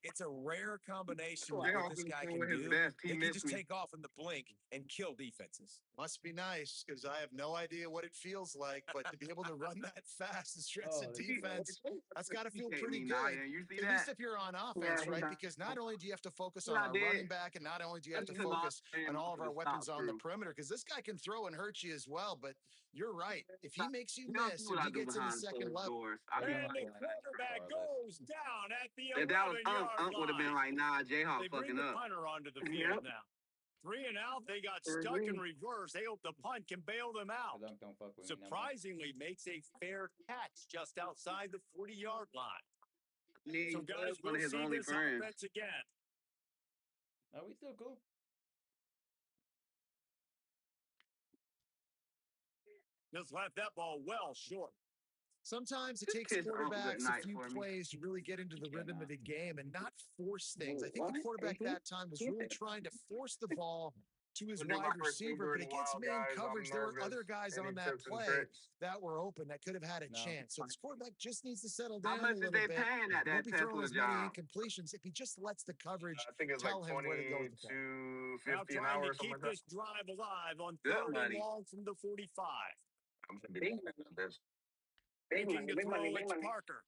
It's a rare combination of what this guy can do. He can just take off in the blink and kill defenses. Must be nice because I have no idea what it feels like, but to be able to run that fast and stretch the defense, that's got to feel pretty good. At least if you're on offense, right? Because not only do you have to focus on our running back, and not only do you have to focus on all of our weapons on the perimeter, because this guy can throw and hurt you as well. But you're right. If he makes you miss and he gets in the second level, And the quarterback goes down at the If that was 11-yard would have been line. like, nah, Jayhawk They bring fucking the up. punter onto the field now. 3 and out, they got stuck in reverse. They hope the punt can bail them out. Don't fuck with me. Surprisingly, makes a fair catch just outside the 40-yard line. So, guys, we'll see this offense again. Are we still cool? Just left that ball well short. sometimes it takes quarterbacks a few plays to really get into the rhythm of the game and not force things. I think the quarterback that time was really trying to force the ball to his wide receiver, but against man coverage, there were other guys on that play that were open that could have had a chance. So this quarterback just needs to settle down a little bit. He won't be throwing as many incompletions if he just lets the coverage tell him where to go with the ball. Now trying to keep this drive alive on 3rd and long from the 45. I'm gonna be this. Looking to throw, it's Parker.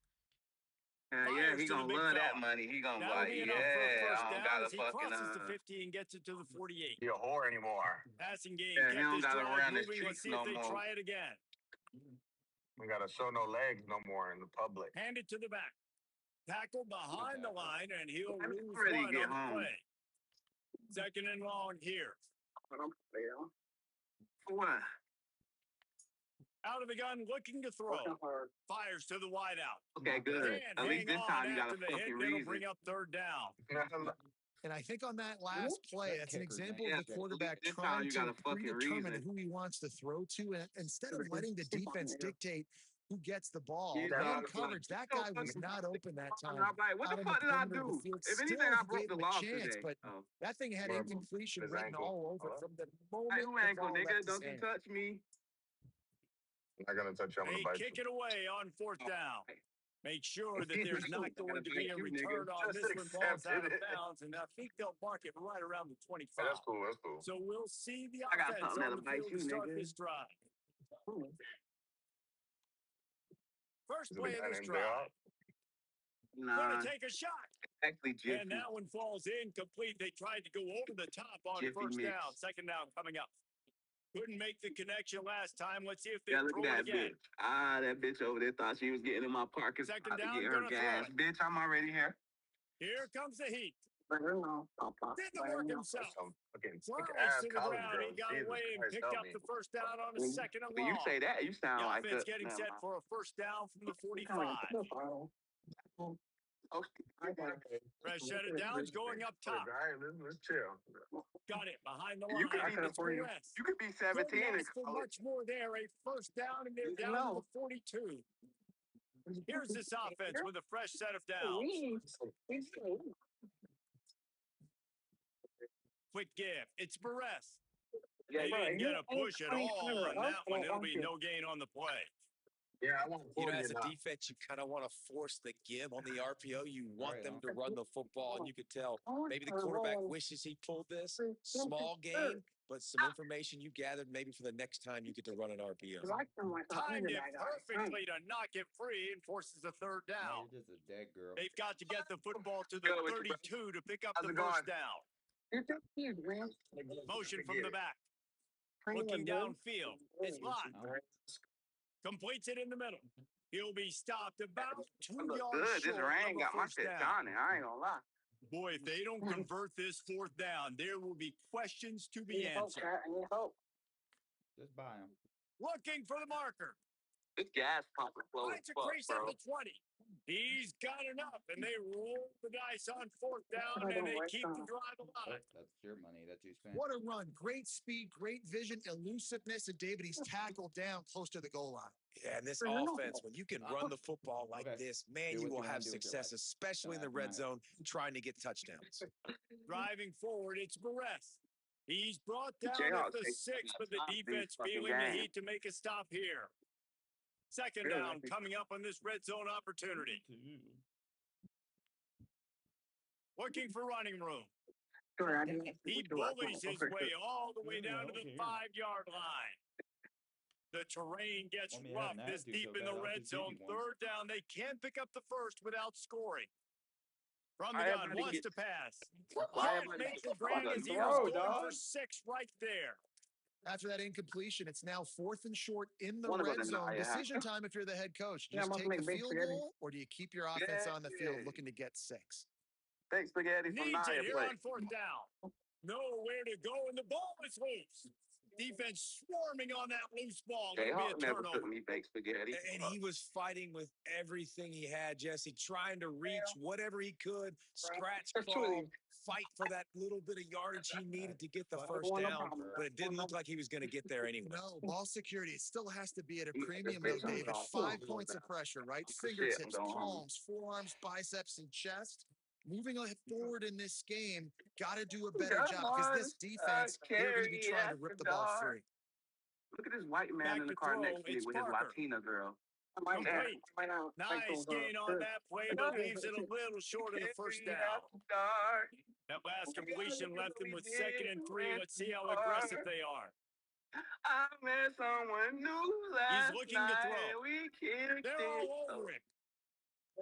Yeah, he gonna love that money. He gonna That'll like, be enough for a first down as he crosses the 50 and gets it to the 48. Be a whore anymore. Passing game, he don't get this gotta drive run his moving. Let's see cheeks if they no more. try it again. We gotta show no legs no more in the public. Hand it to the back. Tackle behind the line, and he'll lose Ready to one get on the home. play. 2nd and long here. What? Out of the gun, looking to throw. Fires to the wideout. Okay, good. And At least hang this on time you got after a the hit. fucking That'll reason. bring up third down. And I think on that last play, That that's an kicker's example name. of the Yeah, quarterback this time trying you got to a fucking predetermine reason. who he wants to throw to. And instead of letting the defense dictate who gets the ball, Yeah, man dog. coverage, that So guy was fucking- not open that I'm time like, what out the on the fuck did I perimeter of the do? field. If Still, anything, I he broke gave the him a law chance, today. but Oh. that thing had incompletion His written ankle. all over from the Hey, moment who the ankle, ball left nigga? his Don't you hand. touch me. I'm not gonna touch you. I'm gonna They bite kick you. it away on fourth down. Make sure that there's not going to be a You, return nigga. on Just this one. Ball's out of accepted it. bounds, and I think they'll mark it right around the 25. Hey, that's cool. That's cool. So we'll see the I got offense something on that'll the bite field you, to start nigga. this drive. First Is it a play of guy this named drive. Nah, Going to take a shot. actually And Jiffy. that one falls incomplete. They tried to go over the top on Jiffy first mix. down. Second down coming up. Couldn't make the connection last time. Let's see if they Yeah, look throw at it that again. bitch. Ah, that bitch over there thought she was getting in my parking Second spot to down, get her gonna throw gas. it. Bitch, I'm already here. Here comes the heat. Did the work That's himself. some fucking sick Flies ass to the college ground. He girls. got Jesus away and Christ, picked help up me. the first down on a second and When you long. say that, you sound The like offense a getting never set mind. for a first down from the 45. Fresh set of downs going up top. Let's chill. Got it behind the You could line. be It's Perez. you could be Couldn't 17 and ask for much more there. A first down, and they're You down know. to the 42. Here's this offense with a fresh set of downs. Quick give. It's Perez. They didn't get a push at all on that one. It'll be no gain on the play. Yeah, I want You know, 40 as a now. defense, you kind of want to force the give on the RPO. You want Right them on. to run the football, and you could tell maybe the quarterback wishes he pulled this. Small gain, but some information you gathered maybe for the next time you get to run an RPO. Timed it perfectly to knock it free and forces a third No, down. you're just a dead girl. They've got to get the football to the Go with you, bro. 32 to pick up How's the it first going? down. Motion from the back. Looking downfield. It's blocked. Oh, Completes it in the middle. He'll be stopped about 2 Look yards good. This short rain of a got my first shit down. shining. I ain't gonna lie. Boy, if they don't convert this fourth down, there will be questions to be answered. just buy him. Looking for the marker. This gas pump is slow as Finds a fuck, crease at bro. the 20. He's got enough, and they roll the dice on fourth down, and they keep the drive Oh, alive. that's your money that you spent. What a run. Great speed, great vision, elusiveness, and David, he's tackled down close to the goal line. Yeah, and this offense, when you can run the football like Okay. this, man, Do you what will you wanna have do with your success, life. especially in the Don't red act zone, trying to get touchdowns. Driving forward, it's Perez. He's brought down Jayhawks at the take 6, but the these defense fucking feeling the games. heat to make a stop here. Second Really? down coming up on this red zone opportunity. Looking for running room. He bullies his way all the way down to the 5-yard line. The terrain gets Want me to have rough an this attitude deep so in bad, the I'll red just give zone. you one. Third down, they can pick up the first without scoring. From the I gun, have to wants get- to pass. Why Can't am I- make the grab as he Throw, was going dog. for 6 right there. After that incompletion, it's now 4th and short in the One of red them zone. now, yeah. Decision time if you're the head coach. Yeah, Just must take make the big field spaghetti. goal, or do you keep your offense on the field Yeah. looking to get 6? Thanks, spaghetti from Needs it Naya here play. on fourth down. Nowhere to go, and the ball is loose. Defense swarming on that loose ball. It'll be a Jayhawk never took turnover. me baked spaghetti. And he was fighting with everything he had, Jesse, trying to reach whatever he could, scratch, claw, fight for that little bit of yardage he needed to get the first down, but it didn't look like he was going to get there anyway. No, ball security. It still has to be at a Yeah, premium, that's though, based on David. golf. 5 points of pressure, right? Shit, I'm Fingertips, going home. palms, forearms, biceps, and chest. Moving forward in this game, got to do a better job because this defense, they're going to be trying to rip the ball free. Look at this white man Back in the to car throw, next to me it's with his Parker. Latina girl. Complete. Nice gain on that play, but leaves it a little short of the first down. That last completion left them with 2nd and 3. Let's see how aggressive they are. I met someone new last He's looking to throw. night. We kicked They're it. all over it.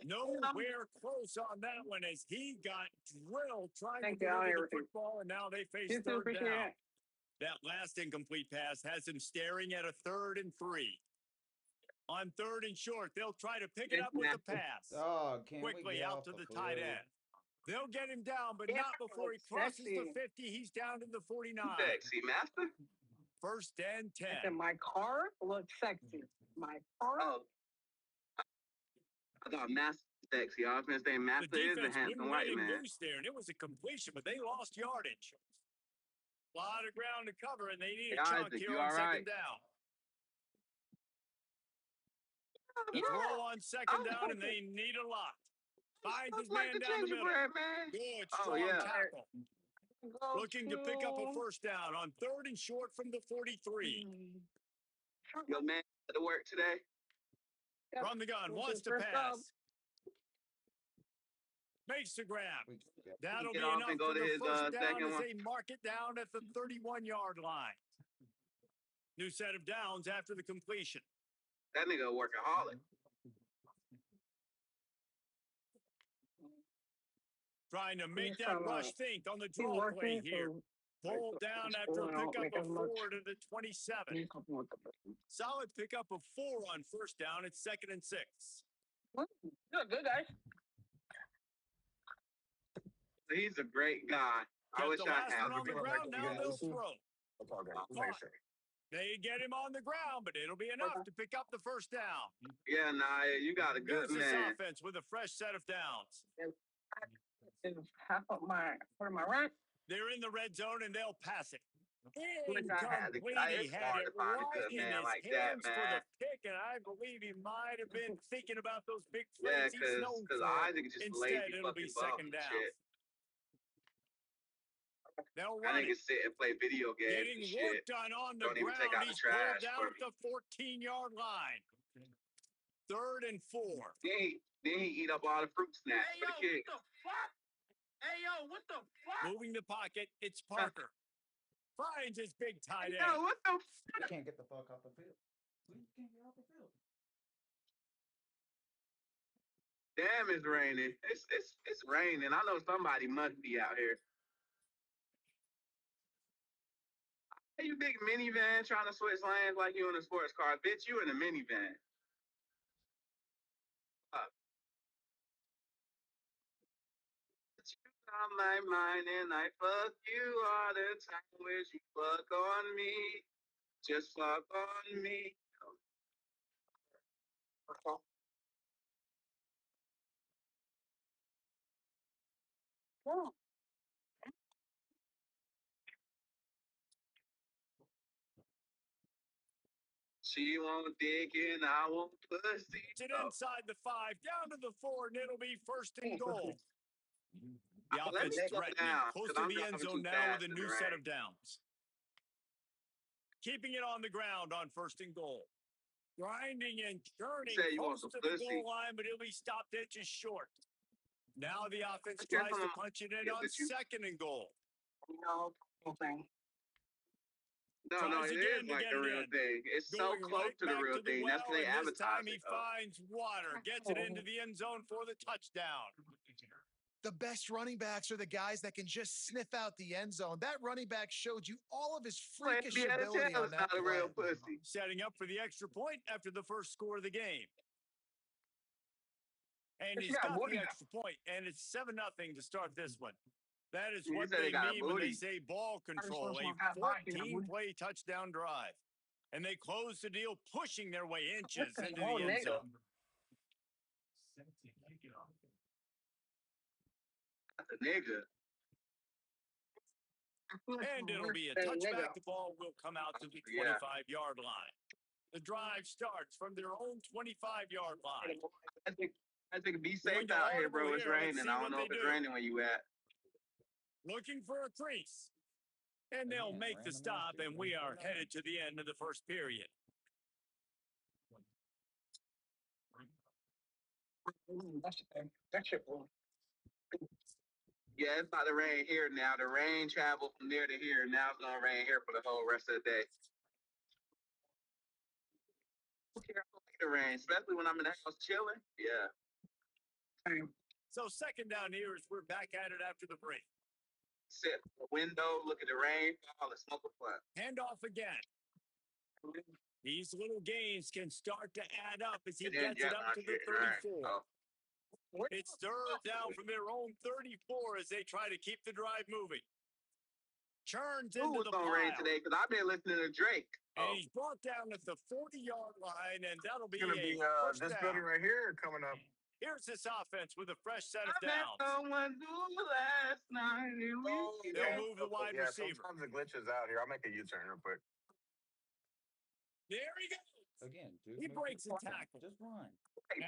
Nowhere close on that one as he got drilled trying to deliver the football, and now they face third down. That last incomplete pass has him staring at a 3rd and 3. On 3rd and short, they'll try to pick it up with the pass. Oh, can we Quickly get out off to the the tight field? end. They'll get him down, but not before he crosses the 50. He's down to the 49. Sexy master. First and 10. And my car looks sexy. My car. Oh, I thought Master sexy. I was gonna say The Master is a defense handsome wouldn't let white him man. loose there, and it was a completion, but they lost yardage. A lot of ground to cover, and they need a Hey, chunk Isaac, here you on all right? second down. The Yeah, throw on second down, and they need a lot. Finds his like man the down the middle. gingerbread man. Good, Oh strong yeah. tackle. Go Looking to pick up a first down on 3rd and short from the 43. Your man had to work today. Yep. From the gun, This wants is to first pass. up. Makes the grab. That'll Get be off enough and go for to the his first down second as one. they mark it down at the 31-yard line. New set of downs after the completion. That nigga a workaholic. Trying to make He's that trying to rush think on the keep draw play working, here. so Pulled down after a I don't pickup make of as much. 4 to the 27. He's helping with the person. Solid pickup of 4 on first down. It's 2nd and 6. Good guys. He's a great guy. I Kept wish the I last had one on the him. ground. Now they'll throw. Okay. They get him on the ground, but it'll be enough to pick up the first down. Yeah, Naya, you got a good Here's this man. offense with a fresh set of downs. Half of my rent. They're in the red zone, and they'll pass it. Wish I had the guy. Incomplete. He It's had hard it to find a right good in man his like that, hands for the man. pick, and I believe he might have been thinking about those big Yeah, plays he's known because for. Isaac is just Instead, lazy it'll be fucking bum second and down. shit. They'll I run think it. it's sit and play video games Getting and work shit. done on the Don't even take ground. out the He's pulled trash down for at the 14-yard line. 3rd and 4. Then he eat up all the fruit snacks for the kids. What the fuck? Hey, yo, what the fuck? Moving the pocket, it's Parker. Finds his big tight end. Yo, what the You can't get the fuck off the field. You can't get off the field. damn, it's raining. It's raining. I know somebody must be out here. Hey, you big minivan trying to switch lanes like you in a sports car. Bitch, you in a minivan. You on my mind and I fuck you all the time. Wish you fuck on me. Just fuck on me. She won't dig in, I won't pussy. It inside the 5, down to the 4, and it'll be 1st and goal. The Let me offense slow threatening, down, close 'cause to I'm the end driving zone too now with fast a in new the set rain. of downs. Keeping it on the ground on 1st and goal. Grinding and churning Say you want close some to the pussy. goal line, but he'll be stopped inches short. Now the offense Guess tries to I'm punch it in get on with you. 2nd and goal. No, thing. No, Tries it again is to like get the it real in. thing. It's so Going close right to the back real to the thing. That's well, what they and this time advertise he it. Oh. finds water, gets it into the end zone for the touchdown. The best running backs are the guys that can just sniff out the end zone. That running back showed you all of his freakish ability on It's that not a real play. pussy. Setting up for the extra point after the first score of the game. And he's got the extra point, and it's 7-0 to start this one. That is You what said they they got mean when they booty. say ball control, a 14-play touchdown drive. And they close the deal, pushing their way inches into the end zone. That's a nigga. And it'll be a touchback. The ball will come out to the 25-yard line. The drive starts from their own 25-yard line. I think be safe out here, bro. It's raining. I don't know if it's raining where you at. Looking for a crease. And they'll make the stop, and we are headed to the end of the first period. That shit blew. Yeah, it's about to rain here now. The rain traveled from there to here. Now it's gonna rain here for the whole rest of the day. Okay, I don't like the rain, especially when I'm in the house chilling. Yeah. So 2nd down here as we're back at it after the break. Sit at the window, look at the rain fall, and smoke a blunt. Hand off again. These little gains can start to add up as he gets it up to the 34. Oh. It's 3rd down from their own 34 as they try to keep the drive moving. Turns Who into was the gonna rain pile. today? Because I've been listening to Drake. And he's brought down at the 40-yard line, and that'll be It's gonna be a first this down. building right here coming up. Here's this offense with a fresh set of I met downs. someone new last night. And They'll move the wide receiver. Sometimes it glitches out here. I'll make a U-turn real quick. There he goes. Again, He breaks a tackle. Just run.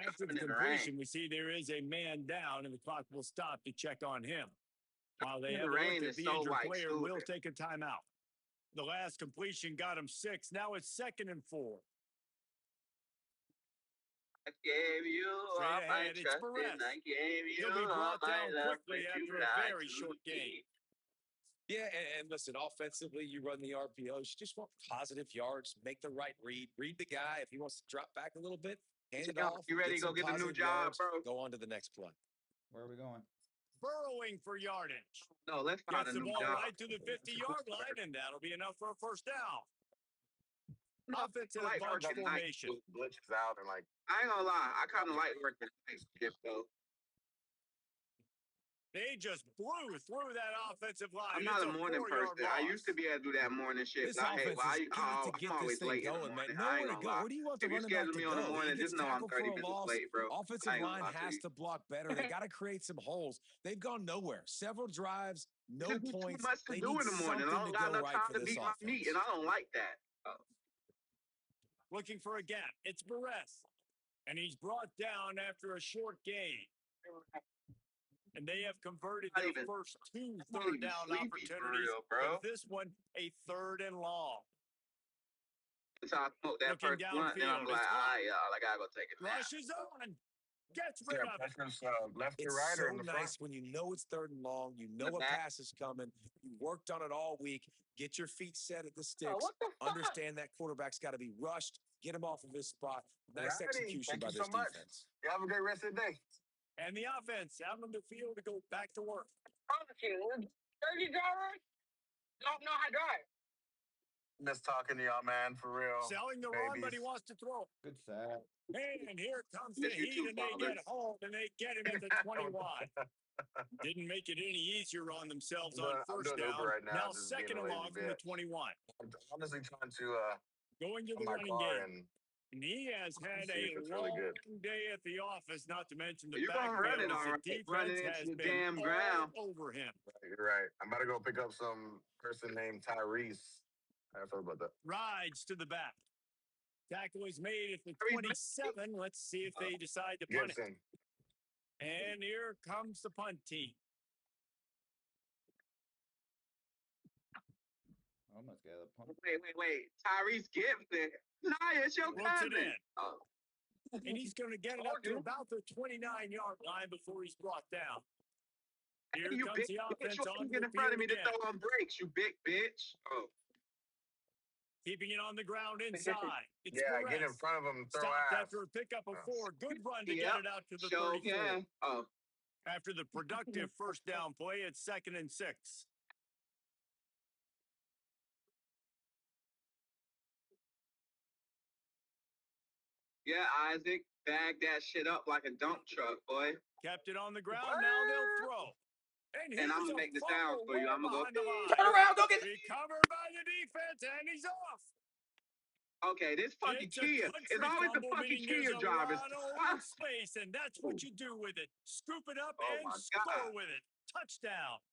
After the completion, we see there is a man down, and the clock will stop to check on him. While they have a look at the injured player, will take a timeout. The last completion got him 6. Now it's 2nd and 4. I gave you all my It's trust Perez. and I gave you He'll be all brought my down love, quickly but you after a lied very to short game. me. Yeah, and listen, offensively, you run the RPOs. You just want positive yards, make the right read. Read the guy. If he wants to drop back a little bit, hand it off. You ready to go get the new job, yards, bro? Go on to the next play. Where are we going? Burrowing for yardage. No, let's find Gets a the new ball job. right to the 50-yard line, and that'll be enough for a first down. Offense in a like bunch working night formation. Glitches out and like. I ain't gonna lie, I kind of like working night shift though. They just blew through that offensive line. I'm not a morning person. I used to be able to do that morning shift. This offense has got to get this thing going, man. Nowhere to go. Where do you want the running back to go? Morning, He gets just know I'm tackled for 30 a minutes loss. late, bro. Offensive line has to block better. They got to create some holes. They've gone nowhere. Several drives, no points. Too much to They do need in the morning. I something don't to got go enough right time for to this beat my offense. meat, and I don't like that. Looking for a gap. It's Perez. And he's brought down after a short gain. And they have converted their first 2 third-down opportunities. But this one, a 3rd and long. So I smoke that Looking first blunt, and I'm like, all right, y'all, I gotta go take a nap. Rushes on. Gets rid of it. Left or It's right so or in the nice front? when you know it's 3rd and long. You know a pass is coming. You worked on it all week. Get your feet set at the sticks. Understand that quarterback's got to be rushed. Get him off of his spot. Nice execution by this defense. You have a great rest of the day. And the offense out on the field to go back to work. 30 drivers don't know how to drive. Miss talking to y'all, man, for real. Selling the run, but he wants to throw. Good sack. And here comes the heat, and they get home, and they get him at the 21. Didn't make it any easier on themselves on first down. Right now, now 2nd and long from the 21. I'm honestly trying to going to the my running car game. And he has had a really long good. day at the office, not to mention the You're gonna run it backfield. all The right. Running defense has into the been damn ground. all over him. You're right. I'm about to go pick up some person named Tyrese. I feel about that. Rides to the back. Tackle is made at the 27. Let's see if they decide to punt it. And here comes the punt team. Almost got a punt. Wait. Tyrese Gibson. Nah, it's your cousin. Oh. And he's going to get it up to about the 29-yard line before he's brought down. Here comes the offense on the get in front of me field to throw on brakes, you big bitch. Oh. Keeping it on the ground inside. It's yeah, get in front of him, throw Stopped ass. after a pickup of 4. Good run to get it out to the 34. Oh. After the productive first down play, it's 2nd and 6. Yeah, Isaac, bag that shit up like a dump truck, boy. Kept it on the ground. Now they'll throw. And I'm gonna make the sound for you. I'm gonna go. Turn around, go get recovered by the defense, and he's off. Okay, this fucking Kia. It's always the fucking Kia drivers. Space, and that's what you do with it. Scoop it up and score with it. Touchdown.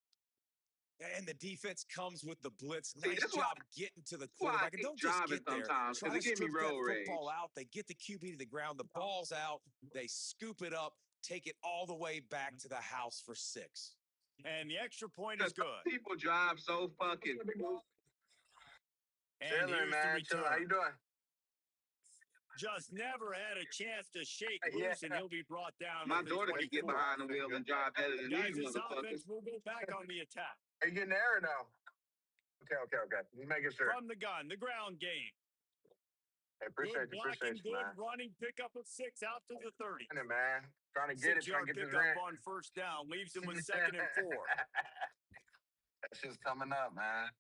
And the defense comes with the blitz. Nice job getting to the quarterback. And don't just get there. Try to strip that football out. They get the QB to the ground. The ball's out. They scoop it up, take it all the way back to the house for 6. And the extra point is good. People drive so fucking. And here's the return. How you doing? Just never had a chance to shake loose, and he'll be brought down. My daughter can get behind the wheel and drive better than these motherfuckers. We'll go back on the attack. Are you getting there or no? Okay. Just making sure. From the gun, the ground game. Hey, appreciate good you, blocking, appreciate you, good man. running, pickup of 6 out to the 30. Man, trying to get it, trying to get this pickup on first down, leaves him with 2nd and 4. That shit's coming up, man.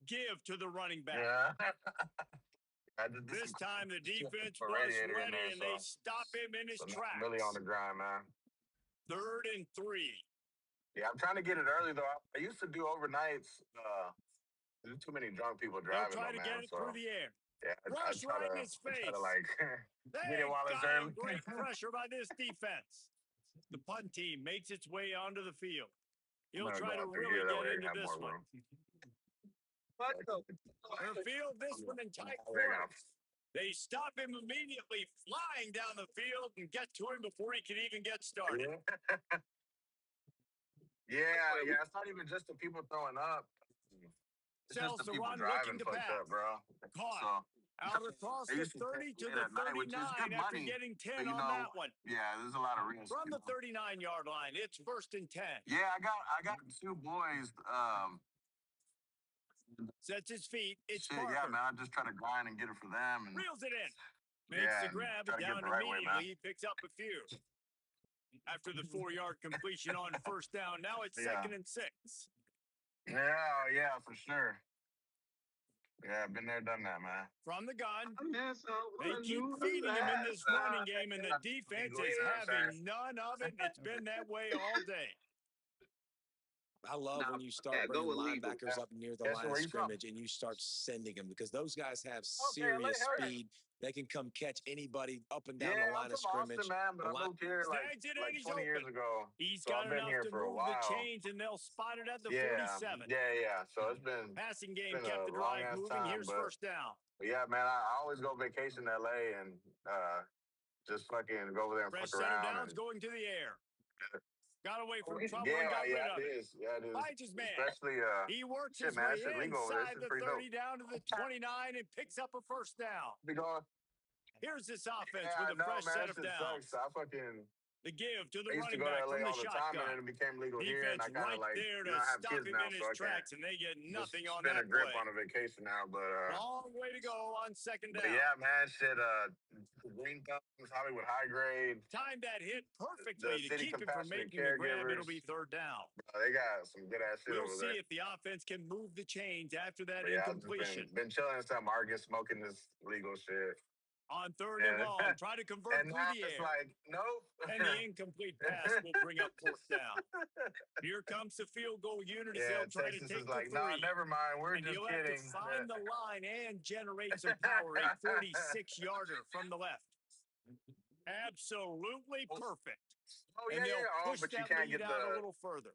Give to the running back. Yeah. This time the defense was ready, and they stop him in his tracks. Really on the grind, man. 3rd and 3. Yeah, I'm trying to get it early though. I used to do overnights. There's too many drunk people They'll driving try though, to get man. it So through the air. yeah, Rush right in his I try to face. like get it They while it's got him. early. Great pressure by this defense. The punt team makes its way onto the field. He'll I'm gonna try go to out through really here that get way I into have this more one. room. They'll field this one in tight There you go. quarters. They stop him immediately, flying down the field and get to him before he can even get started. Yeah. It's not even just the people throwing up. It's just Sells the the people run, driving looking to fucked pass. up, bro. Caught. So Out across I the used to 30 pay to it the at night, which is 39 good after money. getting 10 But, you on know, that one. yeah, there's a lot of risk. From the 39-yard line, it's 1st and 10. Yeah, I got two boys. Sets his feet. It's Shit, Parker. yeah, man. I just try to grind and get it for them, and Reels it in. Makes the and grab try to get down it the right way, immediately. man. He picks up a few. After the 4-yard completion on 1st down, now it's 2nd and 6. Yeah, for sure. Yeah, been there, done that, man. From the gun, They they keep feeding him in this running game, and the defense is having none of it. It's been that way all day. I love when you start bringing linebackers up near the line of scrimmage and you start sending them because those guys have serious speed. They can come catch anybody up and down the line of scrimmage. Austin, man, but I moved here like 20 years ago. He's So got I've been enough here to for a move the while. chains, and they'll spot it at the 47. Yeah. So it's been Passing game been kept a the long drive ass moving. time, Here's but 1st down. yeah, man, I always go vacation to LA and just fucking go over there and Fresh fuck set of around downs and going to the air. Got away from trouble and got rid of it. Yeah, it is. Finds his man. Especially He works shit, his man, way that shit legal over there. inside It's the pretty 30 dope. down to the 29 and picks up a 1st down. Be going. Here's this offense Yeah, I with a know, fresh man. set That of shit downs. sucks. The give to the I used to running go to back LA from the all the time, and then shotgun. it became legal here, and Defense I kind right of like, there you to know, I have stop kids him now, in so his I can't tracks, and they get just nothing on spin that a grip play. on a vacation now. But Long way to go on 2nd down. yeah, man, shit. Green Thumbs, Hollywood High Grade. Timed that hit The perfectly to City keep him from Compassionate making the grab. Caregivers. It'll be 3rd down. They got some good ass shit We'll over see there. if the offense can move the chains after that But yeah, I've just incompletion. been chilling in San Marcos, smoking this legal shit. On 3rd and long, try to convert and through now the it's air. like, nope. And the incomplete pass will bring up 4th down. Here comes the field goal unit as they'll try Texas to take is like, the 3. no, never mind. We're And just you'll kidding. have to find the line and generate some power. A 46-yarder from the left. Absolutely perfect. And they'll push but you that can't lead get out a little further.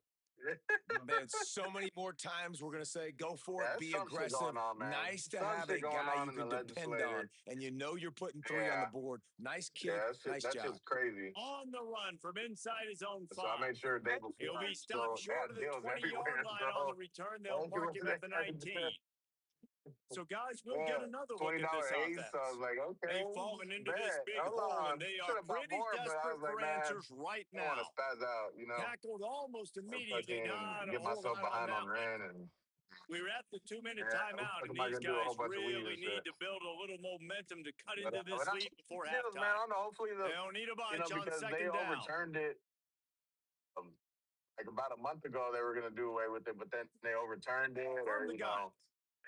Man, so many more times we're going to say, go for it, be some shit aggressive. going on, man. Nice to Some have shit a going guy on you in the can depend on, legislature. and you know you're putting 3 on the board. Nice kick, nice that's job. just crazy. On the run from inside his own 5. So I made sure day before. He'll be stopped short of the 20-yard line on the return. They'll mark him at the 19. So, guys, we'll get another look at this offense. So I was like, okay. They've fallen into this big hole, and they are pretty desperate for answers right I want to now. spaz out, you know. Tackled almost immediately. Not a get whole myself lot on behind that on rent and We're at the 2-minute what timeout, the and fuck am I these gonna do? A guys whole bunch of weed really and need shit. to build a little momentum to cut But, into this but lead before man, halftime. I don't know. Hopefully They don't need a bunch on because 2nd they down. overturned it. Like about a month ago, they were gonna do away with it, but then they overturned it, From or the gun.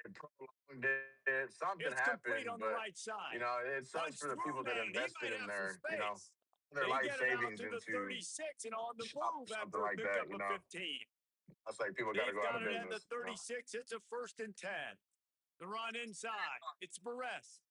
they prolonged it. Something It's happened, complete on the but right side. you know, it sucks Punch for the through, people that man. He invested might in have some their, space. their They life get it out savings to the into 36 and on the shop, move something after a like pickup that. of 15. That's like people got to They've go out got of it at business. the 36. It's a 1st and 10. The run inside. It's Barres.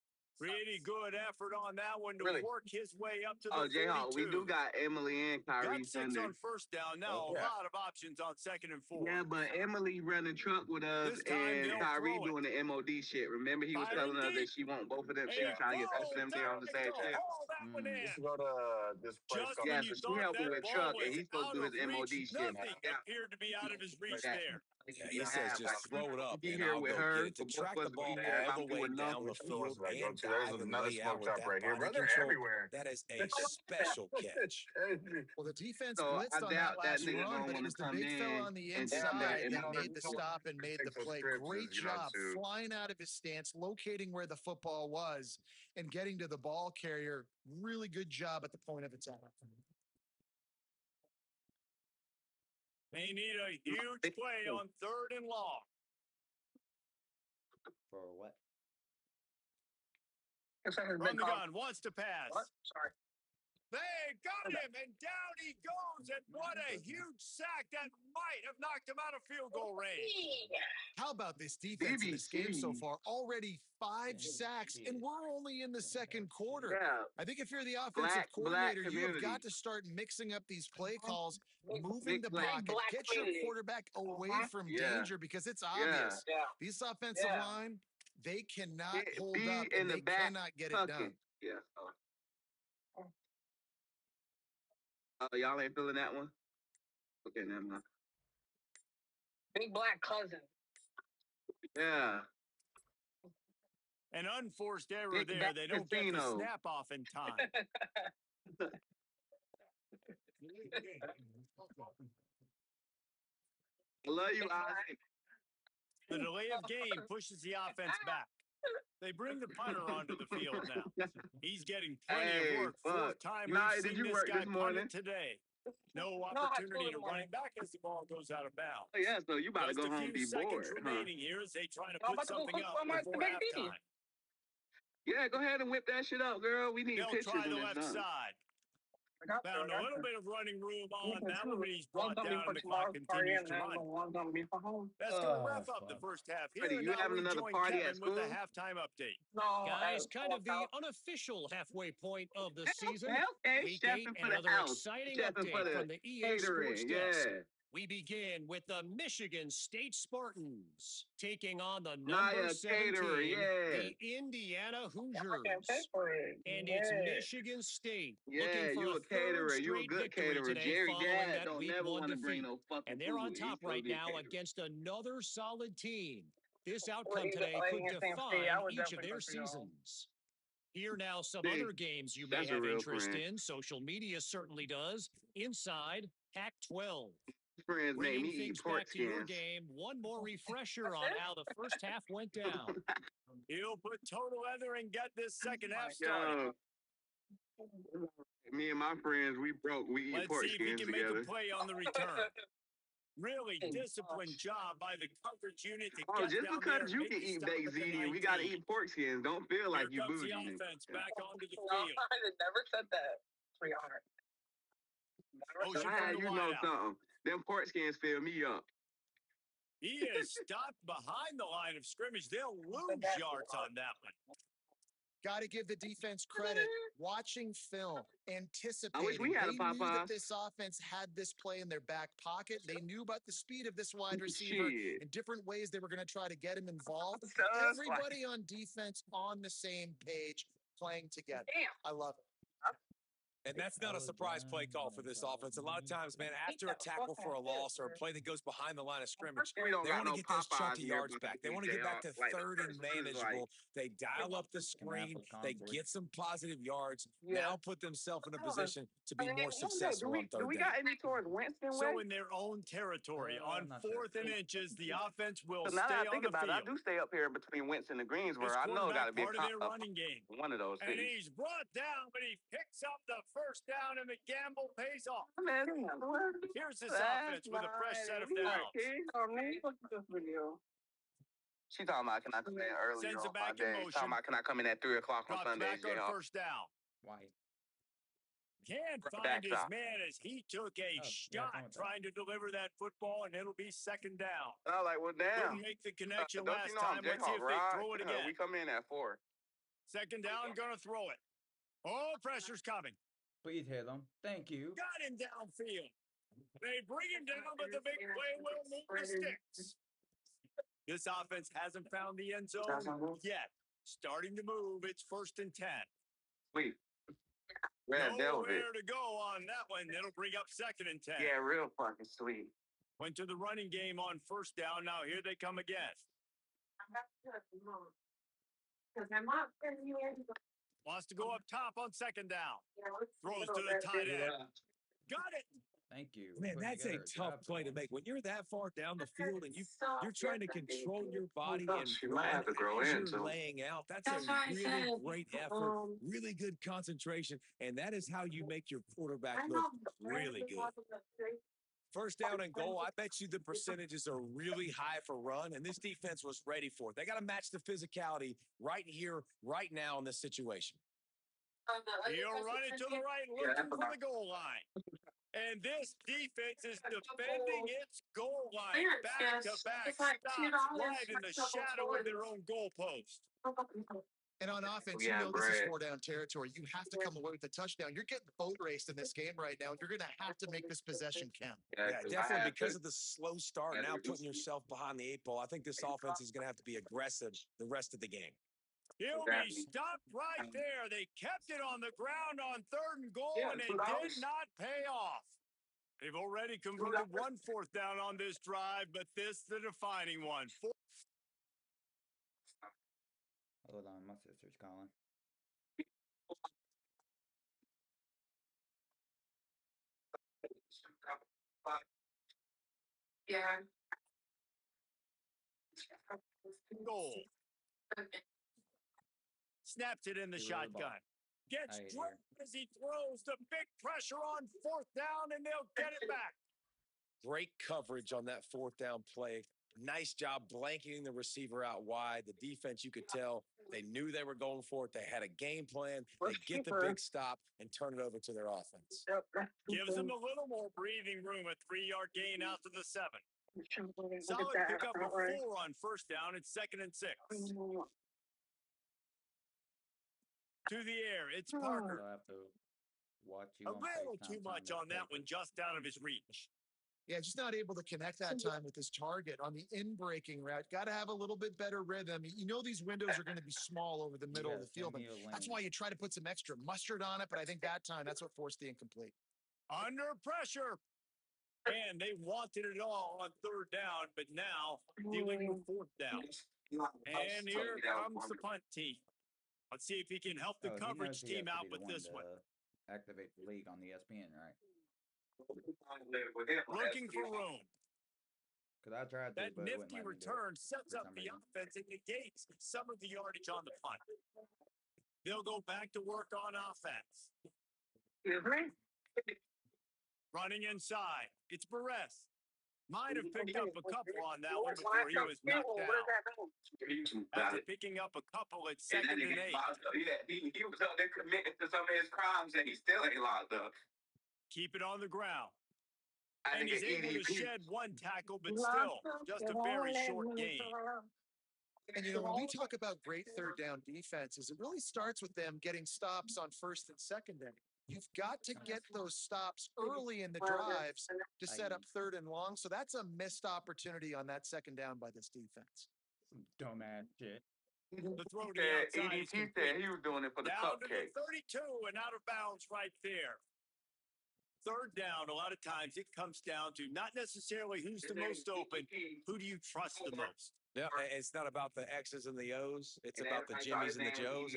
Pretty good effort on that one to work his way up to the 42. Jayhawk, we do got Emily and Kyrie Got 6 Sunday. on 1st down. Now a lot of options on 2nd and 4. Yeah, but Emily running truck with us, This time and they'll Kyrie throw it. doing the MOD shit. Remember, he was Fire telling us deep. that she want both of them. She was trying to get Slim there on the same shit. Haul that one in. Let's go to this place Just called when Yeah, you so she thought helping that with ball truck, was and he's supposed out to do of his MOD reach, shit. nothing appeared to be out of his reach Yeah. there. Yeah, he says just throw it up, Be and here I'll with go her, get it. To but track both the of us ball be there. all the I'm way doing down the numbers. field and There's dive and another lay out smoke with shop that right here, body bro. They're control. everywhere. That is a special catch. Well, the defense So I blitzed on that doubt that last nigga run, gonna but it want was to the come big fella in on the and inside and that made the stop and made the play. Great job flying out of his stance, locating where the football was, and getting to the ball carrier. Really good job at the point of attack. They need a huge play on 3rd and long. For what? From the gun, wants to pass. Sorry. They got him, and down he goes, and what a huge sack that might have knocked him out of field goal range. How about this defense in this game so BBC. far? Already 5 sacks, and we're only in the second quarter. Yeah. I think if you're the offensive Black coordinator, you have community. got to start mixing up these play calls, moving Big the black. pocket, Black get your community. quarterback away from Yeah. danger because it's obvious. Yeah. These offensive Yeah. line, they cannot hold Be up, in and the they back cannot get it tucking. done. Yeah. Oh, y'all ain't feeling that one? Okay, never mind. Big black cousin. Yeah. An unforced error Big there. back They don't get the casino. snap off in time. I love you, Isaac. The delay of game pushes the offense back. They bring the punter onto the field now. He's getting plenty of work. Fourth time Nah, we've did seen you this work guy this punt morning? it today. No No, I opportunity told to him run it back as the ball goes out of bounds. Oh, yeah, so you about to Just go a home few and be seconds bored, huh? remaining here as they try to I'm put about to go something cook up for my before baked beanie. halftime. Yeah, go ahead and whip that shit up, girl. We need They'll pictures try when the it's left done. side. I got Found there. a little bit of running room Me on that one, too. but he's One's brought gonna be down for and the clock tomorrow's party, continues and to then run. the one's gonna be for home. That's going to wrap up the first half here. Buddy, And you now having we another join party Kevin at with the school? halftime update. No, Guys, kind of the house. unofficial halfway point of the season. Okay, Week 8, chefing for the another house. exciting Chefing for update the from the EA Sports catering, Desk. yeah. We begin with the Michigan State Spartans taking on the number Naya 7 caterer, team, yeah. the Indiana I can't pay Hoosiers. for it. And Yeah. it's Michigan State Yeah, looking for you a a third caterer. You a straight good victory caterer. today Jerry following Dad that don't Week never 1 want to bring defeat. no fucking And they're on food. He's top supposed right to be a now caterer. against another solid team. This Well, outcome you today like could in Sam State, define I would each of definitely their go for y'all. seasons. Here now some See, other games you may that's a have real interest friend. in. Social media certainly does. Inside Pac-12. Friends make Bringing me eat things pork back to your skins. game, one more refresher That's on it? how the first half went down. He'll put total leather and get this second half Yo, started. me and my friends, we broke. We eat Let's pork see if he skins can make a together. play on the return. Really disciplined job by the coverage unit to Oh, get just down there because and you make can the eat stop baked at the ziti and we got to 19. eat pork skins, don't feel Here like you comes the bougie. offense back onto the No, field. I never said that. 300. Never Motion said from Ah, the you know wideout. something. Them pork skins fill me up. He is stopped behind the line of scrimmage. They'll lose yards on that one. Got to give the defense credit. Watching film, anticipating. we had a They knew that Popeyes. this offense had this play in their back pocket. They knew about the speed of this wide receiver Shit. and different ways they were going to try to get him involved. Just like- Everybody on defense on the same page, playing together. Damn. I love it. And that's not a surprise play call for this offense. A lot of times, man, after a tackle for a loss or a play that goes behind the line of scrimmage, We don't they got want to no get those Popeyes chunky nearby yards back. They want to get back to like the third and first one is like- manageable. They dial up the screen. They get some positive yards. Yeah. Now put themselves in a I don't know. position to I be mean, more I don't know. successful on do third we down. got any towards Winston So way? in their own territory, on not 4th sure. and inches, the offense will Because now stay that I on think the about it, I field. do stay up here between Winston and Greensboro. His I know it got to quarterback be part of their running game. one of those And cities. he's brought down, but he picks up the first down, and the gamble pays off. Man, Here's this that's offense with a fresh set of mighty downs. weird. Look at this video. She talking about can I come in earlier Sends it on my back in day? motion. Talking about can I come in at 3 o'clock on Drops Sundays? back on first down. White. Can't find Back his stop. man as he took a Oh, yeah, shot come with that. trying to deliver that football, and it'll be second down. I was like, well, damn. Couldn't make the connection Don't last you know I'm time. Let's see Jayhawk, if they right? throw it again. We come in at 4. Second down, gonna throw it. Oh, pressure's coming. Please hit him. Thank you. Got him downfield. They bring him down, but the big play will move the sticks. This offense hasn't found the end zone yet. Starting to move. It's 1st and 10. Sweet. Red Velvet. Nowhere to go on that one. It'll bring up 2nd and 10. Yeah, real fucking sweet. Went to the running game on first down. Now here they come again. Because my mom sent me in. Wants to go up top on second down. Throws Throws to the tight end. Got it. Thank you. Man, Putting that's a together tough job play to for make. When you're that far down the field and you're trying to control your body Oh, and she might run have to grow as in, you're too. laying out. That's That's a why I really said, great effort, really good concentration, and that is how you make your quarterback I look know really good. First down and goal, I bet you the percentages are really high for run, and this defense was ready for it. They got to match the physicality right here, right now in this situation. He'll run it to the right, looking for the goal line. And this defense is defending its goal line. Back-to-back stops right in the shadow of their own goalpost. And on offense, you know this is 4-down territory. You have to come away with a touchdown. You're getting boat raced in this game right now. You're going to have to make this possession count. Yeah, definitely because of the slow start, now putting yourself behind the 8 ball. I think this offense is going to have to be aggressive the rest of the game. He'll be stopped right there. They kept it on the ground on 3rd and goal, and it did not pay off. They've already converted 1 4th down on this drive, but this the defining one. Hold on, my sister's calling. Yeah. Goal. Snaps it in the shotgun. Gets dropped as he throws the big pressure on 4th down, and they'll get it back. Great coverage on that 4th down play. Nice job blanketing the receiver out wide. The defense, you could tell, they knew they were going for it. They had a game plan. They get the big stop and turn it over to their offense. Gives them a little more breathing room, a 3-yard gain out to the 7. Solid pickup of 4 on 1st down. It's 2nd and 6. To the air, it's Parker. I'll have to watch you A on little FaceTime too much on that one, just out of his reach. Yeah, just not able to connect that time with his target on the in-breaking route. Got to have a little bit better rhythm. You know these windows are going to be small over the middle of the field. And that's why you try to put some extra mustard on it, but I think that time, that's what forced the incomplete. Under pressure. And they wanted it all on 3rd down, but now dealing with 4th down. And here comes the punt team. Let's see if he can help the coverage team out with this one. Activate the league on the ESPN, right? Looking for room. Because I tried to, That but nifty return sets up the offense and negates some of the yardage on the punt. They'll go back to work on offense. Running inside. It's Barres. Might have picked up a couple on that one before he was knocked down. After picking up a couple, it's 2nd and 8. He was up there committing to some of his crimes, and he still ain't locked up. Keep it on the ground. And he's able to shed 1 tackle, but still, just a very short gain. And, you know, when we talk about great 3rd down defenses, it really starts with them getting stops on 1st and 2nd down. You've got to get those stops early in the drives to set up 3rd and long. So that's a missed opportunity on that 2nd down by this defense. Some dumbass shit. The throw to the outside is complete. He was doing it for the Down cupcake. to the 32 and out of bounds right there. 3rd down, a lot of times it comes down to not necessarily who's the most open, who do you trust the most? Yeah, it's not about the X's and the O's. It's about the Jimmies and the Joes.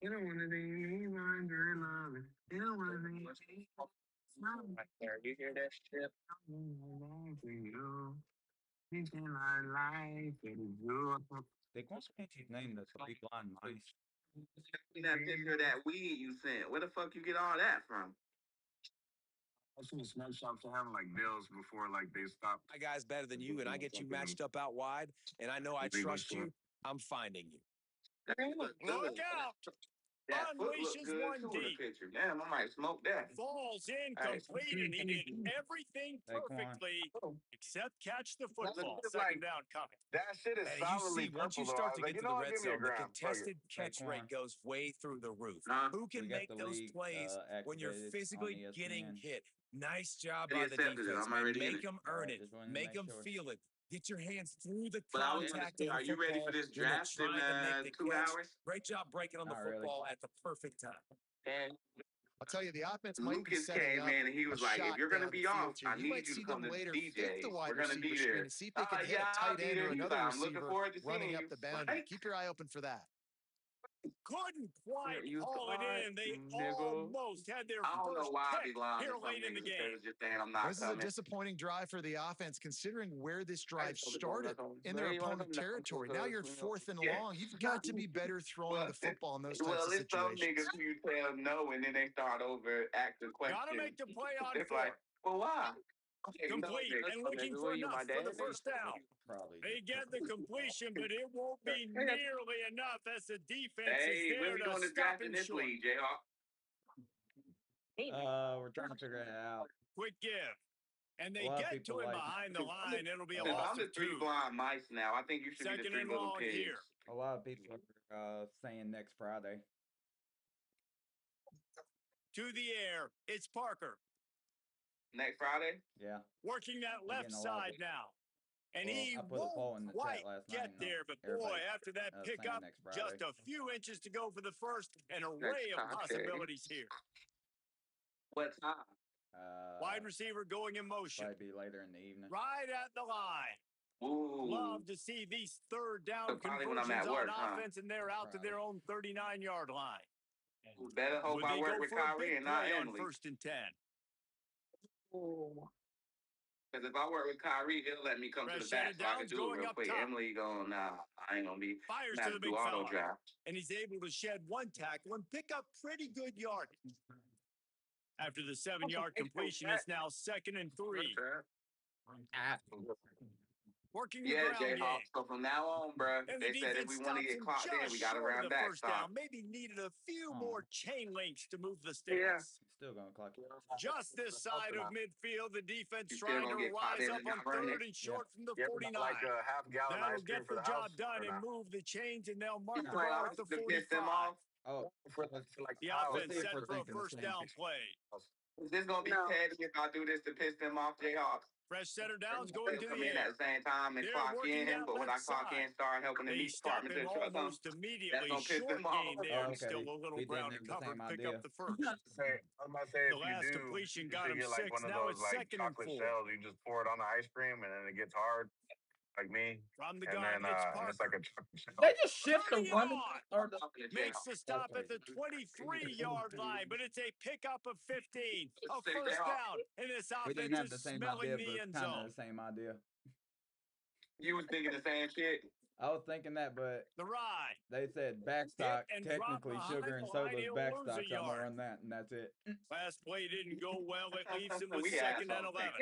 You don't want to see me wondering, loving. You don't want to see me. Right there. You hear that shit? They can't change his name to Three Blind Mice. That picture of that weed you sent. Where the fuck you get all that from? I've seen smoke shops that have like deals before, like they stop. My guy's better than you, and I get you matched up out wide, and I know I trust you. I'm finding you. Look out! That foot looked Unleashes good one too in the deep. picture. Damn, I might smoke that. Falls Hey. incomplete, and he did everything perfectly except catch the football. Second down coming. That shit is And you solidly see, once you purple though. start I to was like, get you to know the what? red Give me a zone, the gram. Fuck it. contested catch Saquon. rate goes way through the roof. Huh? Who We can got make the those league plays when you're activated on physically getting ESPN. hit? Nice job Already by the accepted it. defense, I'm man. already in Make it. them earn Alright, it. just wanted to Make make them sure. feel it. Get your hands through the But I was gonna contact say, of the are you ready football for this when they're draft in trying to make the 2 catch. hours? Great job breaking on the Not really. football at the perfect time. And I'll tell you, the offense might be Lucas setting came up in and he a was like, if shot you're gonna down the be off, field here. I You might need you to see come them to later fake the DJs. wide We're gonna receiver be screen there. and see if they can hit Yeah, a I'll tight be end there. or He's another like, I'm looking receiver forward to running seeing up you. the boundary. Keep your eye open for that. Couldn't quite You haul it smart, in. They nigga. almost had their I don't know first why I pick be lying here to some late in the niggas instead game. of just saying I'm not This is a coming. disappointing drive for the offense, considering where this drive I told started in their you wanna opponent come down territory. Now you're because, fourth and yeah. long. You've got to be better throwing the football in those types Well, of it's some situations. niggas who you tell no and then they start over acting Gotta questions. make the play on It's fourth. like, well, why? Hey, no, Complete nigga. and looking Nigga, for what, you my enough for dad? the first down. Probably They just get the completion, but it won't be Hey, nearly enough as the defense is hey, when there we to doing this stop draft in him this short. league, Jayhawk? we're trying to figure it out. Quick give. And A they lot of get people to him like behind the line. It'll be a Since loss I'm of the three 2. blind mice now, I think you should be the Second three and little long pigs. here. a lot of people are saying next Friday. To the air. It's Parker. Next Friday? Yeah. Working that We're left getting a lot of side now. And Well, he I put a poll won't in the quite chat last get night. there. But boy, everybody, after that saying pickup, next just Friday. a few inches to go for the first. An array of possibilities here. What time? Wide receiver going in motion. Probably be later in the evening. Right at the line. Ooh. Love to see these third down So probably when I'm conversions at work, on huh? offense, and they're out to their own 39-yard line. Better hope Would I they work go with for a Kyrie big and not play on Emily. 1st and 10? Because if I work with Kyrie, he'll let me come to the back so I can do it real quick. Emily going, nah, I ain't gonna be. Fires I'm to the do big auto fella. draft. And he's able to shed one tackle and pick up pretty good yardage. After the 7-yard completion, it's now 2nd and 3. Working the Yeah, ground Jayhawk. game. So from now on, bro, And they the said if defense we want to stops get him clocked in, just we got to short run of the back first stop. down. Maybe needed a few more chain links to move the Yeah. sticks. Still gonna clock it. Just this side of midfield, the defense You still trying gonna to get caught rise in up and on not run 3rd it? and short from the Yeah, 49. like a half-gallon That'll ice cream get for the the house job done or and not? move the chains, and they'll mark You the like, ball I'm at the to piss them 45. off. Oh, For like The the house. offense see if set we're for a thinking the first same down play. Is this gonna be petty if I do this to piss them off, Jayhawk? Fresh center downs going to Come the in air. at the same time and They're clock working in, that but when I left clock side. in, start helping the They meat stop department him to the truck come. almost That's immediately. gonna piss Short them off. gain there Oh, and okay. still a little We ground to didn't have the cover same to pick up idea. the first. I'm about to say The if you last do, completion you got should him get like 6. one of Now those it's like 2nd and chocolate 4. shells. You just pour it on the ice cream and then it gets hard, like me. From the And gun, then it's and it's like Parker. a chocolate shell. They just shift the Bring it one on. or the. Makes the stop at the 23-yard line, but it's a pickup of 15. A first down, and this We didn't offense have is the same smelling idea, the but end kind of zone. the same idea. You was thinking the same shit. I was thinking that, but The ride. they said backstock. Technically, sugar and soda's backstock. So I'm gonna run that, and that's it. Last play didn't go well. It leaves him with We 2nd and assholes. 11.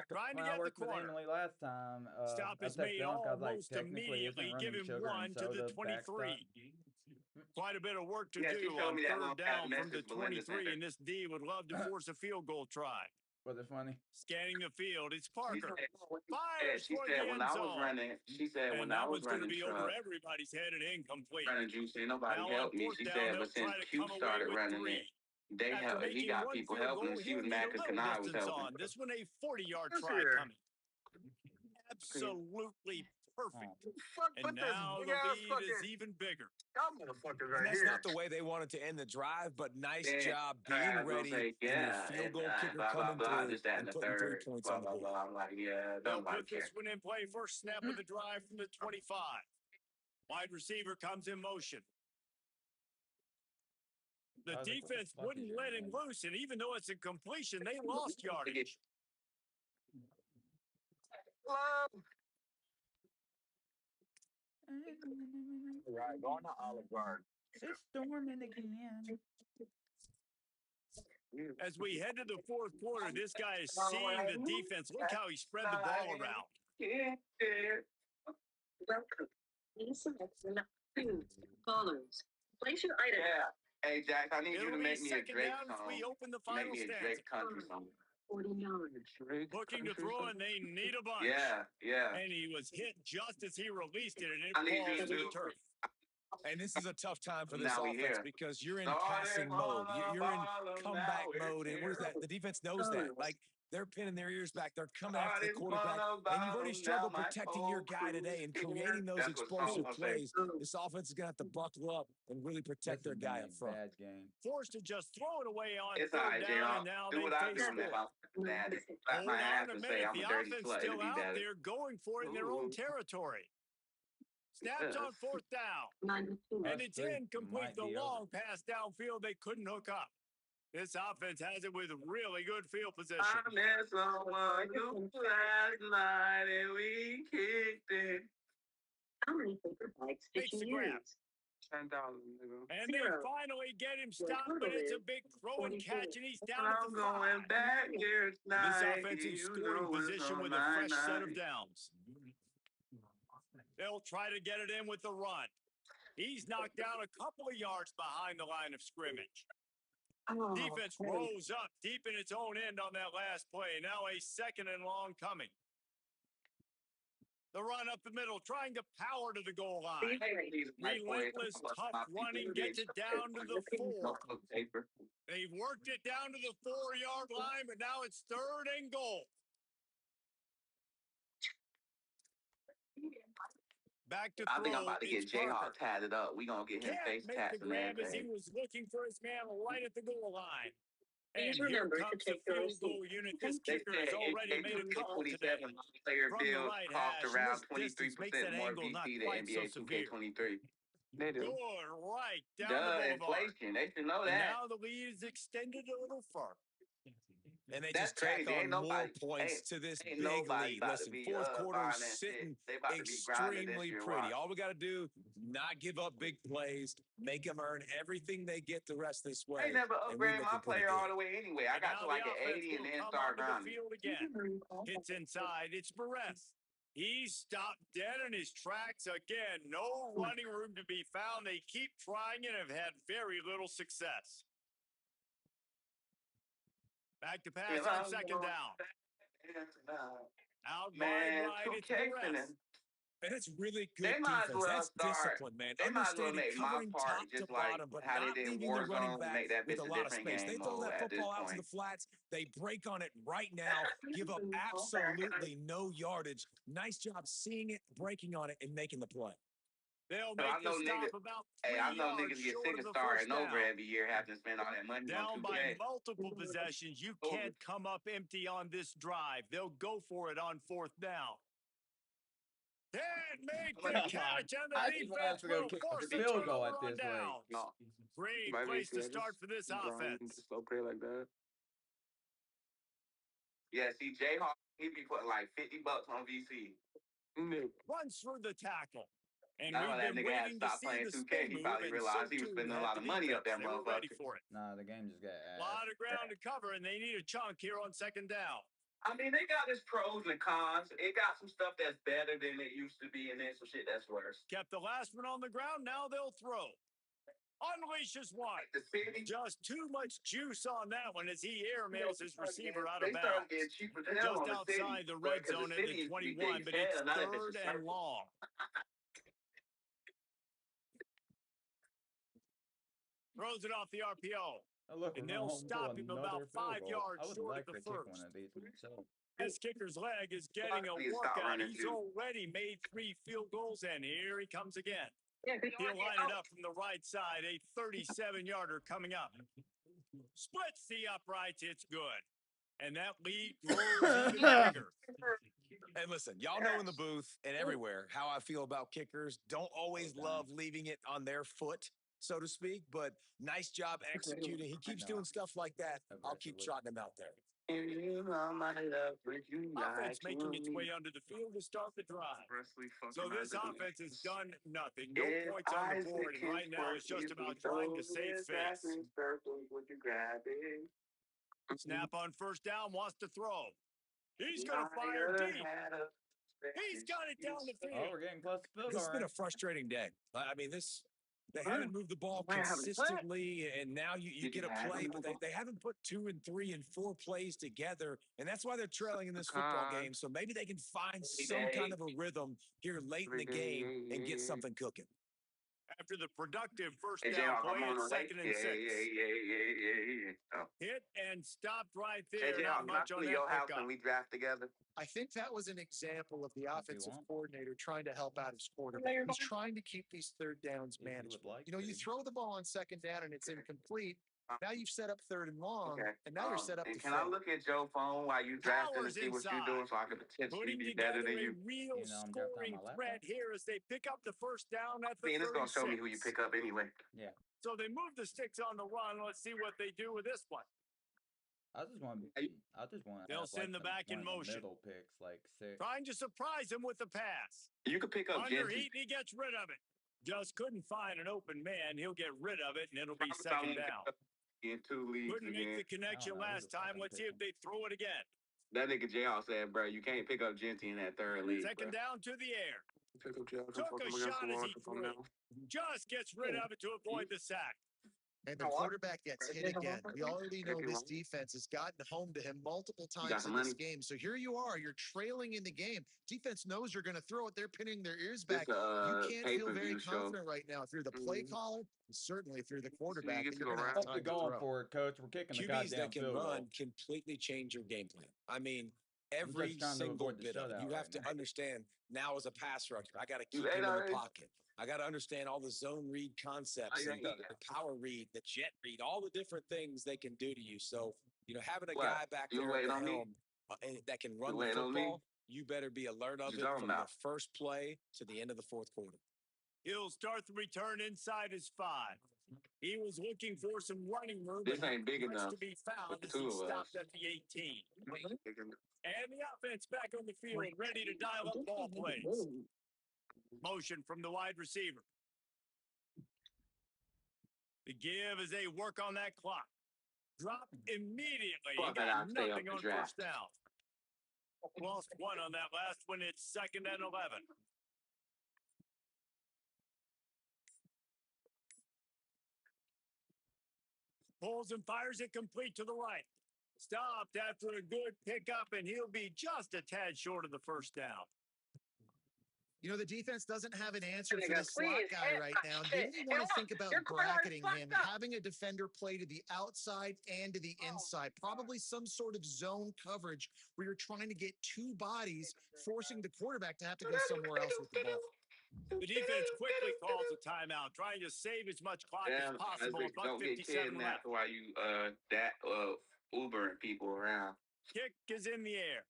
Trying to When I get the worked with corner. Emily last time, Stop I is texted made Unc. I was like, almost technically, isn't immediately. Give running him sugar and 1 to the soda 23. Quite a bit of work to Yeah, she do showed on me that 3rd little down from the message Belinda sent 23, her. and this D would love to force a field goal try. Was it funny? Scanning the field, it's She Parker. said, Fires she toward said the when end I was zone. running, she said And when I that was one's going to running be over truck, everybody's head and incomplete. running juice, ain't nobody Now on helped me. 4th She down, said, they'll but since try to Q come away started with running 3. it, they After helped. He making got one people field helping goal, him. She he'll was need mad a because little Kanai was distance helping. on. This one, a 40-yard try coming. Absolutely perfect. And now the lead is even bigger. And that's not the way they wanted to end the drive, but nice job being ready and your field goal kicker blah, blah, coming blah, through this, that, and and the putting 3 third, points blah, on the blah, board. blah. I'm like, yeah, They'll don't put this one in play. First snap of the drive from the 25. Wide receiver comes in motion. The defense wouldn't let him loose, and even though it's a completion, they lost yardage. Right, going to Olive Garden. It's storming again. As we head to the fourth quarter, this guy is seeing the defense. Look how he spread the ball around. Welcome. Please select the food follows. Place your item. Yeah. Hey, Jack, I need you It'll to be make me a second Drake down as song. we open the Make final me a stanza. Drake country song. 49. Looking to throw, and they need a bunch. Yeah, yeah. And he was hit just as he released it, and it I need you falls to to the do turf. And this is a tough time for this Now we offense here. because you're in Started passing mode. You're in follow, comeback now we're mode. And what is that? The defense knows that. Like, they're pinning their ears back. They're coming after the quarterback. And you've already struggled protecting your guy today and creating those explosive plays. This offense is going to have to buckle up and really protect their guy up front. Bad game. Forced to just throw it away on It's third all right, down, J-Rock. and now Do they what I face do if I'm bad. Slap Hold my ass on a and say minute. I'm The a dirty offense slut. still It'll be out better. there going for it in their own territory. Snaps on fourth down. 92. And it's incomplete. The long pass downfield, they couldn't hook up. This offense has it with really good field position. I met someone new last night and we kicked it. How many paper bags did Makes you the grab. use? 10,000, nigga. And they Zero. finally get him Your stopped, total but it's a is big throw and 44. catch, and he's down at I'm the going 5. back here This tonight. offensive You scoring know it's position on with a fresh set 9-9. of downs. They'll try to get it in with the run. He's knocked down a couple of yards behind the line of scrimmage. Oh, Defense rose up deep in its own end on that last play. Now a second and long coming. The run up the middle, trying to power to the goal line. Relentless, tough running gets it down to the 4. They've worked it down to the 4-yard line, but now it's third and goal. Back to throw. I think I'm about to get It's Jayhawk Parker. tatted up. We gonna get him face Can't make tats the and grab as he everything. was looking for his man right at the goal line. Please And here remember to comes the take your field receipt. goal unit. This They kicker said has already made a couple today. 27 player From the bills right cost hash, and around this distance makes 23% that more angle not VC than quite so NBA severe. 2K23. They do. Good, right down Duh, the boulevard. inflation. They should know And that. now the lead is extended a little further. And they That's just tack crazy. on Ain't nobody, more points to this ain't big nobody lead. about Listen, to be fourth quarter buying that shit. sitting They about to be grinding this extremely year. pretty. Watch. All we got to do, not give up big plays, make them earn everything they get the rest this way. They never and we upgrade look my pretty player good. all the way anyway. I And got now to like the an offense 80 and will then come start onto the grinding. field again. Hits inside. It's Perez. He's stopped dead in his tracks again. No running room to be found. They keep trying and have had very little success. Back to pass on second down. Out wide right, it's Perez. And it's really They good might as defense. well That's start. discipline, man. They might as well Understanding, make my covering part top to just like bottom, but how they not did leaving the running Warzone. back Make that with bitch a a lot of different space. They game throw mode that at this football out to the point. flats. They break on it right now, give up absolutely no yardage. Nice job seeing it, breaking on it, and making the play. They'll So I make know the stop niggas. about 3 Hey, I know yards niggas get short sick of of the starting first over down. every year, having to spend all that money on Down by 2K. multiple possessions, you can't come up empty on this drive. They'll go for it on fourth down. Can't make the catch, and the I just want us defense to go will kick force the a field goal turnover at on this rate. downs. No. Great Maybe place to just start for this offense. Just go play like that. Yeah, see, Jayhawk, he be putting like $50 on VC. Runs through the tackle. And That's why we've that been nigga had to waiting to stop see playing the 2K. spin He move, probably and realized so he was too spending a had lot the of money up defense. that They were ready motherfucker. for it. Nah, the game just got A lot of ground to cover, and they need a chunk here on second down. I mean, they got its pros and cons. It got some stuff that's better than it used to be, and then some shit that's worse. Kept the last one on the ground. Now they'll throw. Unleashes one. The city, Just too much juice on that one as he airmails his receiver out they of started bounds. getting cheaper than hell Just on the city. outside the red Because zone the at city the used to be 21, big but as it's hell. Now that bitch third is and circle. long. Throws it off the RPO. Oh, look, And we're they'll home stop to him another about field 5 goal. yards I would short like of the to kick first. one of these myself. This kicker's leg is getting a Somebody stop workout. running, He's too. already made 3 field goals, and here he comes again. Yeah, He'll line it up from the right side, a 37-yarder coming up. Splits the uprights, it's good. And that lead grows even bigger. And listen, y'all know in the booth and everywhere how I feel about kickers. Don't always love leaving it on their foot, so to speak, but nice job executing. He keeps doing stuff like that. I'll keep trotting him out there. Offense making its way onto the field to start the drive. So this offense has done nothing. No points on the board, and right now it's just about trying to save face. Snap on first down, wants to throw. He's going to fire deep. He's got it down the Oh, field. we're getting close to field This goal has been a range. frustrating day. I mean, they haven't moved the ball consistently, and now you get a play, but they haven't put 2 and 3 and 4 plays together, and that's why they're trailing in this football game. So maybe they can find some kind of a rhythm here late in the game and get something cooking. After the productive first down play, it's 2nd and 6. Hit and stopped right there. Not much on that pickup. We draft together. I think that was an example of the offensive coordinator trying to help out his quarterback. He's trying to keep these third downs manageable. You throw the ball on 2nd down and it's incomplete. Now you've set up 3rd and long, and now you're set up to Can I look at your phone while you draft and see what you're doing so I can potentially Putting be better together than you? a real scoring threat here as they pick up the first down at the 36. It's going to show me who you pick up anyway. Yeah. So they move the sticks on the run. Let's see what they do with this one. I just want. They'll send the back in motion. Middle picks like 6. Trying to surprise him with the pass. You could pick up Under Jensen. heat, and he gets rid of it. Just couldn't find an open man. He'll get rid of it, and it'll be 2nd down. In 2 leagues Couldn't make the connection last time. Let's see if they throw it again. That nigga JR said, bro, you can't pick up Genty in that 3rd league. 2nd down to the air. Took a shot as he threw. Just gets rid of it to avoid the sack. And the quarterback gets hit again. We already know this defense has gotten home to him multiple times in this game. So here you are. You're trailing in the game. Defense knows you're going to throw it. They're pinning their ears back. You can't feel very confident right now. If you're the play caller, and certainly if you're the quarterback, you're going to have time to going throw. for it, coach. We're kicking the QBs goddamn that can field run goal. completely change your game plan. I mean, every single bit of it. You have to understand now as a pass rusher, I got to keep him in the pocket. I got to understand all the zone read concepts and the power read, the jet read, all the different things they can do to you. So, having a guy back there at the helm that can run the football, you better be alert of it from the first play to the end of the 4th quarter. He'll start the return inside his 5. He was looking for some running room. This ain't big enough to be found for the as he 2 of us. stopped at the 18. And the offense back on the field, ready to dial up ball plays. Motion from the wide receiver. The give as they work on that clock. Drop immediately. He got nothing on first down. Lost 1 on that last one. It's 2nd and 11. Pulls and fires it complete to the right. Stopped after a good pickup, and he'll be just a tad short of the first down. The defense doesn't have an answer for this slot guy right now. They really want to think about bracketing him, having a defender play to the outside and to the inside. Probably some sort of zone coverage where you're trying to get 2 bodies, forcing the quarterback to have to go somewhere else with the ball. The defense quickly calls a timeout, trying to save as much clock as possible. Don't get kidnapped while you Ubering people around. Kick is in the air.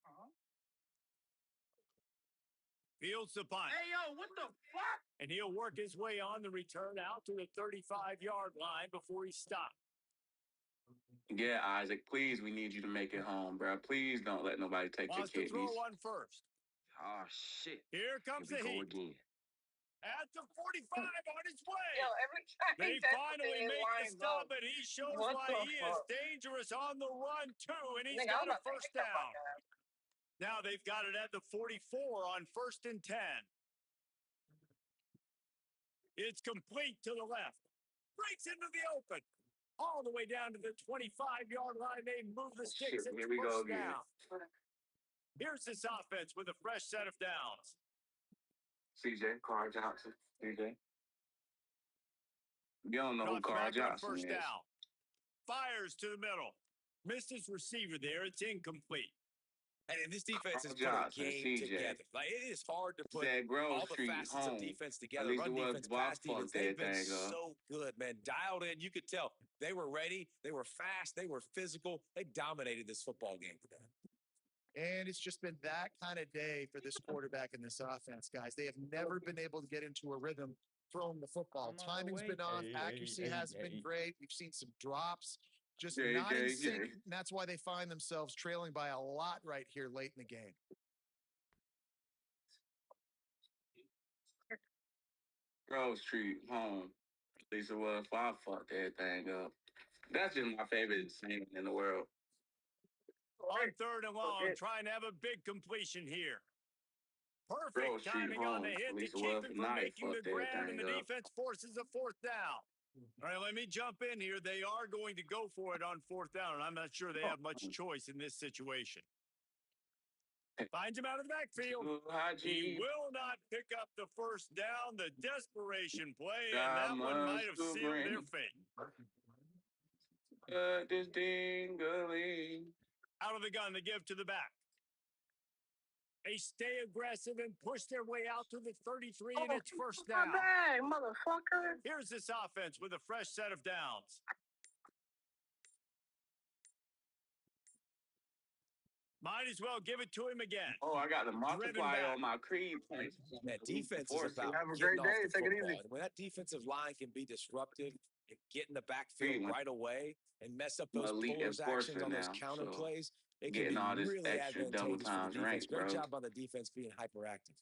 Fields the punt. Hey, yo, what the fuck? And he'll work his way on the return out to the 35-yard line before he stopped. Yeah, Isaac, please, we need you to make it home, bro. Please don't let nobody take your Wants to kidneys. throw one first. Oh, shit. Here comes the heat. Again. At the 45 on his way. Yo, every time They finally make the stop, but he shows why he is dangerous on the run, too, and he's got a first down. Now they've got it at the 44 on 1st and 10. It's complete to the left. Breaks into the open. All the way down to the 25-yard line. They move the sticks. Here we go again. Down. Here's this offense with a fresh set of downs. CJ, Carl Johnson. CJ. You don't know who Carl Johnson is. Down. Fires to the middle. Missed his receiver there. It's incomplete. And this defense is putting a game together. Like, it is hard to put all the facets of defense together. Run defense, pass defense. They've been so good, man. Dialed in. You could tell they were ready. They were fast. They were physical. They dominated this football game today. And it's just been that kind of day for this quarterback and this offense, guys. They have never been able to get into a rhythm throwing the football. I'm on the Timing's way. been off. Hey, Accuracy hey, hey, hasn't been hey. great. We've seen some drops, just Jay, not in Jay, sync. Jay. And that's why they find themselves trailing by a lot right here late in the game. Grove Street home. Lisa was before I fucked everything up. That's just my favorite scene in the world. On 3rd and long, trying to have a big completion here. Grove Perfect Street timing on the home. hit to Lisa keep was it for from night making the fucked grab, and the everything up. defense forces a 4th down. All right, let me jump in here. They are going to go for it on 4th down, and I'm not sure they have much choice in this situation. Finds him out of the backfield. He will not pick up the 1st down. The desperation play, and that one might have sealed their fate. This dingling. Out of the gun, they give to the back. They stay aggressive and push their way out to the 33, and it's 1st down. Bang, motherfucker. Here's this offense with a fresh set of downs. Might as well give it to him again. Oh, I got the multiplier back. on my creed points. That defense is about Have a getting great off day. the Take it football. easy. And when that defensive line can be disruptive and get in the backfield right away and mess up those Elite pullers actions enforcer on those now, counter so plays, it can getting be all this really extra double advantageous for the times defense. rank, Great bro. job on the defense being hyperactive.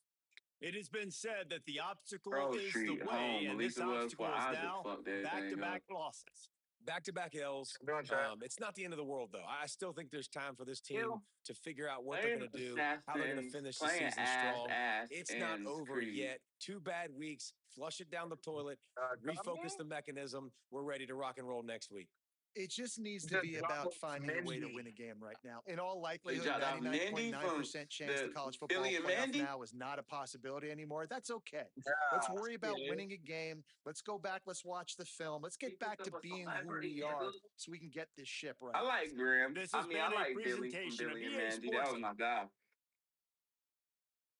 It has been said that the obstacle Grove is Street the way, home. and At least this it was obstacle for is Isaac. now Fucked everything back-to-back up. losses. Back-to-back L's. Doing chat. It's not the end of the world, though. I still think there's time for this team to figure out what they're Playing going to do, how they're going to assassins, finish the playing season ass, strong. It's not and over Creed. yet. 2 bad weeks. Flush it down the toilet. Refocus the mechanism. We're ready to rock and roll next week. It just needs to be about finding a way to win a game right now. In all likelihood, 99.9% chance the college football playoff now is not a possibility anymore. That's okay. Let's worry about winning a game. Let's go back. Let's watch the film. Let's get back to being who we are so we can get this ship right. I like Grim. This I has mean, been I a like Billy from presentation of Billy and EA Mandy. That Sports. was my guy.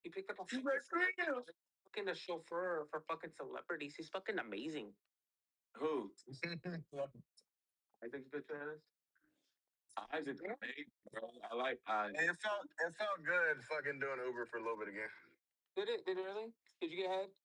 He picked up a fucking a chauffeur for fucking celebrities. He's fucking amazing. Who? I think it's Isaac, bro. I like Isaac. Hey, it felt good fucking doing Uber for a little bit again. Did it really? Did you get ahead?